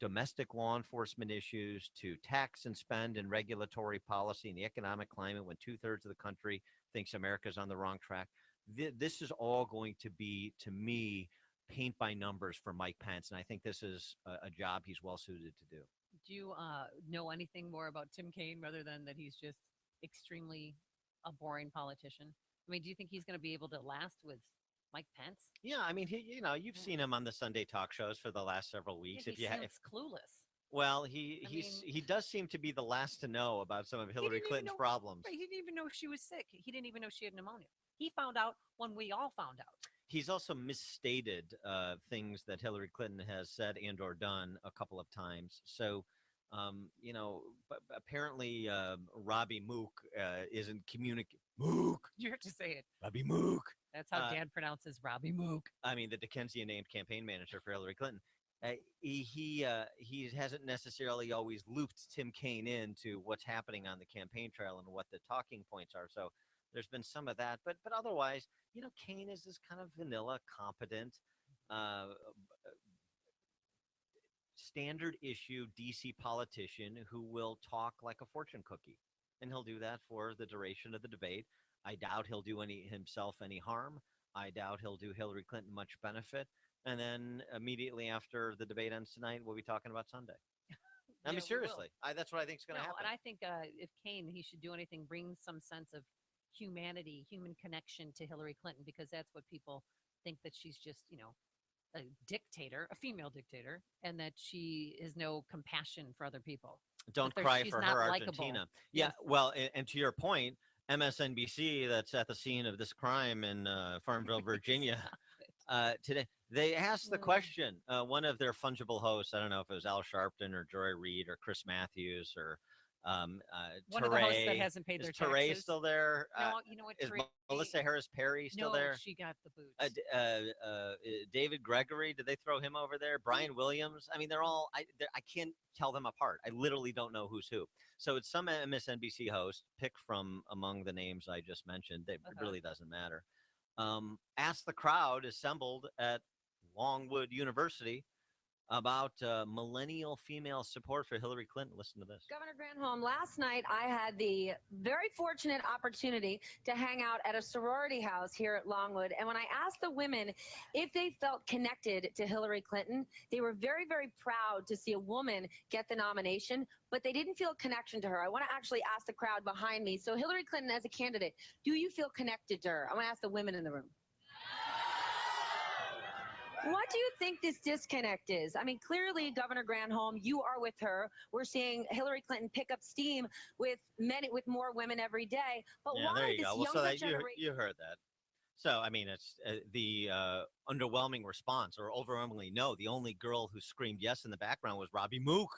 domestic law enforcement issues, to tax and spend and regulatory policy and the economic climate when 2/3 of the country thinks America's on the wrong track. This is all going to be, to me, paint by numbers for Mike Pence, and I think this is a job he's well suited to do. Do you know anything more about Tim Kaine rather than that he's just extremely a boring politician? I mean, do you think he's going to be able to last with Mike Pence? Yeah, I mean, you've seen him on the Sunday talk shows for the last several weeks. Yeah, he seems clueless. Well, he does seem to be the last to know about some of Hillary Clinton's problems. Right, he didn't even know she was sick. He didn't even know she had pneumonia. He found out when we all found out. He's also misstated things that Hillary Clinton has said and or done a couple of times. So, but apparently Robbie Mook isn't communicating. Mook. You have to say it. Robbie Mook. That's how Dad pronounces Robbie Mook. I mean, the Dickensian named campaign manager for Hillary Clinton. He hasn't necessarily always looped Tim Kaine into what's happening on the campaign trail and what the talking points are. So there's been some of that, but otherwise, Kaine is this kind of vanilla, competent, standard issue DC politician who will talk like a fortune cookie, and he'll do that for the duration of the debate. I doubt he'll do himself any harm. I doubt he'll do Hillary Clinton much benefit. And then immediately after the debate ends tonight, we'll be talking about Sunday. I mean, seriously, that's what I think is going to happen. And I think if Kaine, he should do anything, bring some sense of humanity, human connection to Hillary Clinton, because that's what people think, that she's just, a dictator, a female dictator, and that she has no compassion for other people. Don't cry for her, Argentina. Yeah, well, and to your point, MSNBC, that's at the scene of this crime in Farmville, Virginia, today, they asked the question, one of their fungible hosts, I don't know if it was Al Sharpton or Joy Reid or Chris Matthews or One of the hosts that hasn't paid their Teray taxes. still there? No, you know what? Is Teray- Melissa Harris Perry still no, there? she got the boots. David Gregory, did they throw him over there? Brian Williams? I mean, they're all, I can't tell them apart. I literally don't know who's who. So it's some MSNBC host, picked from among the names I just mentioned. It really doesn't matter. Ask the crowd assembled at Longwood University about millennial female support for Hillary Clinton. Listen to this. Governor Granholm, last night I had the very fortunate opportunity to hang out at a sorority house here at Longwood. And when I asked the women if they felt connected to Hillary Clinton, they were very, very proud to see a woman get the nomination, but they didn't feel a connection to her. I want to actually ask the crowd behind me. So Hillary Clinton as a candidate, do you feel connected to her? I want to ask the women in the room. What do you think this disconnect is? I mean, clearly, Governor Granholm, you are with her. We're seeing Hillary Clinton pick up steam with more women every day. But Yeah, why there you this go. Well, so younger that generation? you heard that. So, I mean, it's the underwhelming response, or overwhelmingly no. The only girl who screamed yes in the background was Robbie Mook.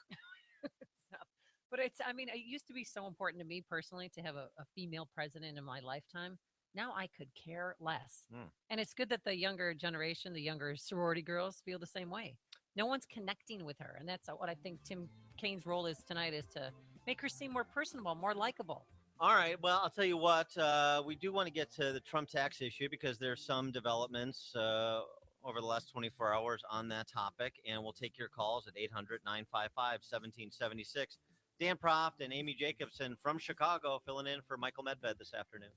But it's, I mean, it used to be so important to me personally to have a female president in my lifetime. Now I could care less. And it's good that the younger generation, the younger sorority girls feel the same way. No one's connecting with her. And that's what I think Tim Kaine's role is tonight, is to make her seem more personable, more likable. All right. Well, I'll tell you what, we do want to get to the Trump tax issue because there's some developments over the last 24 hours on that topic. And we'll take your calls at 800-955-1776. Dan Proft and Amy Jacobson from Chicago filling in for Michael Medved this afternoon.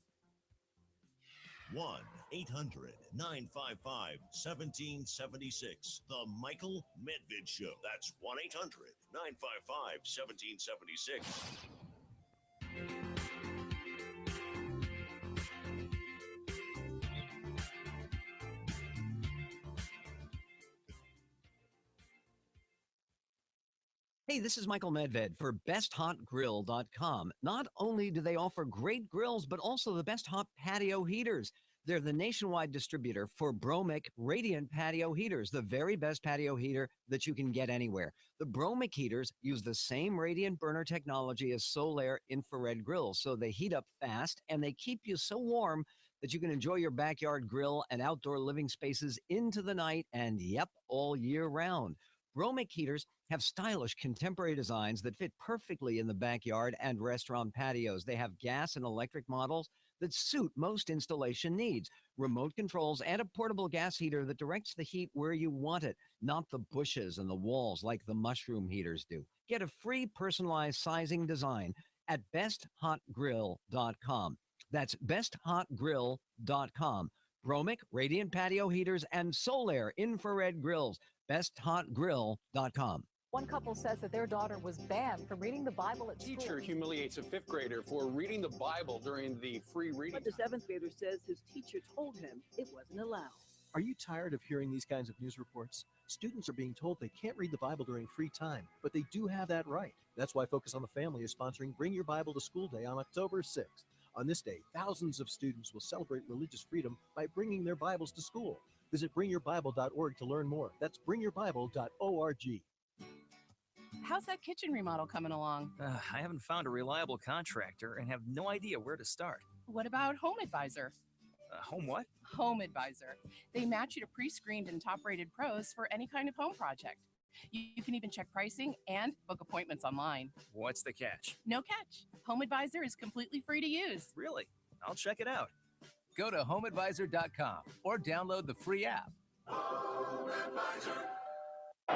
1-800-955-1776. The Michael Medved Show. That's 1-800-955-1776. Hey, this is Michael Medved for BestHotGrill.com. Not only do they offer great grills, but also the best hot patio heaters. They're the nationwide distributor for Bromic Radiant Patio Heaters, the very best patio heater that you can get anywhere. The Bromic heaters use the same radiant burner technology as Solaire infrared grills, so they heat up fast and they keep you so warm that you can enjoy your backyard grill and outdoor living spaces into the night and, yep, all year round. Bromic heaters have stylish contemporary designs that fit perfectly in the backyard and restaurant patios. They have gas and electric models that suit most installation needs, remote controls, and a portable gas heater that directs the heat where you want it, not the bushes and the walls like the mushroom heaters do. Get a free personalized sizing design at BestHotGrill.com. That's BestHotGrill.com. Bromic Radiant Patio Heaters and Solaire Infrared Grills. BestHotGrill.com. One couple says that their daughter was banned from reading the Bible at school. Teacher humiliates a fifth grader for reading the Bible during the free reading. But the seventh grader says his teacher told him it wasn't allowed. Are you tired of hearing these kinds of news reports? Students are being told they can't read the Bible during free time, but they do have that right. That's why Focus on the Family is sponsoring Bring Your Bible to School Day on October 6th. On this day, thousands of students will celebrate religious freedom by bringing their Bibles to school. Visit bringyourbible.org to learn more. That's bringyourbible.org. How's that kitchen remodel coming along? I haven't found a reliable contractor and have no idea where to start. What about Home Advisor? Home what? Home Advisor. They match you to pre-screened and top-rated pros for any kind of home project. You can even check pricing and book appointments online. What's the catch? No catch. Home Advisor is completely free to use. Really? I'll check it out. Go to homeadvisor.com or download the free app.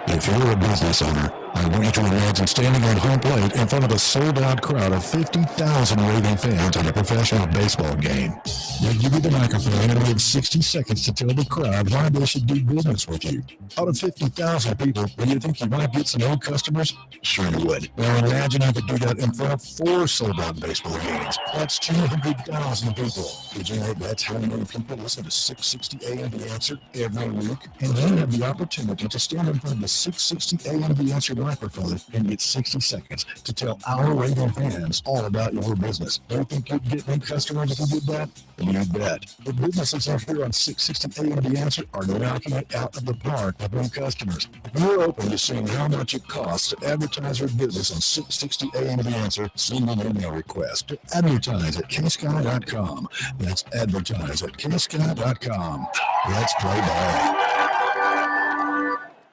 If you're a business owner, I want you to imagine standing on home plate in front of a sold-out crowd of 50,000 raving fans at a professional baseball game. They give you the microphone and wait 60 seconds to tell the crowd why they should do business with you. Out of 50,000 people, do you think you might get some old customers? Sure you would. Well, imagine I could do that in front of 4 sold-out baseball games. That's 200,000 people. Did you know that's how many people listen to 660 AM The Answer every week? And you have the opportunity to stand in front of the 660 AM The Answer microphone and get 60 seconds to tell our raving fans all about your business. Don't think you'd get new customers if you did that? You bet. The businesses up here on 660 AM The Answer are knocking it out of the park with new customers. If you're open to seeing how much it costs to advertise your business on 660 AM The Answer, send an email request to advertise@ksky.com. That's advertise@ksky.com. Let's play ball.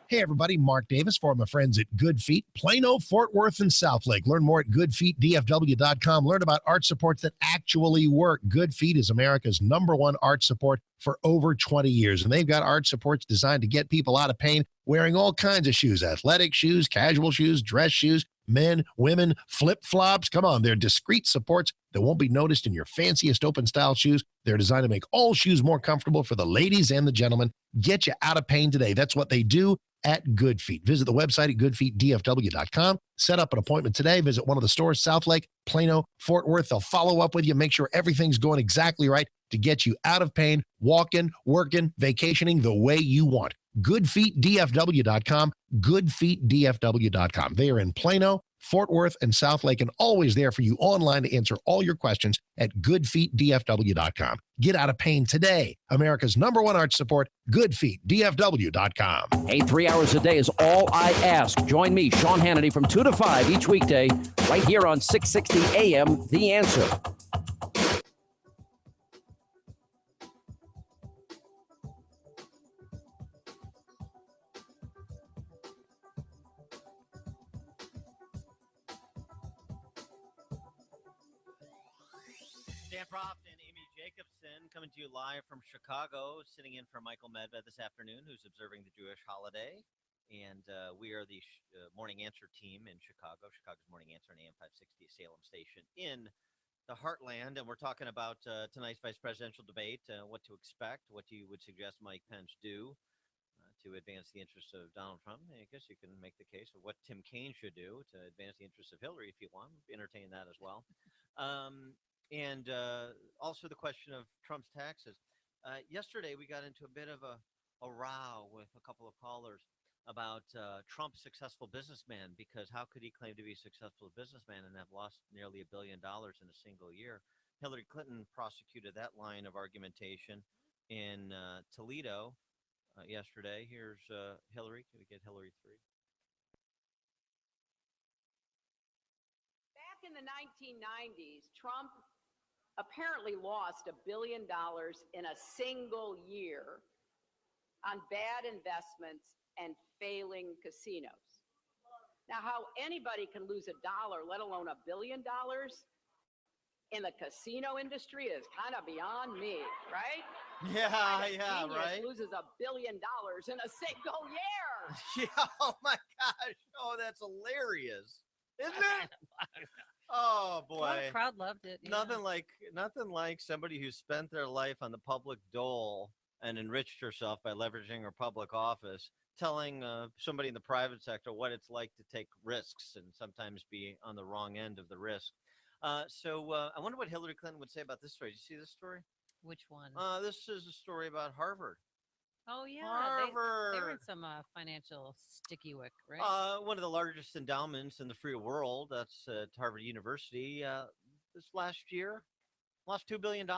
Hey everybody, Mark Davis for my friends at Good Feet, Plano, Fort Worth, and Southlake. Learn more at goodfeetdfw.com. Learn about arch supports that actually work. Good Feet is America's #1 arch support for over 20 years, and they've got arch supports designed to get people out of pain wearing all kinds of shoes, athletic shoes, casual shoes, dress shoes, men, women, flip-flops. Come on, they're discreet supports that won't be noticed in your fanciest open-style shoes. They're designed to make all shoes more comfortable for the ladies and the gentlemen. Get you out of pain today. That's what they do at Good Feet. Visit the website at goodfeetdfw.com. Set up an appointment today. Visit one of the stores, Southlake, Plano, Fort Worth. They'll follow up with you, make sure everything's going exactly right to get you out of pain, walking, working, vacationing the way you want. Goodfeetdfw.com, goodfeetdfw.com. They are in Plano, Fort Worth, and Southlake, and always there for you online to answer all your questions at goodfeetdfw.com. Get out of pain today. America's #1 arch support, goodfeetdfw.com. Hey, 3 hours a day is all I ask. Join me, Sean Hannity, from 2 to 5 each weekday, right here on 660 AM, The Answer. Dan Proft and Amy Jacobson coming to you live from Chicago, sitting in for Michael Medved this afternoon, who's observing the Jewish holiday. And we are the Morning Answer team in Chicago, Chicago's Morning Answer on AM 560 Salem Station in the Heartland. And we're talking about tonight's vice presidential debate, what to expect, what you would suggest Mike Pence do to advance the interests of Donald Trump. I guess you can make the case of what Tim Kaine should do to advance the interests of Hillary if you want. Entertain that as well. And also the question of Trump's taxes. Yesterday, we got into a bit of a row with a couple of callers about Trump's successful businessman, because how could he claim to be a successful businessman and have lost nearly $1 billion in a single year? Hillary Clinton prosecuted that line of argumentation in Toledo yesterday. Here's Hillary. Can we get Hillary 3? Back in the 1990s, Trump apparently lost $1 billion in a single year on bad investments and failing casinos. Now, how anybody can lose $1, let alone $1 billion in the casino industry is kind of beyond me, right? Yeah, Genius right. loses $1 billion in a single year. Yeah, oh my gosh. Oh, that's hilarious. Isn't it? Oh boy. Well, the crowd loved it. Yeah. Nothing like somebody who spent their life on the public dole and enriched herself by leveraging her public office, telling somebody in the private sector what it's like to take risks and sometimes be on the wrong end of the risk. So I wonder what Hillary Clinton would say about this story. Did you see this story? Which one? This is a story about Harvard. Oh, yeah. Harvard. They're in some financial sticky wick, right? One of the largest endowments in the free world. That's at Harvard University. This last year, lost $2 billion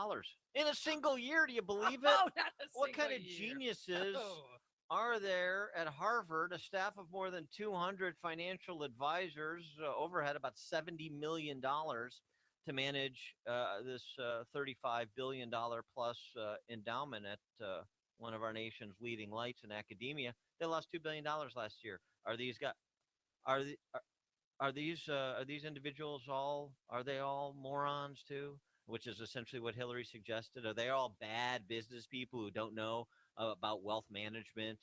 in a single year. Do you believe it? Oh, not a What kind of single year. geniuses Oh. are there at Harvard? A staff of more than 200 financial advisors, overhead about $70 million to manage this $35 billion plus endowment at one of our nation's leading lights in academia. They lost $2 billion last year. Are these guys? Are these individuals all morons too? Which is essentially what Hillary suggested. Are they all bad business people who don't know about wealth management